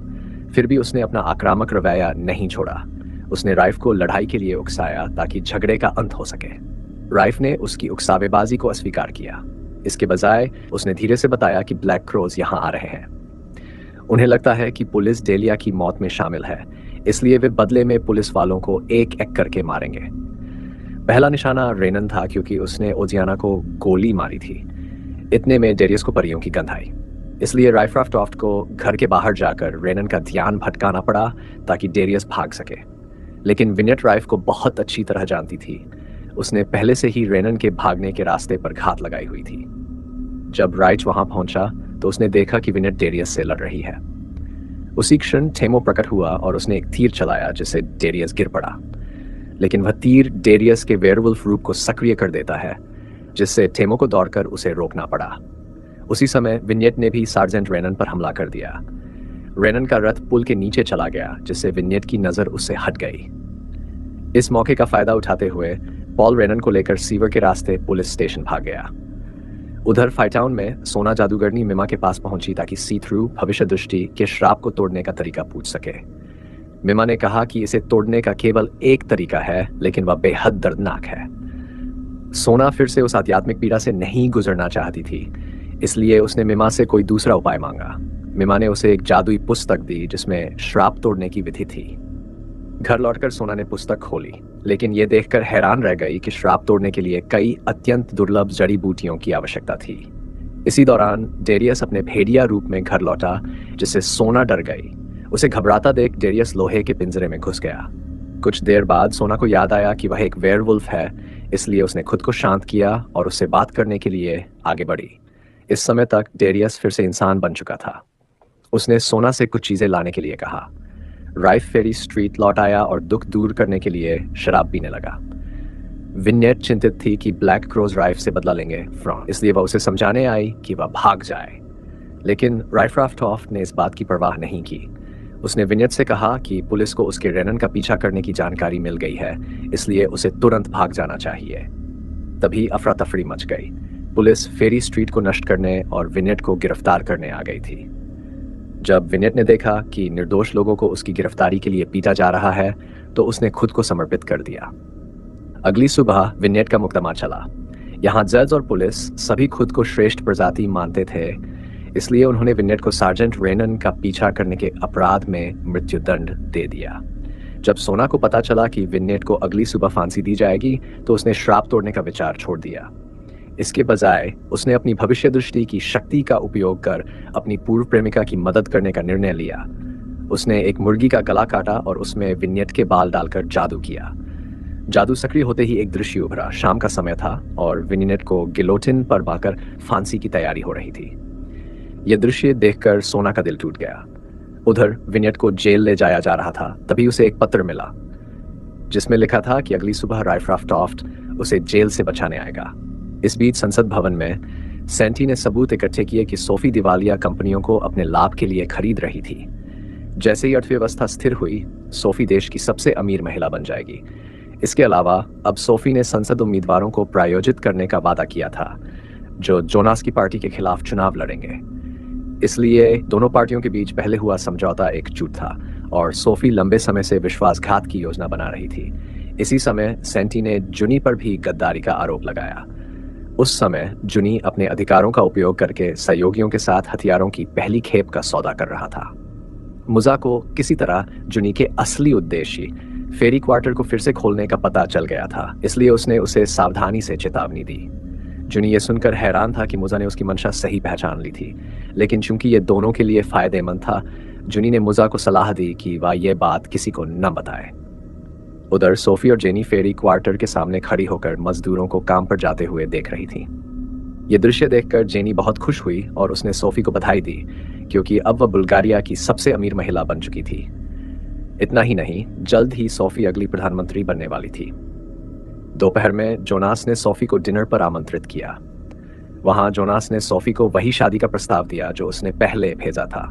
फिर भी उसने अपना आक्रामक रवैया नहीं छोड़ा। उसने राइफ को लड़ाई के लिए उकसाया ताकि झगड़े का अंत हो सके। राइफ ने उसकी उकसावेबाजी को अस्वीकार किया। इसके बजाय उसने धीरे से बताया कि ब्लैक क्रोज यहाँ आ रहे हैं। उन्हें लगता है कि पुलिस डेलिया की मौत में शामिल है, इसलिए वे बदले में पुलिस वालों को एक एक करके मारेंगे। पहला निशाना रेनन था, क्योंकि उसने ओजियाना को गोली मारी थी। इतने में डेरियस को परियों की गंध आई, इसलिए राइफ्राफ्टॉफ को घर के बाहर जाकर रेनन का ध्यान भटकाना पड़ा ताकि डेरियस भाग सके। लेकिन विन्यट राइफ को बहुत अच्छी तरह जानती थी। उसने पहले से ही रेनन के भागने के रास्ते पर घात लगाई हुई थी। जब राइच वहां पहुंचा तो उसने देखा कि विन्यट डेरियस से लड़ रही है। उसी क्षण थेमो प्रकट हुआ और उसने एक तीर चलाया, जिससे डेरियस गिर पड़ा। लेकिन वह तीर डेरियस के वेयरवुल्फ रूप को सक्रिय कर देता है, जिससे थेमो को दौड़कर उसे रोकना पड़ा। उसी समय विन्यट ने भी सार्जेंट रेनन पर हमला कर दिया। रेनन का रथ पुल के नीचे चला गया, जिससे विन्यट की नजर उससे हट गई। इस मौके का फायदा उठाते हुए पॉल रेनन को लेकर सीवर के रास्ते पुलिस स्टेशन भाग गया। उधर फाइटाउन में सोना जादूगरनी मिमा के पास पहुंची ताकि सी थ्रू भविष्य दृष्टि के श्राप को तोड़ने का तरीका पूछ सके। मिमा ने कहा कि इसे तोड़ने का केवल एक तरीका है, लेकिन वह बेहद दर्दनाक है। सोना फिर से उस आध्यात्मिक पीड़ा से नहीं गुजरना चाहती थी, इसलिए उसने मिमा से कोई दूसरा उपाय मांगा। मिमा ने उसे एक जादुई पुस्तक दी जिसमें श्राप तोड़ने की विधि थी। घर लौटकर सोना ने पुस्तक खोली, लेकिन यह देखकर हैरान रह गई कि श्राप तोड़ने के लिए कई अत्यंत दुर्लभ जड़ी बूटियों की आवश्यकता थी। इसी दौरान डेरियस अपने भेड़िया रूप में घर लौटा, जिससे सोना डर गई। उसे घबराता देख डेरियस लोहे के पिंजरे में घुस गया। कुछ देर बाद सोना को याद आया कि वह एक वेयरवुल्फ है, इसलिए उसने खुद को शांत किया और उससे बात करने के लिए आगे बढ़ी। इस समय तक डेरियस फिर से इंसान बन चुका था। उसने सोना से कुछ चीजें लाने के लिए कहा। राइफ फेरी स्ट्रीट लौट आया और दुख दूर करने के लिए शराब पीने लगा। विन्यट चिंतित थी कि ब्लैक क्रोज राइफ से बदला लेंगे इसलिए वह उसे समझाने आई कि वह भाग जाए, लेकिन राइफ्राफ्टॉफ्ट ने इस बात की परवाह नहीं की। उसने विन्यट से कहा कि पुलिस को उसके रेनन का पीछा करने की जानकारी मिल गई है, इसलिए उसे तुरंत भाग जाना चाहिए। तभी अफरा तफरी मच गई। पुलिस फेरी स्ट्रीट को नष्ट करने और विन्यट को गिरफ्तार करने आ गई थी। जब विन्यट ने देखा कि निर्दोष लोगों को उसकी गिरफ्तारी के लिए पीटा जा रहा है, तो उसने खुद को समर्पित कर दिया। अगली सुबह विन्यट का मुकदमा चला। यहाँ जज और पुलिस सभी खुद को श्रेष्ठ प्रजाति मानते थे, इसलिए उन्होंने विन्यट को सार्जेंट रेनन का पीछा करने के अपराध में मृत्युदंड दे दिया। जब सोना को पता चला कि विन्यट को अगली सुबह फांसी दी जाएगी, तो उसने श्राप तोड़ने का विचार छोड़ दिया। इसके बजाय उसने अपनी भविष्य दृष्टि की शक्ति का उपयोग कर अपनी पूर्व प्रेमिका की मदद करने का निर्णय लिया। उसने एक मुर्गी का गला काटा और उसमें विन्यट के बाल डालकर जादू किया। जादू सक्रिय होते ही एक दृश्य उभरा। शाम का समय था और विन्यट को गिलोटिन पर बांधकर फांसी की तैयारी हो रही थी। यह दृश्य देखकर सोना का दिल टूट गया। उधर विन्यट को जेल ले जाया जा रहा था। तभी उसे एक पत्र मिला जिसमें लिखा था कि अगली सुबह राइफ्राफ्टॉफ्ट उसे जेल से बचाने आएगा। इस बीच संसद भवन में सेंटी ने सबूत इकट्ठे किए कि सोफी दिवालिया कंपनियों को अपने लाभ के लिए खरीद रही थी। जैसे ही अर्थव्यवस्था स्थिर हुई, सोफी देश की सबसे अमीर महिला बन जाएगी। इसके अलावा अब सोफी ने संसद उम्मीदवारों को प्रायोजित करने का वादा किया था जो जोनास की पार्टी के खिलाफ चुनाव लड़ेंगे। इसलिए दोनों पार्टियों के बीच पहले हुआ समझौता एक झूठ था और सोफी लंबे समय से विश्वासघात की योजना बना रही थी। इसी समय सेंटी ने जुनी पर भी गद्दारी का आरोप लगाया। उस समय जुनी अपने अधिकारों का उपयोग करके सहयोगियों के साथ हथियारों की पहली खेप का सौदा कर रहा था। मुजा को किसी तरह जुनी के असली उद्देश्य फेरी क्वार्टर को फिर से खोलने का पता चल गया था, इसलिए उसने उसे सावधानी से चेतावनी दी। जुनी ये सुनकर हैरान था कि मुजा ने उसकी मंशा सही पहचान ली थी, लेकिन चूंकि ये दोनों के लिए फायदेमंद था, जुनी ने मुजा को सलाह दी कि वह यह बात किसी को न बताए। उधर सोफी और जेनी फेरी क्वार्टर के सामने खड़ी होकर मजदूरों को काम पर जाते हुए देख रही थी। ये दृश्य देखकर जेनी बहुत खुश हुई और उसने सोफी को बधाई दी, क्योंकि अब वह बुल्गारिया की सबसे अमीर महिला बन चुकी थी। इतना ही नहीं, जल्द ही सोफी अगली प्रधानमंत्री बनने वाली थी। दोपहर में जोनास ने सोफी को डिनर पर आमंत्रित किया। वहां जोनास ने सोफी को वही शादी का प्रस्ताव दिया जो उसने पहले भेजा था।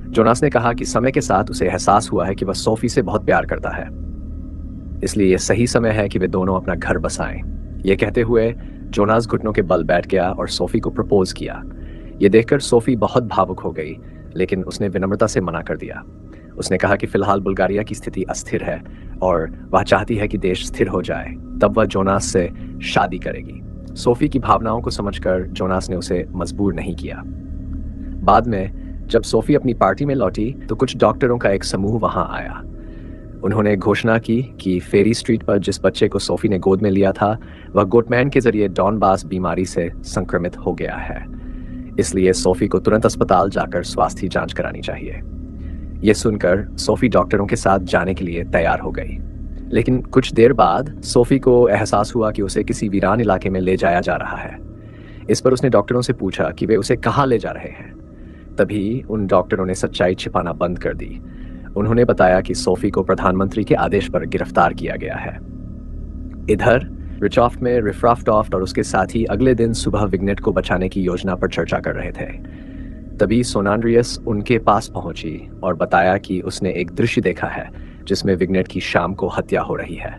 जोनास ने कहा कि समय के साथ उसे एहसास हुआ है कि वह सोफी से बहुत प्यार करता है, इसलिए यह सही समय है कि वे दोनों अपना घर बसाएं। यह कहते हुए जोनास घुटनों के बल बैठ गया और सोफी को प्रपोज किया। यह देखकर सोफी बहुत भावुक हो गई, लेकिन उसने विनम्रता से मना कर दिया। उसने कहा कि फिलहाल बुल्गारिया की स्थिति अस्थिर है और वह चाहती है कि देश स्थिर हो जाए, तब वह जोनास से शादी करेगी। सोफी की भावनाओं को समझकर जोनास ने उसे मजबूर नहीं किया। बाद में जब सोफी अपनी पार्टी में लौटी तो कुछ डॉक्टरों का एक समूह वहां आया। उन्होंने घोषणा की कि फेरी स्ट्रीट पर जिस बच्चे को सोफी ने गोद में लिया था वह गोटमैन के जरिए डॉनबास बीमारी से संक्रमित हो गया है, इसलिए सोफी को तुरंत अस्पताल जाकर स्वास्थ्य जांच करानी चाहिए। यह सुनकर सोफी डॉक्टरों के साथ जाने के लिए तैयार हो गई, लेकिन कुछ देर बाद सोफी को एहसास हुआ कि उसे किसी वीरान इलाके में ले जाया जा रहा है। इस पर उसने डॉक्टरों से पूछा कि वे उसे कहाँ ले जा रहे हैं। तभी उन डॉक्टरों ने सच्चाई छिपाना बंद कर दी। उन्होंने बताया कि सोफी को प्रधानमंत्री के आदेश पर गिरफ्तार किया गया है। इधर रिचॉफ्ट में रिफ्राफ्टॉफ्ट और उसके साथी अगले दिन सुबह विग्नेट को बचाने की योजना पर चर्चा कर रहे थे। तभी सोनांड्रियस उनके पास पहुंची और बताया कि उसने एक दृश्य देखा है जिसमें विग्नेट की शाम को हत्या हो रही है,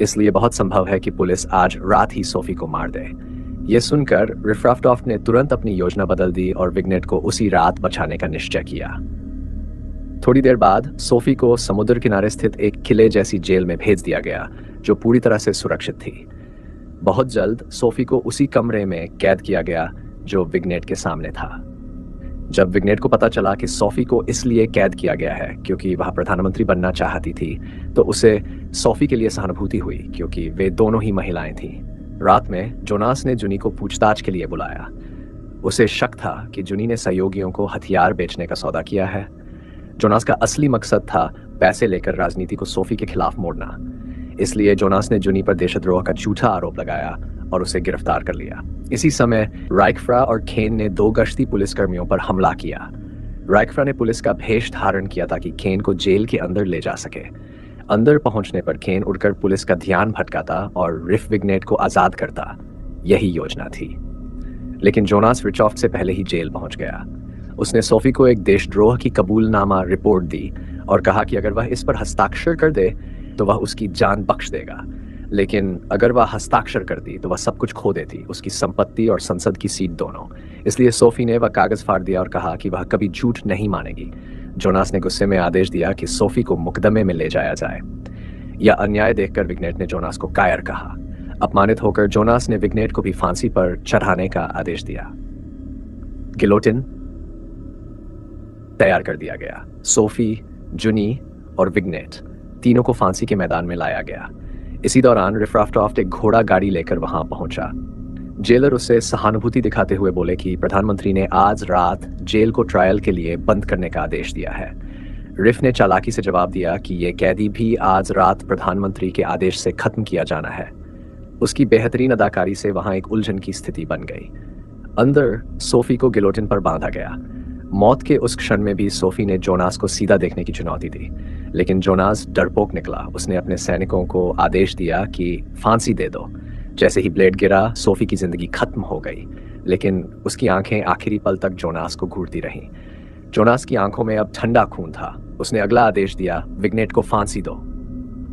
इसलिए बहुत संभव है कि पुलिस आज रात ही सोफी को मार दे। यह सुनकर रिफ्राफ्टॉफ्ट ने तुरंत अपनी योजना बदल दी और विग्नेट को उसी रात बचाने का निश्चय किया। थोड़ी देर बाद सोफी को समुद्र किनारे स्थित एक किले जैसी जेल में भेज दिया गया जो पूरी तरह से सुरक्षित थी। बहुत जल्द सोफी को उसी कमरे में कैद किया गया जो विग्नेट के सामने था। जब विग्नेट को पता चला कि सोफी को इसलिए कैद किया गया है क्योंकि वह प्रधानमंत्री बनना चाहती थी, तो उसे सोफी के लिए सहानुभूति हुई क्योंकि वे दोनों ही महिलाएं थीं। रात में जोनास ने जुनी को पूछताछ के लिए बुलाया। उसे शक था कि जुनी ने सहयोगियों को हथियार बेचने का सौदा किया है। जोनास का असली मकसद था पैसे लेकर राजनीति को सोफी के खिलाफ मोड़ना। इसलिए जोनास ने जुनी पर देशद्रोह का झूठा आरोप लगाया और उसे गिरफ्तार कर लिया। इसी समय राइकफ्रा और केन ने 2 गश्ती पुलिसकर्मियों पर हमला किया। राइकफ्रा ने पुलिस का भेष धारण किया ताकि केन को जेल के अंदर ले जा सके। अंदर पहुंचने पर केन उड़कर पुलिस का ध्यान भटकाता और रिफ विग्नेट को आजाद करता। यही योजना थी। लेकिन जोनास रिचॉफ्ट से पहले ही जेल पहुंच गया। उसने सोफी को एक देशद्रोह की कबूलनामा रिपोर्ट दी और कहा कि अगर वह इस पर हस्ताक्षर कर दे तो वह उसकी जान बख्श देगा, लेकिन अगर वह हस्ताक्षर करती तो वह सब कुछ खो देती, उसकी संपत्ति और संसद की सीट दोनों। इसलिए सोफी ने वह कागज फाड़ दिया और कहा कि वह कभी झूठ नहीं मानेगी। जोनास ने गुस्से में आदेश दिया कि सोफी को मुकदमे में ले जाया जाए। यह अन्याय देखकर विग्नेट ने जोनास को कायर कहा। अपमानित होकर जोनास ने विग्नेट को भी फांसी पर चढ़ाने का आदेश दिया। गिलोटिन तैयार कर दिया गया। सोफी, जुनी और विग्नेट तीनों को फांसी के मैदान में लाया गया। इसी दौरान रिफ्राफ्टॉफ्ट एक घोड़ा गाड़ी लेकर वहां पहुंचा। जेलर उसे सहानुभूति दिखाते हुए बोले कि प्रधानमंत्री ने आज रात जेल को ट्रायल के लिए बंद करने का आदेश दिया है। रिफ ने चालाकी से जवाब दिया कि यह कैदी भी आज रात प्रधानमंत्री के आदेश से खत्म किया जाना है। उसकी बेहतरीन अदाकारी से वहां एक उलझन की स्थिति बन गई। अंदर सोफी को गिलोटिन पर बांधा गया। मौत के उस क्षण में भी सोफी ने जोनास को सीधा देखने की चुनौती दी, लेकिन जोनास डरपोक निकला। उसने अपने सैनिकों को आदेश दिया कि फांसी दे दो। जैसे ही ब्लेड गिरा, सोफी की जिंदगी खत्म हो गई, लेकिन उसकी आंखें आखिरी पल तक जोनास को घूरती रहीं। जोनास की आंखों में अब ठंडा खून था। उसने अगला आदेश दिया, विग्नेट को फांसी दो।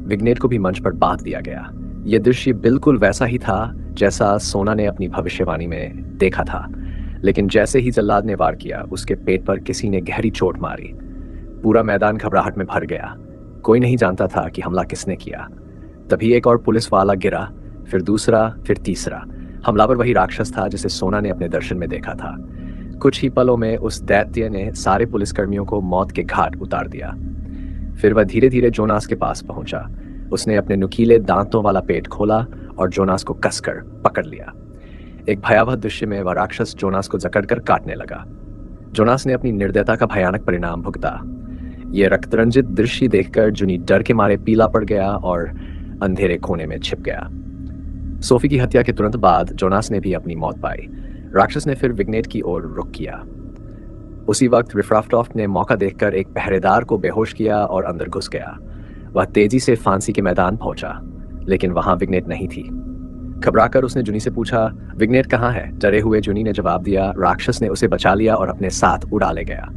विग्नेट को भी मंच पर बांध दिया गया। यह दृश्य बिल्कुल वैसा ही था जैसा सोना ने अपनी भविष्यवाणी में देखा था, लेकिन जैसे ही जल्लाद ने वार किया, उसके पेट पर किसी ने गहरी चोट मारी। पूरा मैदान घबराहट में भर गया। कोई नहीं जानता था कि हमला किसने किया। तभी एक और पुलिस वाला गिरा, फिर दूसरा, फिर तीसरा। हमलावर वही राक्षस था जिसे सोना ने अपने दर्शन में देखा था। कुछ ही पलों में उस दैत्य ने सारे पुलिसकर्मियों को मौत के घाट उतार दिया। फिर वह धीरे धीरे जोनास के पास पहुंचा। उसने अपने नुकीले दांतों वाला पेट खोला और जोनास को कसकर पकड़ लिया। एक भयावह दृश्य में वह राक्षस जोनास को जकड़कर काटने लगा। जोनास ने अपनी निर्दयता का भयानक परिणाम भुगता। यह रक्तरंजित दृश्य देखकर जुनी डर के मारे पीला पड़ गया और अंधेरे कोने में छिप गया। सोफी की हत्या के तुरंत बाद जोनास ने भी अपनी मौत पाई। राक्षस ने फिर विग्नेट की ओर रुख किया। उसी वक्त रिफ्राफ्टॉफ्ट ने मौका देखकर एक पहरेदार को बेहोश किया और अंदर घुस गया। वह तेजी से फांसी के मैदान पहुंचा, लेकिन वहां विग्नेट नहीं थी। घबराकर उसने जुनी से पूछा, विग्नेट कहाँ है? डरे हुए जुनी ने जवाब दिया, राक्षस ने उसे बचा लिया और अपने साथ उड़ा ले गया।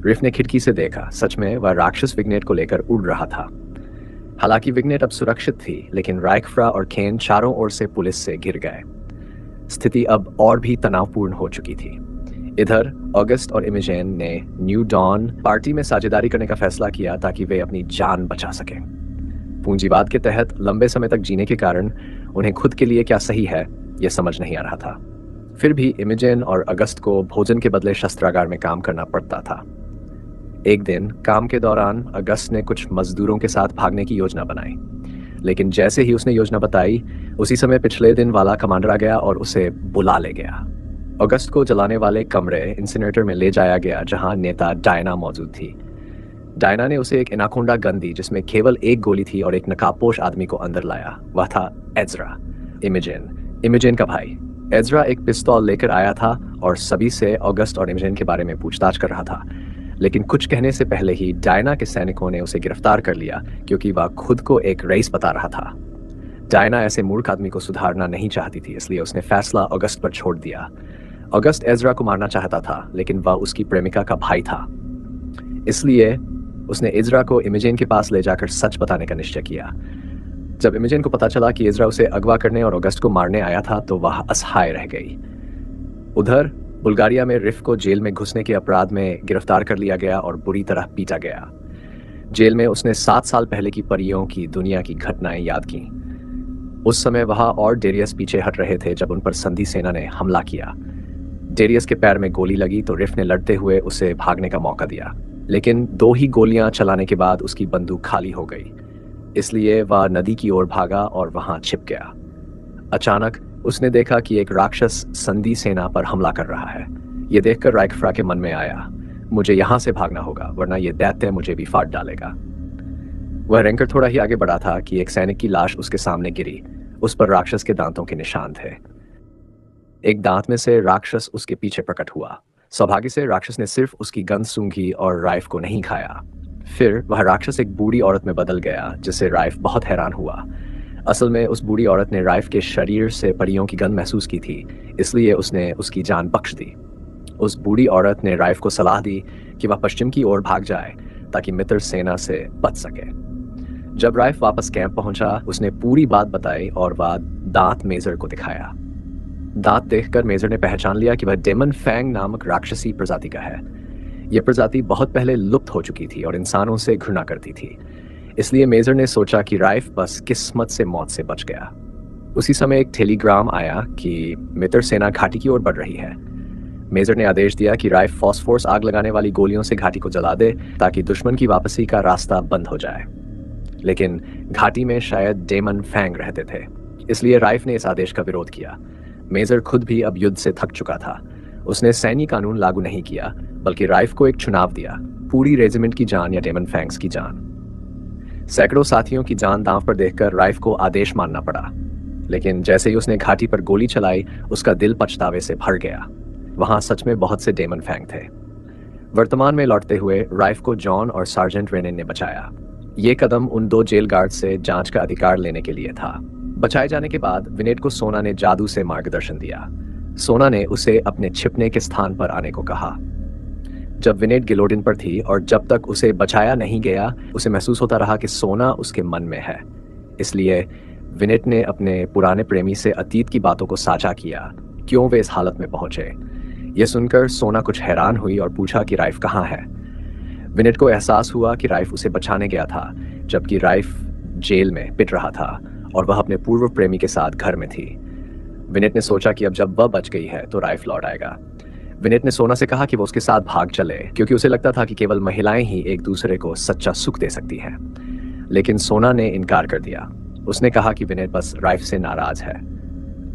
रिफ ने खिड़की से देखा। सच में वह राक्षस विग्नेट को लेकर उड़ रहा था। हालांकि विग्नेट अब सुरक्षित थी, लेकिन राइकफ्रा और केन चारों ओर से पुलिस से घिर गए। स्थिति अब और भी तनावपूर्ण हो चुकी थी। इधर ऑगस्ट और इमेजेन ने न्यू डॉन पार्टी में साझेदारी करने का फैसला किया ताकि वे अपनी जान बचा सकें। पूंजीवाद के तहत लंबे समय तक जीने के कारण उन्हें खुद के लिए क्या सही है, यह समझ नहीं आ रहा था। फिर भी इमेजेन और अगस्त को भोजन के बदले शस्त्रागार में काम करना पड़ता था। एक दिन काम के दौरान अगस्त ने कुछ मजदूरों के साथ भागने की योजना बनाई, लेकिन जैसे ही उसने योजना बताई, उसी समय पिछले दिन वाला कमांडर आ गया और उसे बुला ले गया। अगस्त को जलाने वाले कमरे इंसिनेटर में ले जाया गया, जहां नेता डायना मौजूद थी। डायना ने उसे एक एनाकोंडा गन दी जिसमें केवल एक गोली थी और एक नकाबपोश आदमी को अंदर लाया। वह था एजरा, इमेजेन का भाई। एजरा एक पिस्तौल लेकर आया था और सभी से अगस्त और इमेजेन के बारे में पूछताछ कर रहा था, लेकिन कुछ कहने से पहले ही डायना के सैनिकों ने उसे गिरफ्तार कर लिया क्योंकि वह खुद को एक रईस बता रहा था। डायना ऐसे मूर्ख आदमी को सुधारना नहीं चाहती थी, इसलिए उसने फैसला अगस्त पर छोड़ दिया। अगस्त एजरा को मारना चाहता था, लेकिन वह उसकी प्रेमिका का भाई था, इसलिए उसने इजरा को इमेजेन के पास ले जाकर सच बताने का निश्चय किया। जब इमेजेन को पता चला कि इजरा उसे अगवा करने और अगस्त को मारने आया था, तो वह असहाय रह गई। उधर बुल्गारिया में रिफ को जेल में घुसने के अपराध में गिरफ्तार कर लिया गया और बुरी तरह पीटा गया। जेल में उसने 7 साल पहले की परियों की दुनिया की घटनाएं याद की। उस समय वह और डेरियस पीछे हट रहे थे जब उन पर संधि सेना ने हमला किया। डेरियस के पैर में गोली लगी तो रिफ ने लड़ते हुए उसे भागने का मौका दिया, लेकिन 2 ही गोलियां चलाने के बाद उसकी बंदूक खाली हो गई। इसलिए वह नदी की ओर भागा और वहां छिप गया। अचानक उसने देखा कि एक राक्षस संधि सेना पर हमला कर रहा है। यह देखकर राइकफ्रा के मन में आया, मुझे यहां से भागना होगा वरना यह दैत्य मुझे भी फाड़ डालेगा। वह रेंकर थोड़ा ही आगे बढ़ा था कि एक सैनिक की लाश उसके सामने गिरी। उस पर राक्षस के दांतों के निशान थे। एक दांत में से राक्षस उसके पीछे प्रकट हुआ। सौभाग्य से राक्षस ने सिर्फ उसकी गंध सूंघी और राइफ को नहीं खाया। फिर वह राक्षस एक बूढ़ी औरत में बदल गया, जिससे राइफ बहुत हैरान हुआ। असल में उस बूढ़ी औरत ने राइफ के शरीर से परियों की गंध महसूस की थी, इसलिए उसने उसकी जान बख्श दी। उस बूढ़ी औरत ने राइफ को सलाह दी कि वह पश्चिम की ओर भाग जाए ताकि मित्र सेना से बच सके। जब राइफ वापस कैंप पहुंचा, उसने पूरी बात बताई और वह दांत मेजर को दिखाया। दांत देखकर मेजर ने पहचान लिया कि वह डेमन फैंग नामक राक्षसी प्रजाति का है। यह प्रजाति बहुत पहले लुप्त हो चुकी थी और इंसानों से घृणा करती थी। इसलिए मेजर ने सोचा कि राइफ बस किस्मत से मौत से बच गया। उसी समय एक टेलीग्राम आया कि मित्र सेना घाटी की ओर बढ़ रही है। मेजर ने आदेश दिया कि राइफ फॉस्फोरस आग लगाने वाली गोलियों से घाटी को जला दे ताकि दुश्मन की वापसी का रास्ता बंद हो जाए। लेकिन घाटी में शायद डेमन फैंग रहते थे, इसलिए राइफ ने इस आदेश का विरोध किया। मेजर खुद भी अब युद्ध से थक चुका था। उसने सैन्य कानून लागू नहीं किया, बल्कि राइफ को एक चुनाव दिया, पूरी रेजिमेंट की जान या डेमन फैंग्स की जान। सैकड़ों साथियों की जान दांव पर देखकर राइफ को आदेश मानना पड़ा। लेकिन जैसे ही उसने घाटी पर गोली चलाई, उसका दिल पछतावे से भर गया। वहां सच में बहुत से डेमन फैंग थे। वर्तमान में लौटते हुए राइफ को जॉन और सार्जेंट रेनेन ने बचाया। ये कदम उन 2 जेल गार्ड से जांच का अधिकार लेने के लिए था। बचाए जाने के बाद विनेट को सोना ने जादू से मार्गदर्शन दिया। सोना ने उसे अपने छिपने के स्थान पर आने को कहा। जब विनेट गिलोडिन पर थी और जब तक उसे बचाया नहीं गया, उसे महसूस होता रहा कि सोना उसके मन में है। इसलिए विनेट ने अपने पुराने प्रेमी से अतीत की बातों को साझा किया, क्यों वे इस हालत में पहुंचे। यह सुनकर सोना कुछ हैरान हुई और पूछा कि राइफ कहाँ है। विनेट को एहसास हुआ कि राइफ उसे बचाने गया था, जबकि राइफ जेल में पिट रहा था और वह अपने पूर्व प्रेमी के साथ घर में थी। विनेट ने सोचा कि अब जब वह बच गई है तो राइफ लौट आएगा। विनेट ने सोना से कहा कि वो उसके साथ भाग चले, क्योंकि उसे लगता था कि केवल महिलाएं ही एक दूसरे को सच्चा सुख दे सकती हैं। लेकिन सोना ने इनकार कर दिया। उसने कहा कि विनेट बस राइफ से नाराज है।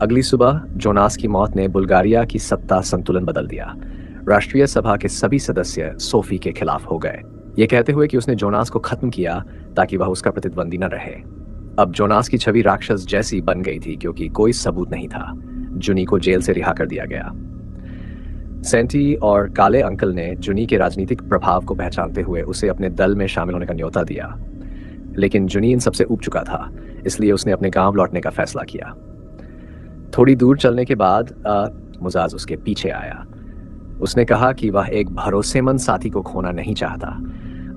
अगली सुबह जोनास की मौत ने बुल्गारिया की सत्ता संतुलन बदल दिया। राष्ट्रीय सभा के सभी सदस्य सोफी के खिलाफ हो गए, ये कहते हुए कि उसने जोनास को खत्म किया ताकि वह उसका प्रतिद्वंदी न रहे। अब जोनास की छवि राक्षस जैसी बन गई थी, क्योंकि कोई सबूत नहीं था। जुनी को जेल से रिहा कर दिया गया। सेंटी और काले अंकल ने जुनी के राजनीतिक प्रभाव को पहचानते हुए उसे अपने दल में शामिल होने का न्योता दिया। लेकिन जुनी इन सबसे ऊब चुका था, इसलिए उसने अपने गांव लौटने का फैसला किया। थोड़ी दूर चलने के बाद मुजाज उसके पीछे आया। उसने कहा कि वह एक भरोसेमंद साथी को खोना नहीं चाहता।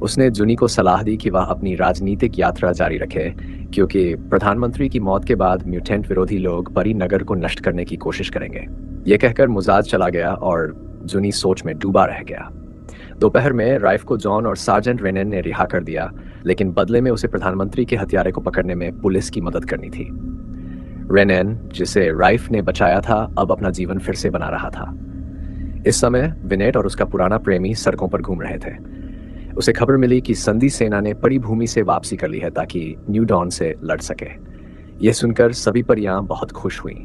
उसने जुनी को सलाह दी कि वह अपनी राजनीतिक यात्रा जारी रखे, क्योंकि प्रधानमंत्री की मौत के बाद म्यूटेंट विरोधी लोग परी नगर को नष्ट करने की कोशिश करेंगे। यह कहकर मुजाज चला गया और जुनी सोच में डूबा रह गया। दोपहर में राइफ को जॉन और सार्जेंट रेनेन ने रिहा कर दिया, लेकिन बदले में उसे प्रधानमंत्री के हत्यारे को पकड़ने में पुलिस की मदद करनी थी। रेनेन, जिसे राइफ ने बचाया था, अब अपना जीवन फिर से बना रहा था। इस समय विनेट और उसका पुराना प्रेमी सड़कों पर घूम रहे थे। उसे खबर मिली कि संधि सेना ने परी भूमि से वापसी कर ली है ताकि न्यू डॉन से लड़ सके। यह सुनकर सभी परियां बहुत खुश हुईं।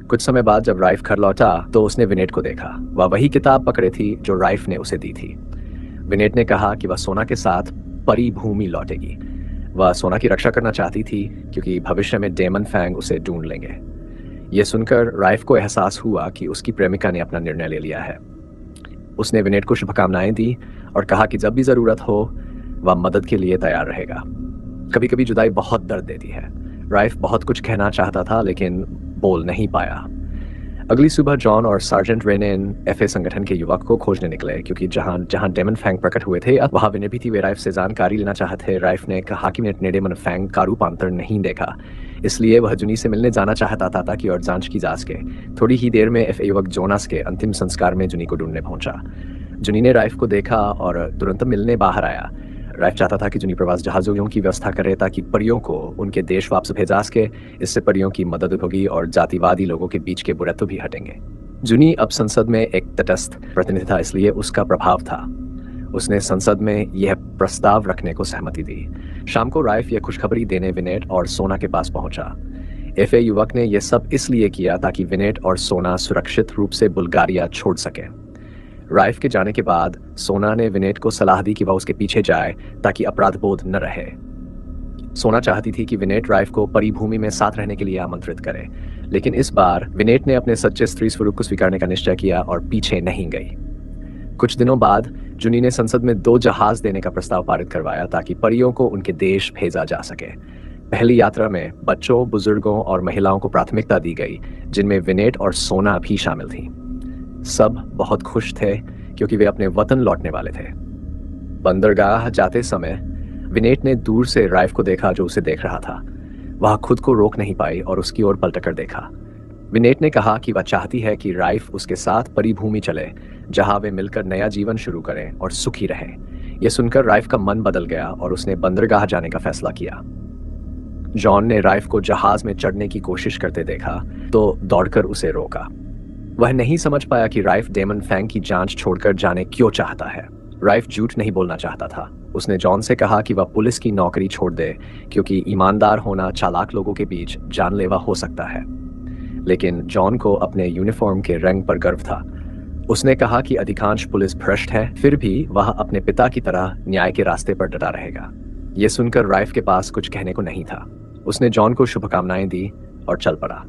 कुछ समय बाद जब राइफ घर लौटा तो उसने विनेट को देखा। वह वही किताब पकड़े थी जो राइफ ने उसे दी थी। विनेट ने कहा कि वह सोना के साथ परी भूमि लौटेगी। वह सोना की रक्षा करना चाहती थी, क्योंकि भविष्य में डेमन फैंग उसे ढूंढ लेंगे। यह सुनकर राइफ को एहसास हुआ कि उसकी प्रेमिका ने अपना निर्णय ले लिया है। उसने विनेट को शुभकामनाएं दी और कहा कि जब भी जरूरत हो वह मदद के लिए तैयार रहेगा। कभी कभी जुदाई बहुत दर्द देती है। राइफ बहुत कुछ कहना चाहता था, लेकिन बोल नहीं पाया। अगली सुबह जॉन और सार्जेंट रेनेन एफए संगठन के युवक को खोजने निकले, क्योंकि जहां जहां डेमन फैंग प्रकट हुए थे वहां विनेट भी थी। वे राइफ से जानकारी लेना चाहते। राइफ ने कहा कि विनेट ने डेमन फैंग का रूपांतर नहीं देखा, इसलिए वह जुनी से मिलने जाना चाहता था ताकि और जांच की जा सके। थोड़ी ही देर में एफए युवक जोनास के अंतिम संस्कार में जुनी को ढूंढने पहुंचा। जुनी ने राइफ को देखा और तुरंत मिलने बाहर आया। राइफ चाहता था कि जुनी प्रवास जहाजों की व्यवस्था करे ताकि परियों को उनके देश वापस भेजा सके। इससे परियों की मदद होगी और जातिवादी लोगों के बीच के बुराई भी हटेंगे। जुनी अब संसद में एक तटस्थ प्रतिनिधि था, इसलिए उसका प्रभाव था। उसने संसद में यह प्रस्ताव रखने को सहमति दी। शाम को राइफ यह खुशखबरी देने विनेट और सोना के पास पहुंचा। एफए युवक ने यह सब इसलिए किया ताकि विनेट और सोना सुरक्षित रूप से बुल्गारिया छोड़ सके। राइफ के जाने के बाद सोना ने विनेट को सलाह दी कि वह उसके पीछे जाए ताकि अपराधबोध न रहे। सोना चाहती थी कि विनेट राइफ को परिभूमि में साथ रहने के लिए आमंत्रित करे, लेकिन इस बार विनेट ने अपने सच्चे स्त्री स्वरूप को स्वीकारने का निश्चय किया और पीछे नहीं गई। कुछ दिनों बाद जुनी ने संसद में 2 जहाज देने का प्रस्ताव पारित करवाया ताकि परियों को उनके देश भेजा जा सके। पहली यात्रा में बच्चों, बुजुर्गों और महिलाओं को प्राथमिकता दी गई, जिनमें विनेट और सोना भी शामिल थी। सब बहुत खुश थे क्योंकि वे अपने वतन लौटने वाले थे। बंदरगाह जाते समय विनेट ने दूर से राइफ को देखा जो उसे देख रहा था। वह खुद को रोक नहीं पाई और उसकी ओर पलटकर देखा। विनेट ने कहा कि वह चाहती है कि राइफ उसके साथ परिभूमि चले, जहां वे मिलकर नया जीवन शुरू करें और सुखी रहें। यह सुनकर राइफ का मन बदल गया और उसने बंदरगाह जाने का फैसला किया। जॉन ने राइफ को जहाज में चढ़ने की कोशिश करते देखा तो दौड़कर उसे रोका। वह नहीं समझ पाया कि राइफ डेमन फैंग की जांच छोड़कर जाने क्यों चाहता है। राइफ झूठ नहीं बोलना चाहता था। उसने जॉन से कहा कि वह पुलिस की नौकरी छोड़ दे क्योंकि ईमानदार होना चालाक लोगों के बीच जानलेवा हो सकता है। लेकिन जॉन को अपने यूनिफॉर्म के रंग पर गर्व था। उसने कहा कि अधिकांश पुलिस भ्रष्ट है, फिर भी वह अपने पिता की तरह न्याय के रास्ते पर डटा रहेगा। यह सुनकर राइफ के पास कुछ कहने को नहीं था। उसने जॉन को शुभकामनाएं दी और चल पड़ा।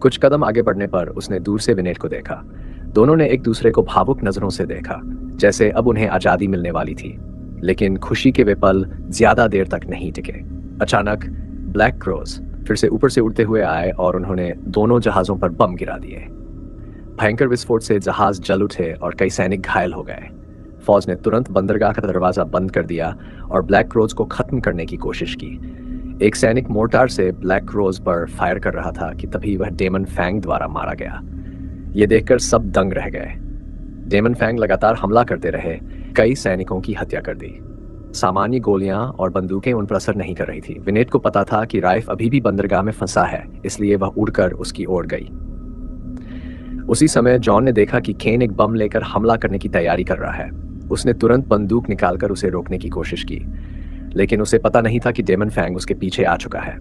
कुछ कदम आगे बढ़ने पर उसने दूर से विनेट को देखा। दोनों ने एक दूसरे को भावुक नजरों से देखा, जैसे अब उन्हें आजादी मिलने वाली थी। लेकिन खुशी के वे पल ज्यादा देर तक नहीं टिके। अचानक ब्लैक क्रोज फिर से ऊपर से उड़ते हुए आए और उन्होंने दोनों जहाजों पर बम गिरा दिए। भयंकर विस्फोट से जहाज जल उठे और कई सैनिक घायल हो गए। फौज ने तुरंत बंदरगाह का दरवाजा बंद कर दिया और ब्लैक क्रोज को खत्म करने की कोशिश की। एक सैनिक मोर्टार से ब्लैक क्रोज पर फायर कर रहा था कि तभी वह डेमन फैंग द्वारा मारा गया। यह देखकर सब दंग रह गए। डेमन फैंग लगातार हमला करते रहे, कई सैनिकों की हत्या कर दी। सामान्य गोलियां और बंदूकें उन पर असर नहीं कर रही थी। विनेट को पता था कि राइफ अभी भी बंदरगाह में फंसा है, इसलिए वह उड़कर उसकी ओर गई। उसी समय जॉन ने देखा कि केन एक बम लेकर हमला करने की तैयारी कर रहा है। उसने तुरंत बंदूक निकालकर उसे रोकने की कोशिश की, लेकिन उसे पता नहीं था कि डेमन फैंग उसके पीछे आ चुका है।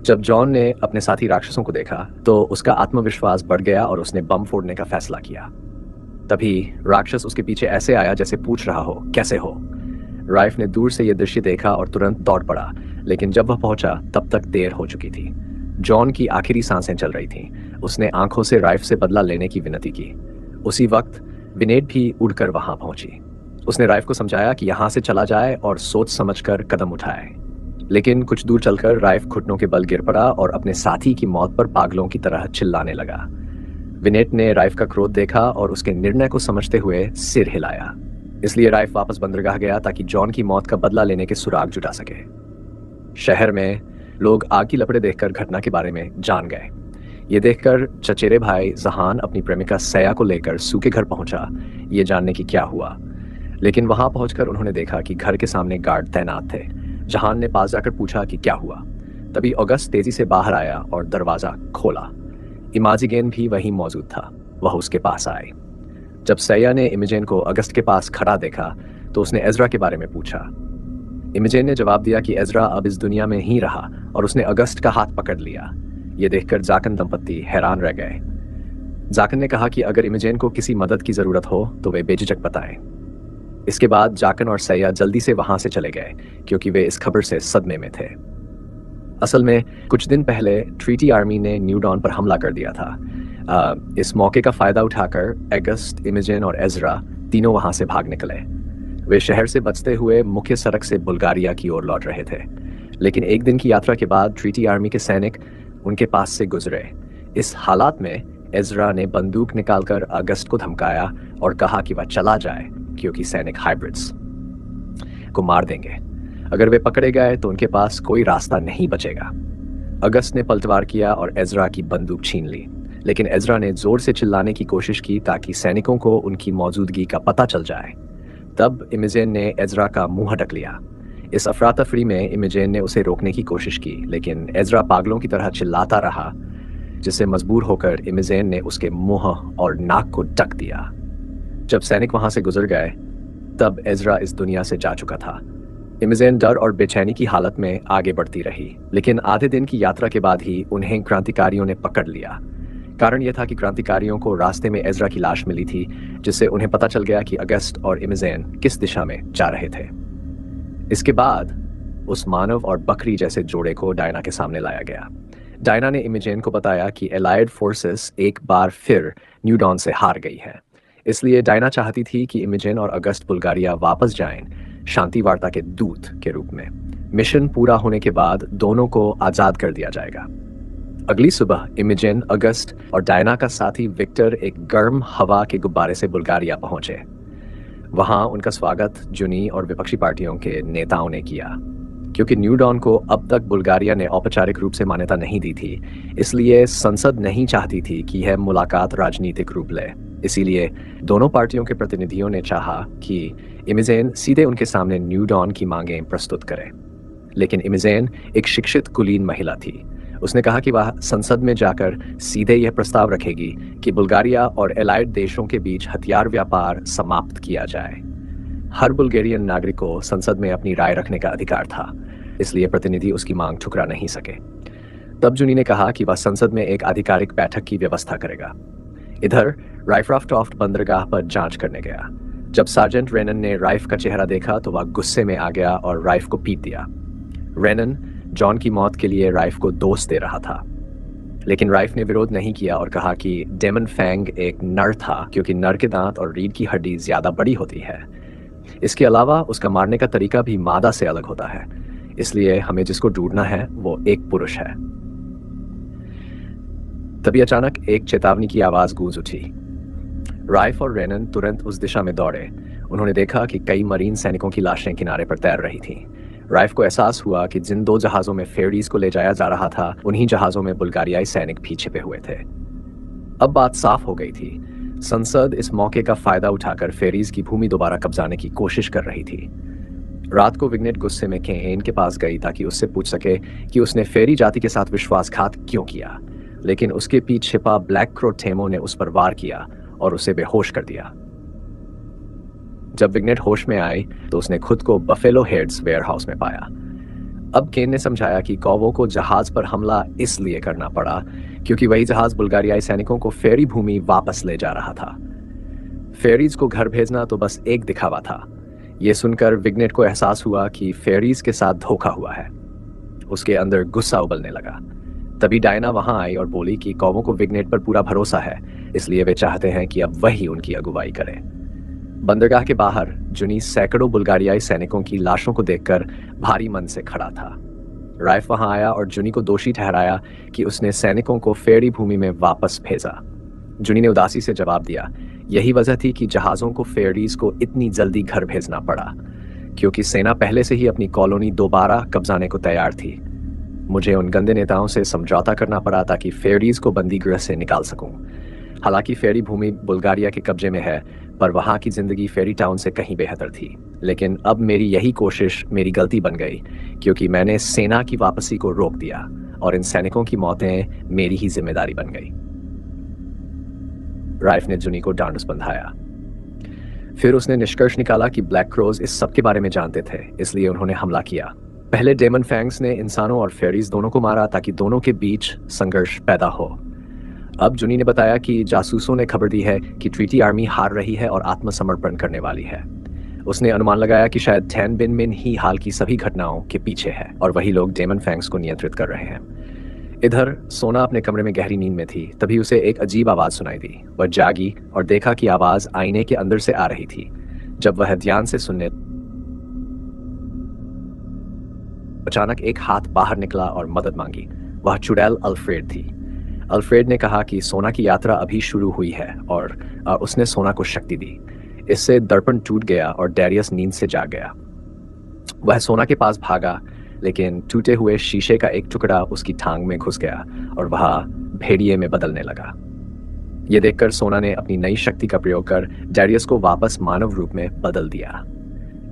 जब जॉन ने अपने साथी राक्षसों को देखा तो उसका आत्मविश्वास बढ़ गया और उसने बम फोड़ने का फैसला किया। तभी राक्षस उसके पीछे ऐसे आया जैसे पूछ रहा हो, कैसे हो। राइफ ने दूर से यह दृश्य देखा और तुरंत दौड़ पड़ा, लेकिन जब वह पहुंचा तब तक देर हो चुकी थी। जॉन की आखिरी सांसें चल रही थीं। उसने आंखों से राइफ से बदला लेने की विनती की। उसी वक्त विनेट भी उड़कर वहां पहुंची। उसने राइफ को समझाया कि यहां से चला जाए और सोच समझकर कदम उठाए। लेकिन कुछ दूर चलकर राइफ घुटनों के बल गिर पड़ा और अपने साथी की मौत पर पागलों की तरह चिल्लाने लगा। विनेट ने राइफ का क्रोध देखा और उसके निर्णय को समझते हुए सिर हिलाया। इसलिए राइफ वापस बंदरगाह गया ताकि जॉन की मौत का बदला लेने के सुराग जुटा सके। शहर में लोग आग की लपटें देखकर घटना के बारे में जान गए। ये देखकर चचेरे भाई जहान अपनी प्रेमिका सया को लेकर सूखे घर पहुंचा, ये जानने की क्या हुआ। लेकिन वहां पहुंचकर उन्होंने देखा कि घर के सामने गार्ड तैनात थे। जहान ने पास जाकर पूछा कि क्या हुआ। तभी अगस्त तेजी से बाहर आया और दरवाजा खोला। इमाजिगेन भी वहीं मौजूद था। वह उसके पास आई। जब सैया ने इमेजेन को अगस्त के पास खड़ा देखा तो उसने एजरा के बारे में पूछा। इमेजेन ने जवाब दिया कि एजरा अब इस दुनिया में ही रहा और उसने अगस्त का हाथ पकड़ लिया। यह देखकर जाकन दंपत्ति हैरान रह गए। जाकन ने कहा कि अगर इमेजेन को किसी मदद की जरूरत हो तो वे बेझिझक बताएं। इसके बाद जाकन और सैया जल्दी से वहां से चले गए क्योंकि वे इस खबर से सदमे में थे। असल में कुछ दिन पहले ट्रीटी आर्मी ने न्यू डॉन पर हमला कर दिया था। इस मौके का फायदा उठाकर अगस्त, इमेजेन और एजरा तीनों वहां से भाग निकले। वे शहर से बचते हुए मुख्य सड़क से बुल्गारिया की ओर लौट रहे थे। लेकिन एक दिन की यात्रा के बाद ट्रीटी आर्मी के सैनिक उनके पास से गुजरे। इस हालात में एजरा ने बंदूक निकालकर अगस्त को धमकाया और कहा कि वह चला जाए क्योंकि सैनिक हाइब्रिड्स को मार देंगे। अगर वे पकड़े गए तो उनके पास कोई रास्ता नहीं बचेगा। अगस्त ने पलटवार किया और एजरा की बंदूक छीन ली, लेकिन एजरा ने जोर से चिल्लाने की कोशिश की ताकि सैनिकों को उनकी मौजूदगी का पता चल जाए। तब इमेजेन ने एजरा का मुंह ढक लिया। इस अफरा तफरी में इमेजेन ने उसे रोकने की कोशिश की, लेकिन एजरा पागलों की तरह चिल्लाता रहा, जिससे मजबूर होकर इमेजेन ने उसके मुंह और नाक को ढक दिया। जब सैनिक वहां से गुजर गए, तब एजरा इस दुनिया से जा चुका था। इमेजेन डर और बेचैनी की हालत में आगे बढ़ती रही, लेकिन आधे दिन की यात्रा के बाद ही उन्हें क्रांतिकारियों ने पकड़ लिया। कारण यह था कि क्रांतिकारियों को रास्ते में एजरा की लाश मिली थी, जिससे उन्हें पता चल गया कि अगस्त और इमेजेन किस दिशा में जा रहे थे। इसके बाद उस मानव और बकरी जैसे जोड़े को डायना के सामने लाया गया। डायना ने इमेजेन को बताया कि एलाइड फोर्सेस एक बार फिर न्यू डॉन से हार गई है। इसलिए डायना चाहती थी कि इमेजेन और अगस्त बुल्गारिया वापस जाएं, शांति वार्ता के दूत के रूप में। मिशन पूरा होने के बाद दोनों को आजाद कर दिया जाएगा। अगली सुबह इमेजेन, अगस्त और डायना का साथी विक्टर एक गर्म हवा के गुब्बारे से बुल्गारिया पहुंचे। वहां उनका स्वागत जुनी और विपक्षी पार्टियों के नेताओं ने किया। क्योंकि न्यू डॉन को अब तक बुल्गारिया ने औपचारिक रूप से मान्यता नहीं दी थी, इसलिए संसद नहीं चाहती थी कि यह मुलाकात राजनीतिक रूप ले। इसीलिए दोनों पार्टियों के प्रतिनिधियों ने चाहा कि इमेजेन सीधे उनके सामने न्यू डॉन की मांगें प्रस्तुत करे। लेकिन इमेजेन एक शिक्षित कुलीन महिला थी। उसने कहा कि वह संसद में जाकर सीधे यह प्रस्ताव रखेगी कि बुल्गारिया और एलाइड देशों के बीच हथियार व्यापार समाप्त किया जाए। हर बुल्गारियन नागरिक को संसद में अपनी राय रखने का अधिकार था, इसलिए प्रतिनिधि उसकी मांग ठुकरा नहीं सके। तब जुनी ने कहा कि वह संसद में एक आधिकारिक बैठक की व्यवस्था करेगा। इधर राइफ ऑफ टॉफ्ट बंदरगाह पर जांच करने गया। जब सार्जेंट रेनन ने राइफ का चेहरा देखा तो वह गुस्से में आ गया और राइफ को पीट दिया। रेनन जॉन की मौत के लिए राइफ को दोष दे रहा था, लेकिन राइफ ने विरोध नहीं किया और कहा कि डेमन फैंग एक नर था, क्योंकि नर के दांत और रीढ़ की हड्डी ज्यादा बड़ी होती है। इसके अलावा उसका मारने का तरीका भी मादा से अलग होता है, इसलिए हमें जिसको ढूंढना है वो एक पुरुष है। तभी अचानक एक चेतावनी की आवाज गूंज उठी। राइफ और रेनन तुरंत उस दिशा में दौड़े। उन्होंने देखा कि कई मरीन सैनिकों की लाशें किनारे पर तैर रही थीं। राइफ को एहसास हुआ कि जिन 2 जहाजों में फेरीज को ले जाया जा रहा था, उन्हीं जहाजों में बुल्गारियाई सैनिक भी छिपे हुए थे। अब बात साफ हो गई थी। संसद इस मौके का फायदा उठाकर फेरीज की भूमि दोबारा कब्जाने की कोशिश कर रही थी। रात को विग्नेट गुस्से में केन के पास गई ताकि उससे पूछ सके कि उसने फेरी जाति के साथ विश्वासघात क्यों किया, लेकिन उसके पीछे छिपा ब्लैक क्रो टेमो ने उस पर वार किया और उसे बेहोश कर दिया। जब विग्नेट होश में आई तो उसने खुद को बफेलो हेड्स वेयरहाउस में पाया। अब केन ने समझाया कि कौवों को जहाज पर हमला इसलिए करना पड़ा क्योंकि वही जहाज बुल्गारियाई सैनिकों को फेरी भूमि वापस ले जा रहा था। फेरीज को घर भेजना तो बस एक दिखावा था। यह सुनकर विग्नेट को एहसास हुआ कि फेरीज के साथ धोखा हुआ है। उसके अंदर गुस्सा उबलने लगा। तभी डायना वहां आई और बोली कि कौवों को विग्नेट पर पूरा भरोसा है, इसलिए वे चाहते हैं कि अब वही उनकी अगुवाई करे। बंदरगाह के बाहर जुनी सैकड़ों बुल्गारियाई सैनिकों की लाशों को देखकर भारी मन से खड़ा था। राइफ वहां आया और जुनी को दोषी ठहराया कि उसने सैनिकों को फेरी भूमि में वापस भेजा। जुनी ने उदासी से जवाब दिया, यही वजह थी कि जहाजों को फेरीज को इतनी जल्दी घर भेजना पड़ा, क्योंकि सेना पहले से ही अपनी कॉलोनी दोबारा कब्जाने को तैयार थी। मुझे उन गंदे नेताओं से समझौता करना पड़ा ताकि फेरीज को बंदीगृह से निकाल सकूं। हालांकि फेरी भूमि बुल्गारिया के कब्जे में है, पर वहां की जिंदगी फेरी टाउन से कहीं बेहतर थी। लेकिन अब मेरी यही कोशिश मेरी गलती बन गई, क्योंकि मैंने सेना की वापसी को रोक दिया और इन सैनिकों की मौतें मेरी ही जिम्मेदारी बन गई। राइफ ने जुनी को डांडस बंधाया। फिर उसने निष्कर्ष निकाला कि ब्लैक क्रोज इस सब के बारे में जानते थे, इसलिए उन्होंने हमला किया। पहले डेमन फैंग्स ने इंसानों और फेरीज दोनों को मारा ताकि दोनों के बीच संघर्ष पैदा हो। अब जुनी ने बताया कि जासूसों ने खबर दी है कि ट्रीटी आर्मी हार रही है और आत्मसमर्पण करने वाली है। उसने अनुमान लगाया कि शायद टैन बिन मिन ही हाल की सभी घटनाओं के पीछे है और वही लोग डेमन फैंग्स को नियंत्रित कर रहे हैं। इधर सोना अपने कमरे में गहरी नींद में थी। तभी उसे एक अजीब आवाज सुनाई दी। वह जागी और देखा कि आवाज आईने के अंदर से आ रही थी। जब वह ध्यान से सुनने, अचानक एक हाथ बाहर निकला और मदद मांगी। वह चुड़ैल अल्फ्रेड थी। अल्फ्रेड ने कहा कि सोना की यात्रा अभी शुरू हुई है और उसने सोना को शक्ति दी। इससे दर्पण टूट गया और डैरियस नींद से जाग गया। वह सोना के पास भागा, लेकिन टूटे हुए शीशे का एक टुकड़ा उसकी टांग में घुस गया और वह भेड़िए में बदलने लगा। ये देखकर सोना ने अपनी नई शक्ति का प्रयोग कर डैरियस को वापस मानव रूप में बदल दिया।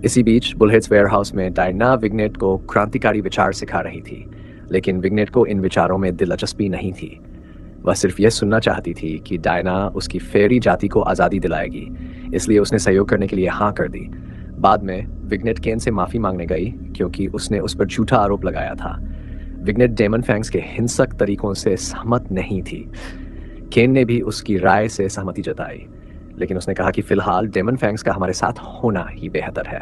इसी बीच बुलहेड्स वेयरहाउस में डायना विग्नेट को क्रांतिकारी विचार सिखा रही थी, लेकिन विग्नेट को इन विचारों में दिलचस्पी नहीं थी। वह सिर्फ यह सुनना चाहती थी कि डायना उसकी फेरी जाति को आज़ादी दिलाएगी, इसलिए उसने सहयोग करने के लिए हाँ कर दी। बाद में विग्नेट केन से माफ़ी मांगने गई क्योंकि उसने उस पर झूठा आरोप लगाया था। विग्नेट डेमन फैंग्स के हिंसक तरीकों से सहमत नहीं थी। केन ने भी उसकी राय से सहमति जताई, लेकिन उसने कहा कि फिलहाल डेमन फैंग्स का हमारे साथ होना ही बेहतर है।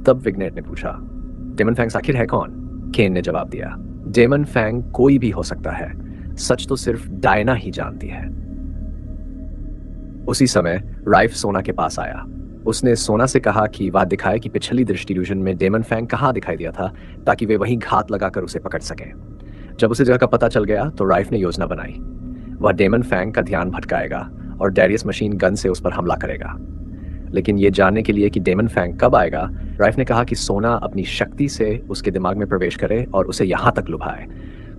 तब विग्नेट ने पूछा, डेमन फैंग्स आखिर है कौन? केन ने जवाब दिया, डेमन फैंग कोई भी हो सकता है, सच तो सिर्फ डायना ही जानती है। उसी समय राइफ सोना के पास आया। उसने सोना से कहा कि वह दिखाए कि पिछली दृष्टि इल्यूजन में डेमन फैंग कहाँ दिखाई दिया था, ताकि वे वहीं घात लगाकर उसे पकड़ सकें। जब उसे जगह का पता चल गया तो राइफ ने योजना बनाई। वह डेमन फैंग का ध्यान भटकाएगा और डैरियस मशीन गन से उस पर हमला करेगा। लेकिन ये जानने के लिए कि डेमन फैंग कब आएगा, राइफ ने कहा कि सोना अपनी शक्ति से उसके दिमाग में प्रवेश करे और उसे यहाँ तक लुभाए।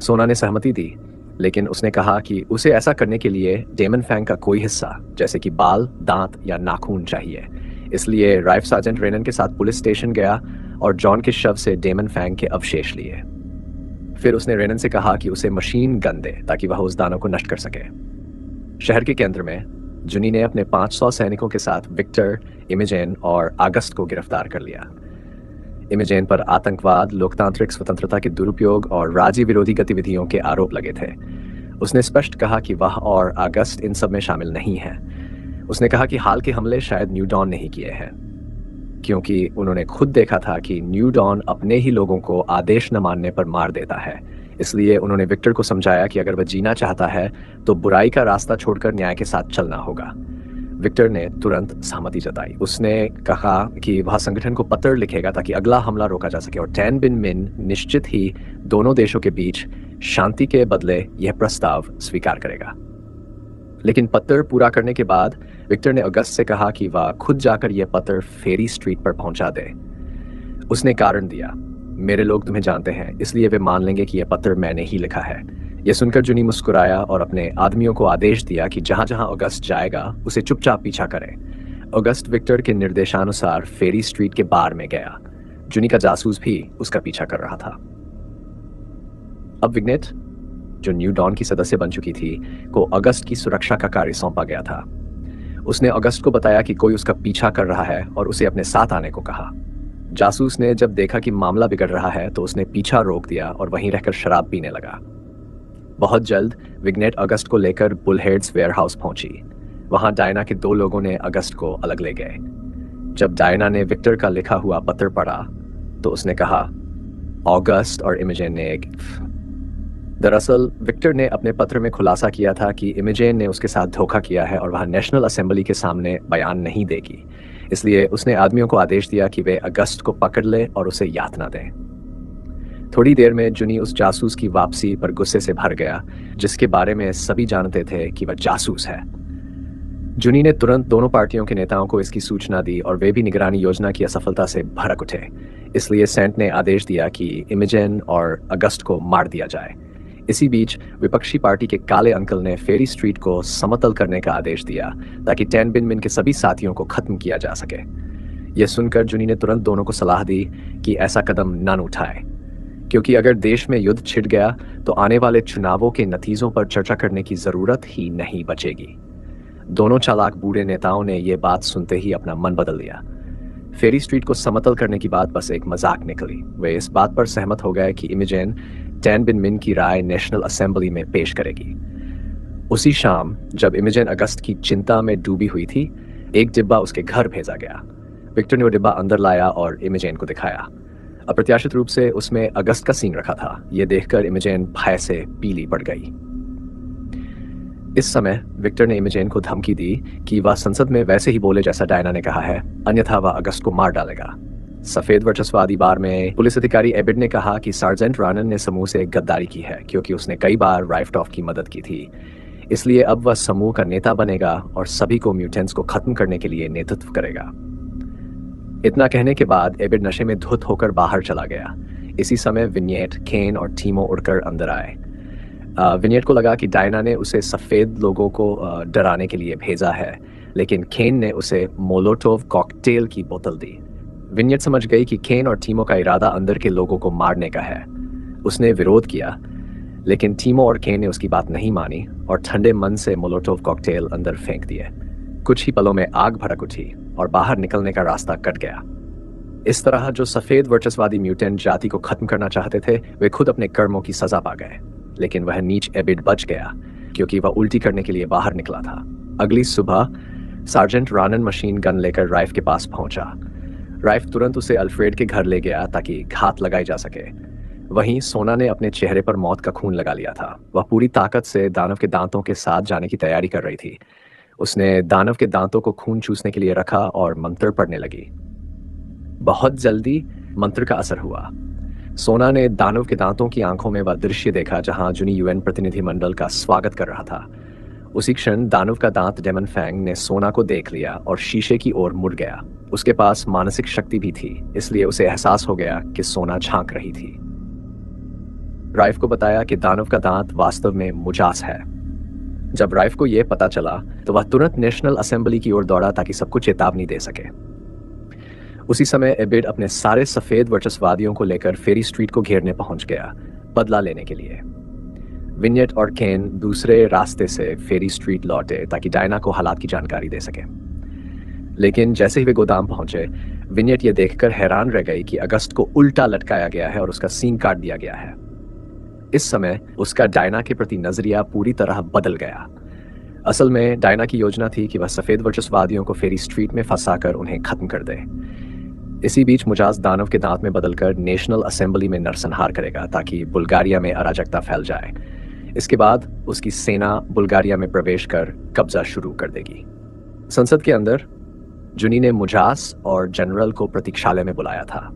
सोना ने सहमति दी, लेकिन उसने कहा कि उसे ऐसा करने के लिए डेमन फैंग का कोई हिस्सा, जैसे कि बाल, दांत या नाखून चाहिए। इसलिए राइफ सार्जेंट रेनन के साथ पुलिस स्टेशन गया और जॉन के शव से डेमन फैंग के अवशेष लिए। फिर उसने रेनन से कहा कि उसे मशीन गन दे ताकि वह उस दानव को नष्ट कर सके। शहर के केंद्र में जुनी ने अपने 500 सैनिकों के साथ विक्टर, इमेजेन और अगस्त को गिरफ्तार कर लिया। इमेजेन पर आतंकवाद, लोकतांत्रिक स्वतंत्रता के दुरुपयोग और राज्य विरोधी गतिविधियों के आरोप लगे थे। उसने स्पष्ट कहा कि वह और अगस्त इन सब में शामिल नहीं है। उसने कहा कि हाल के हमले शायद न्यू डॉन ने ही किए हैं, क्योंकि उन्होंने खुद देखा था कि न्यू डॉन अपने ही लोगों को आदेश न मानने पर मार देता है। इसलिए उन्होंने विक्टर को समझाया कि अगर वह जीना चाहता है तो बुराई का रास्ता छोड़कर न्याय के साथ चलना होगा। विक्टर ने तुरंत सहमति जताई। उसने कहा कि वह संगठन को पत्र लिखेगा ताकि अगला हमला रोका जा सके और टैन बिन मिन निश्चित ही दोनों देशों के बीच शांति के बदले यह प्रस्ताव स्वीकार करेगा। लेकिन पत्र पूरा करने के बाद विक्टर ने अगस्त से कहा कि वह खुद जाकर यह पत्र फेरी स्ट्रीट पर पहुंचा दे। उसने कारण दिया, मेरे लोग तुम्हें जानते हैं, इसलिए वे मान लेंगे कि यह पत्र मैंने ही लिखा है। यह सुनकर जुनी मुस्कुराया और अपने आदमियों को आदेश दिया कि जहां जहां अगस्त जाएगा उसे चुपचाप पीछा करें। अगस्त विक्टर के निर्देशानुसार फेरी स्ट्रीट के बार में गया। जुनी का जासूस भी उसका पीछा कर रहा था। अब विग्नेट, जो न्यू डॉन की सदस्य बन चुकी थी, को अगस्त की सुरक्षा का कार्य सौंपा गया था। उसने अगस्त को बताया कि कोई उसका पीछा कर रहा है और उसे अपने साथ आने को कहा। जासूस ने जब देखा कि मामला बिगड़ रहा है तो उसने पीछा रोक दिया और वहीं रहकर शराब पीने लगा। बहुत जल्द विग्नेट अगस्त को लेकर बुलहेड्स वेयरहाउस पहुंची। वहां डायना के 2 लोगों ने अगस्त को अलग ले गए। जब डायना ने विक्टर का लिखा हुआ पत्र पढ़ा तो उसने कहा, अगस्त और इमेजेन ने एक। दरअसल विक्टर ने अपने पत्र में खुलासा किया था कि इमेजेन ने उसके साथ धोखा किया है और वह नेशनल असेंबली के सामने बयान नहीं देगी। इसलिए उसने आदमियों को आदेश दिया कि वे अगस्त को पकड़ ले और उसे यातना दें। थोड़ी देर में जुनी उस जासूस की वापसी पर गुस्से से भर गया, जिसके बारे में सभी जानते थे कि वह जासूस है। जुनी ने तुरंत दोनों पार्टियों के नेताओं को इसकी सूचना दी और वे भी निगरानी योजना की असफलता से भड़क उठे। इसलिए सेंट ने आदेश दिया कि इमेजेन और अगस्त को मार दिया जाए। इसी बीच विपक्षी पार्टी के काले अंकल ने फेरी स्ट्रीट को समतल करने का आदेश दिया ताकि टैन बिन मिन के सभी साथियों को खत्म किया जा सके। यह सुनकर जुनी ने तुरंत दोनों को सलाह दी कि ऐसा कदम न उठाए, क्योंकि अगर देश में युद्ध छिड़ गया तो आने वाले चुनावों के नतीजों पर चर्चा करने की जरूरत ही नहीं बचेगी। दोनों चालाक बूढ़े नेताओं ने यह बात सुनते ही अपना मन बदल लिया। फेरी स्ट्रीट को समतल करने की बात बस एक मजाक निकली। वे इस बात पर सहमत हो गए कि इमेजेन टैन बिन मिन की राय नेशनल असेंबली में पेश करेगी। उसी शाम जब इमेजेन अगस्त की चिंता में डूबी हुई थी, एक डिब्बा उसके घर भेजा गया। विक्टर ने वो डिब्बा अंदर लाया और इमेजेन को दिखाया। अप्रत्याशित रूप से उसमें अगस्त का सीन रखा था। यह देखकर इमेजेन भय से पीली पड़ गई। इस समय विक्टर ने इमेजेन को धमकी दी कि वह संसद में वैसे ही बोले जैसा डायना ने कहा है, अन्यथा वह अगस्त को मार डालेगा। सफेद वर्चस्ववादी बार में पुलिस अधिकारी एबिड ने कहा कि सार्जेंट रानन ने समूह से गद्दारी की है, क्योंकि उसने कई बार राइफ्टॉफ की मदद की थी। इसलिए अब वह समूह का नेता बनेगा और सभी को म्यूटेंट्स को खत्म करने के लिए नेतृत्व करेगा। इतना कहने के बाद एबिड नशे में धुत होकर बाहर चला गया। इसी समय विन्येट, केन और टीमो उड़कर अंदर आए। विनियट को लगा कि डायना ने उसे सफ़ेद लोगों को डराने के लिए भेजा है, लेकिन केन ने उसे मोलोटोव कॉकटेल की बोतल दी। विनियट समझ गई कि केन और टीमो का इरादा अंदर के लोगों को मारने का है। उसने विरोध किया, लेकिन टीमो और केन ने उसकी बात नहीं मानी और ठंडे मन से मोलोटोव कॉकटेल अंदर फेंक दिए। कुछ ही पलों में आग भड़क उठी और बाहर निकलने का रास्ता कट गया। इस तरह जो सफ़ेद वर्चस्वादी म्यूटेंट जाति को खत्म करना चाहते थे, वे खुद अपने कर्मों की सजा पा गए। लेकिन वह नीच एबिड बच गया, क्योंकि वह उल्टी करने के लिए बाहर निकला था। अगली सुबह सार्जेंट रानन मशीन गन लेकर राइफ के पास पहुंचा। राइफ तुरंत उसे अल्फ्रेड के घर ले गया ताकि घात लगाई जा सके। वहीं सोना ने अपने चेहरे पर मौत का खून लगा लिया था। वह पूरी ताकत से दानव के दांतों के साथ जाने की तैयारी कर रही थी। उसने दानव के दांतों को खून चूसने के लिए रखा और मंत्र पढ़ने लगी। बहुत जल्दी मंत्र का असर हुआ। सोना ने दानव के दांतों की आंखों में वह दृश्य देखा जहां जुनी यूएन प्रतिनिधिमंडल का स्वागत कर रहा था। उसी क्षण दानव का दांत डेमन फैंग ने सोना को देख लिया और शीशे की ओर मुड़ गया। उसके पास मानसिक शक्ति भी थी, इसलिए उसे एहसास हो गया कि सोना झांक रही थी। राइफ को बताया कि दानव का दांत वास्तव में मुजास है। जब राइफ को यह पता चला तो वह तुरंत नेशनल असेंबली की ओर दौड़ा ताकि सबको चेतावनी दे सके। उसी समय एबिड अपने सारे सफेद वर्चस्वादियों को लेकर फेरी स्ट्रीट को घेरने पहुंच गया, बदला लेने के लिए। विनियट और केन दूसरे रास्ते से फेरी स्ट्रीट लौटे ताकि डायना को हालात की जानकारी दे सके। लेकिन जैसे ही वे गोदाम पहुंचे, विनियट ये देखकर हैरान रह गई कि अगस्त को उल्टा लटकाया गया है और उसका सींग काट दिया गया है। इस समय उसका डायना के प्रति नजरिया पूरी तरह बदल गया। असल में डायना की योजना थी कि वह सफेद वर्चस्वादियों को फेरी स्ट्रीट में फंसाकर उन्हें खत्म कर दे। इसी बीच मुजास दानव के दांत में बदलकर नेशनल असेंबली में नरसंहार करेगा ताकि बुल्गारिया में अराजकता फैल जाए। इसके बाद उसकी सेना बुल्गारिया में प्रवेश कर कब्जा शुरू कर देगी। संसद के अंदर जुनी ने मुजास और जनरल को प्रतीक्षालय में बुलाया था।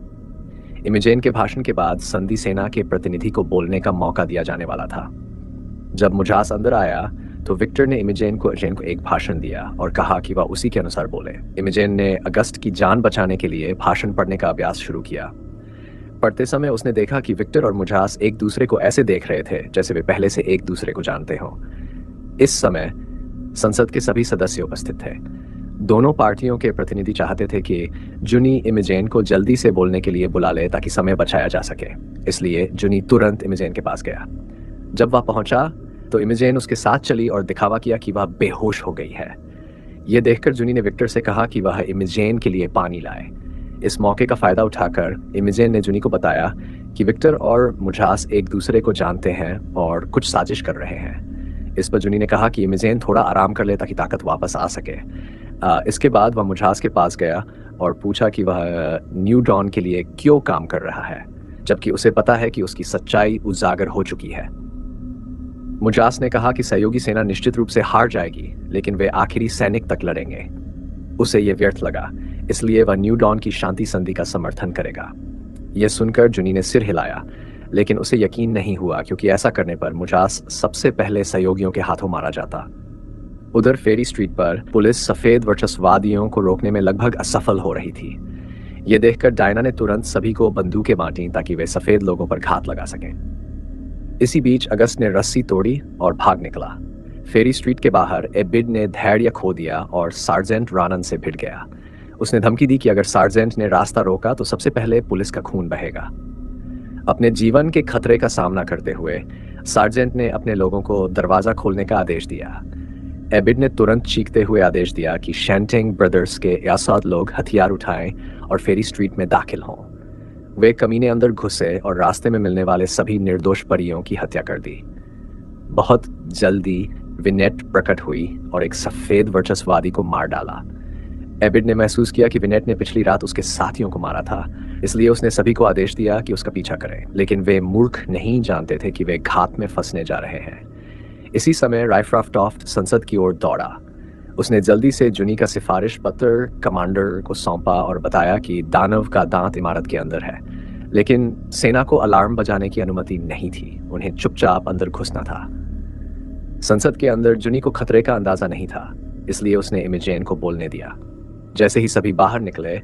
इमेजेन के भाषण के बाद संधि सेना के प्रतिनिधि को बोलने का मौका दिया जाने वाला था। जब मुजास अंदर आया तो विक्टर ने इमेजेन को एक भाषण दिया और कहा कि वह उसी के अनुसार बोले। इमेजेन ने अगस्त की जान बचाने के लिए भाषण पढ़ने का अभ्यास शुरू किया। पढ़ते समय उसने देखा कि विक्टर और मुजास एक दूसरे को ऐसे देख रहे थे जैसे वे पहले से एक दूसरे को जानते हों। इस समय संसद के सभी सदस्य उपस्थित थे। दोनों पार्टियों के प्रतिनिधि चाहते थे कि जुनी इमेजेन को जल्दी से बोलने के लिए बुला ले ताकि समय बचाया जा सके। इसलिए जुनी तुरंत इमेजेन के पास गया। जब वह पहुंचा तो इमेजेन उसके साथ चली और दिखावा किया कि वह बेहोश हो गई है। यह देखकर जुनी ने विक्टर से कहा कि वह इमेजेन के लिए पानी लाए। इस मौके का फायदा उठाकर इमेजेन ने जुनी को बताया कि विक्टर और मुजास एक दूसरे को जानते हैं और कुछ साजिश कर रहे हैं। इस पर जुनी ने कहा कि इमेजेन थोड़ा आराम कर ले ताकि ताकत वापस आ सके। इसके बाद वह मुजास के पास गया और पूछा कि वह न्यू डॉन के लिए क्यों काम कर रहा है, जबकि उसे पता है कि उसकी सच्चाई उजागर हो चुकी है। मुजास ने कहा कि सहयोगी सेना निश्चित रूप से हार जाएगी, लेकिन वे आखिरी सैनिक तक लड़ेंगे। उसे यह व्यर्थ लगा, इसलिए वह न्यू डॉन की शांति संधि का समर्थन करेगा। यह सुनकर जुनी ने सिर हिलाया, लेकिन उसे यकीन नहीं हुआ क्योंकि ऐसा करने पर मुजास सबसे पहले सहयोगियों के हाथों मारा जाता। उधर फेरी स्ट्रीट पर पुलिस सफेद वर्चस्वादियों को रोकने में लगभग असफल हो रही थी। यह देखकर डायना ने तुरंत सभी को बंदूकें बांटी ताकि वे सफेद लोगों पर घात लगा सकें। इसी बीच अगस्त ने रस्सी तोड़ी और भाग निकला। फेरी स्ट्रीट के बाहर एबिड ने धैर्य खो दिया और सार्जेंट रानन से भिड़ गया। उसने धमकी दी कि अगर सार्जेंट ने रास्ता रोका तो सबसे पहले पुलिस का खून बहेगा। अपने जीवन के खतरे का सामना करते हुए सार्जेंट ने अपने लोगों को दरवाजा खोलने का आदेश दिया। एबिड ने तुरंत चीखते हुए आदेश दिया कि शैंटिंग ब्रदर्स के यासाद लोग हथियार उठाएं और फेरी स्ट्रीट में दाखिल हों। वे कमीने अंदर घुसे और रास्ते में मिलने वाले सभी निर्दोष परियों की हत्या कर दी। बहुत जल्दी विनेट प्रकट हुई और एक सफेद वर्चस्वादी को मार डाला। एबिड ने महसूस किया कि विनेट ने पिछली रात उसके साथियों को मारा था, इसलिए उसने सभी को आदेश दिया कि उसका पीछा करें, लेकिन वे मूर्ख नहीं जानते थे कि वे घात में फंसने जा रहे हैं। इसी समय राइफ्राफ्टॉफ्ट संसद की ओर दौड़ा। उसने जल्दी से जुनी का सिफारिश पत्र कमांडर को सौंपा और बताया कि दानव का दांत इमारत के अंदर है, लेकिन सेना को अलार्म बजाने की अनुमति नहीं थी। उन्हें चुपचाप अंदर घुसना था। संसद के अंदर जुनी को खतरे का अंदाजा नहीं था, इसलिए उसने इमेजेन को बोलने दिया। जैसे ही सभी बाहर निकले,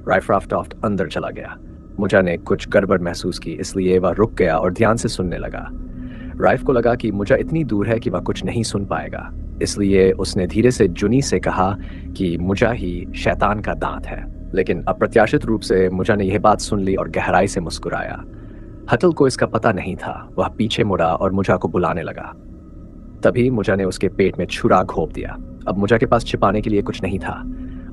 राइफ्राफ्टॉफ्ट अंदर चला गया। मुजा ने कुछ गड़बड़ महसूस की, इसलिए वह रुक गया और ध्यान से सुनने लगा। राइफ को लगा कि मुजा इतनी दूर है कि वह कुछ नहीं सुन पाएगा, इसलिए उसने धीरे से जुनी से कहा कि मुजा ही शैतान का दांत है। लेकिन अप्रत्याशित रूप से मुजा ने यह बात सुन ली और गहराई से मुस्कुराया। हटल को इसका पता नहीं था। वह पीछे मुड़ा और मुजा को बुलाने लगा। तभी मुजा ने उसके पेट में छुरा घोंप दिया। अब मुजा के पास छिपाने के लिए कुछ नहीं था।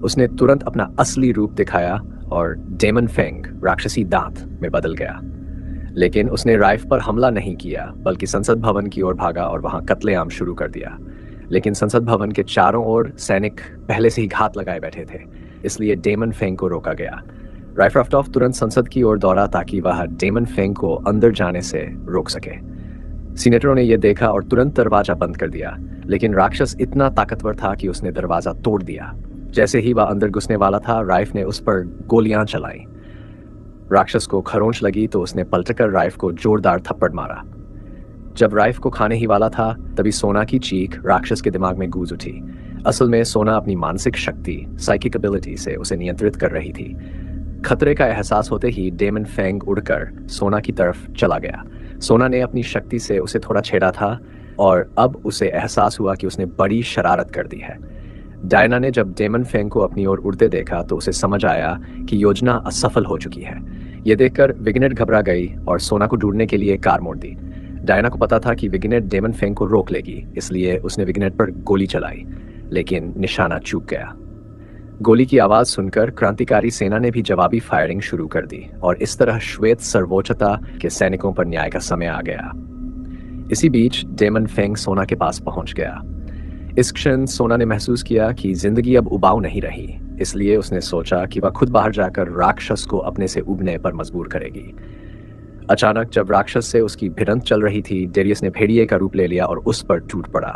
उसने तुरंत अपना असली रूप दिखाया और डेमन फेंग, राक्षसी दांत, में बदल गया। लेकिन उसने राइफ पर हमला नहीं किया, बल्कि संसद भवन की ओर भागा और वहां कत्लेआम शुरू कर दिया। लेकिन संसद भवन के चारों ओर सैनिक पहले से ही घात लगाए बैठे थे, इसलिए डेमन फेंग को रोका गया। राइफ रफ्टॉफ तुरंत संसद की ओर दौड़ा ताकि वह डेमन फेंग को अंदर जाने से रोक सके। सीनेटरों ने यह देखा और तुरंत दरवाजा बंद कर दिया, लेकिन राक्षस इतना ताकतवर था कि उसने दरवाजा तोड़ दिया। जैसे ही वह अंदर घुसने वाला था, राइफ ने उस पर गोलियां चलाई। राक्षस को खरोंच लगी तो उसने पलटकर राइफ को जोरदार थप्पड़ मारा। जब राइफ को खाने ही वाला था, तभी सोना की चीख राक्षस के दिमाग में गूंज उठी। असल में सोना अपनी मानसिक शक्ति, साइकिक एबिलिटी से उसे नियंत्रित कर रही थी। खतरे का एहसास होते ही डेमन फेंग उड़कर सोना की तरफ चला गया। सोना ने अपनी शक्ति से उसे थोड़ा छेड़ा था और अब उसे एहसास हुआ कि उसने बड़ी शरारत कर दी है। डायना ने जब डेमन फेंग को अपनी ओर उड़ते देखा तो उसे समझ आया कि योजना असफल हो चुकी है। यह देखकर विग्नेट घबरा गई और सोना को ढूंढने के लिए कार मोड़ दी। डायना को पता था कि विग्नेट डेमन फेंग को रोक लेगी, इसलिए उसने विग्नेट पर गोली चलाई, लेकिन निशाना चूक गया। गोली की आवाज सुनकर क्रांतिकारी सेना ने भी जवाबी फायरिंग शुरू कर दी और इस तरह श्वेत सर्वोच्चता के सैनिकों पर न्याय का समय आ गया। इसी बीच डेमन फेंग सोना के पास पहुंच गया। इस क्षण सोना ने महसूस किया कि जिंदगी अब उबाऊ नहीं रही, इसलिए उसने सोचा कि वह खुद बाहर जाकर राक्षस को अपने से उबने पर मजबूर करेगी। अचानक जब राक्षस से उसकी भिड़ंत चल रही थी, डेरियस ने भेड़िए का रूप ले लिया और उस पर टूट पड़ा।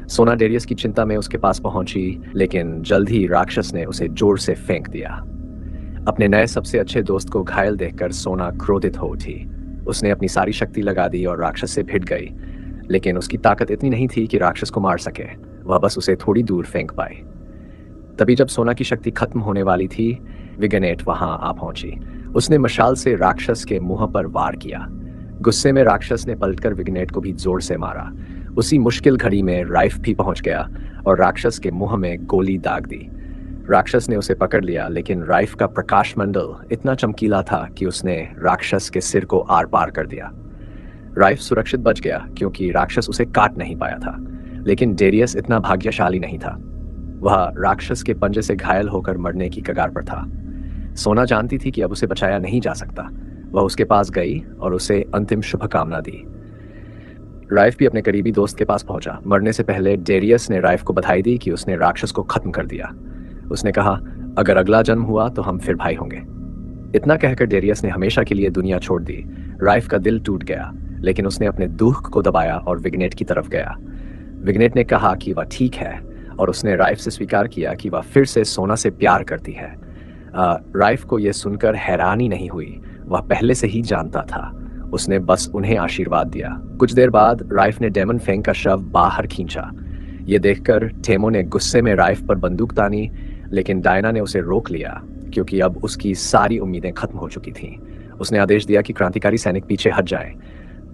सोना डेरियस की चिंता में उसके पास पहुंची, लेकिन जल्द ही राक्षस ने उसे जोर से फेंक दिया। अपने नए सबसे अच्छे दोस्त को घायल देखकर सोना क्रोधित हो उठी। उसने अपनी सारी शक्ति लगा दी और राक्षस से भिड़ गई, लेकिन उसकी ताकत इतनी नहीं थी कि राक्षस को मार सके। वह बस उसे थोड़ी दूर फेंक पाए। तभी जब सोना की शक्ति खत्म होने वाली थी, विग्नेट वहां आ पहुंची। उसने मशाल से राक्षस के मुंह पर वार किया। गुस्से में राक्षस ने पलटकर विग्नेट को भी जोर से मारा। उसी मुश्किल घड़ी में राइफ भी पहुंच गया और राक्षस के मुंह में गोली दाग दी। राक्षस ने उसे पकड़ लिया, लेकिन राइफ का प्रकाश मंडल इतना चमकीला था कि उसने राक्षस के सिर को आर पार कर दिया। राइफ सुरक्षित बच गया क्योंकि राक्षस उसे काट नहीं पाया था, लेकिन डेरियस इतना भाग्यशाली नहीं था। वह राक्षस के पंजे से घायल होकर मरने की कगार पर था। सोना जानती थी कि अब उसे बचाया नहीं जा सकता। वह उसके पास गई और उसे अंतिम शुभकामना दी। राइफ भी अपने करीबी दोस्त के पास पहुंचा। मरने से पहले डेरियस ने राइफ को बधाई दी कि उसने राक्षस को खत्म कर दिया। उसने कहा, अगर अगला जन्म हुआ तो हम फिर भाई होंगे। इतना कहकर डेरियस ने हमेशा के लिए दुनिया छोड़ दी। राइफ का दिल टूट गया, लेकिन उसने अपने दुख को दबाया और विग्नेट की तरफ गया। विग्नेट ने कहा कि वह ठीक है और उसने राइफ से स्वीकार किया कि वह फिर से सोना से प्यार करती है। राइफ को यह सुनकर हैरानी नहीं हुई, वह पहले से ही जानता था। उसने बस उन्हें आशीर्वाद दिया। कुछ देर बाद राइफ ने डेमन फेंग का शव बाहर खींचा। यह देखकर टेमो ने गुस्से में राइफ पर बंदूक तानी, लेकिन डायना ने उसे रोक लिया क्योंकि अब उसकी सारी उम्मीदें खत्म हो चुकी थीं। उसने आदेश दिया कि क्रांतिकारी सैनिक पीछे हट जाए,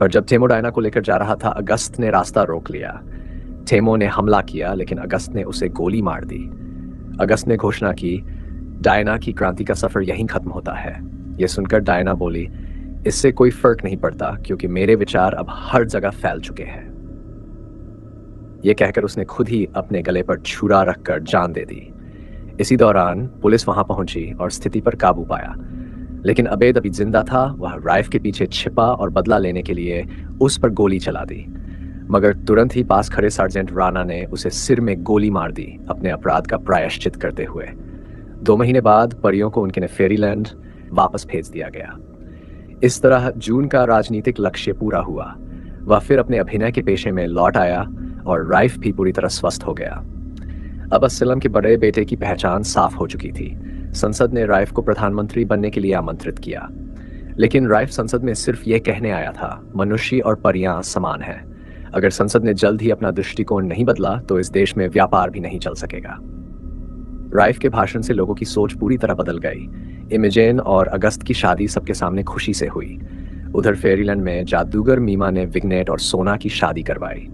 पर जब टेमो डायना को लेकर जा रहा था, अगस्त ने रास्ता रोक लिया। टेमो ने हमला किया, लेकिन अगस्त ने उसे गोली मार दी। अगस्त ने घोषणा की, डायना की क्रांति का सफर यहीं खत्म होता है। यह सुनकर डायना बोली, इससे कोई फर्क नहीं पड़ता क्योंकि मेरे विचार अब हर जगह फैल चुके हैं। यह कहकर उसने खुद ही अपने गले पर छुरा रखकर जान दे दी। इसी दौरान पुलिस वहां पहुंची और स्थिति पर काबू पाया, लेकिन अबेद अभी जिंदा था। वह राइफ के पीछे छिपा और बदला लेने के लिए उस पर गोली चला दी, मगर तुरंत ही पास खड़े सार्जेंट राणा ने उसे सिर में गोली मार दी, अपने अपराध का प्रायश्चित करते हुए। 2 महीने बाद परियों को उनके फेरीलैंड वापस भेज दिया गया। इस तरह जून का राजनीतिक लक्ष्य पूरा हुआ। वह फिर अपने अभिनय के पेशे में लौट आया और राइफ भी पूरी तरह स्वस्थ हो गया। अब अस्सलम के बड़े बेटे की पहचान साफ हो चुकी थी। संसद ने राइफ को प्रधानमंत्री बनने के लिए आमंत्रित किया, लेकिन राइफ संसद में सिर्फ ये कहने आया था, मनुष्य और परियां समान हैं। अगर संसद ने जल्द ही अपना दृष्टिकोण नहीं बदला तो इस देश में व्यापार भी नहीं चल सकेगा। राइफ के भाषण से लोगों की सोच पूरी तरह बदल गई। इमेजेन और अगस्त की शादी सबके सामने खुशी से हुई। उधर फेरीलैंड में जादूगर मीमा ने विग्नेट और सोना की शादी करवाई।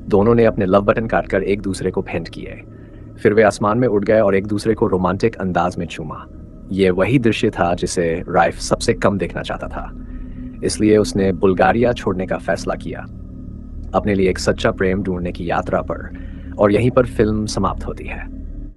दोनों ने अपने लव बटन काटकर एक दूसरे को भेंट किए। फिर वे आसमान में उड़ गए और एक दूसरे को रोमांटिक अंदाज में चूमा। ये वही दृश्य था जिसे राइफ सबसे कम देखना चाहता था। इसलिए उसने बुल्गारिया छोड़ने का फैसला किया, अपने लिए एक सच्चा प्रेम ढूंढने की यात्रा पर। और यहीं पर फिल्म समाप्त होती है।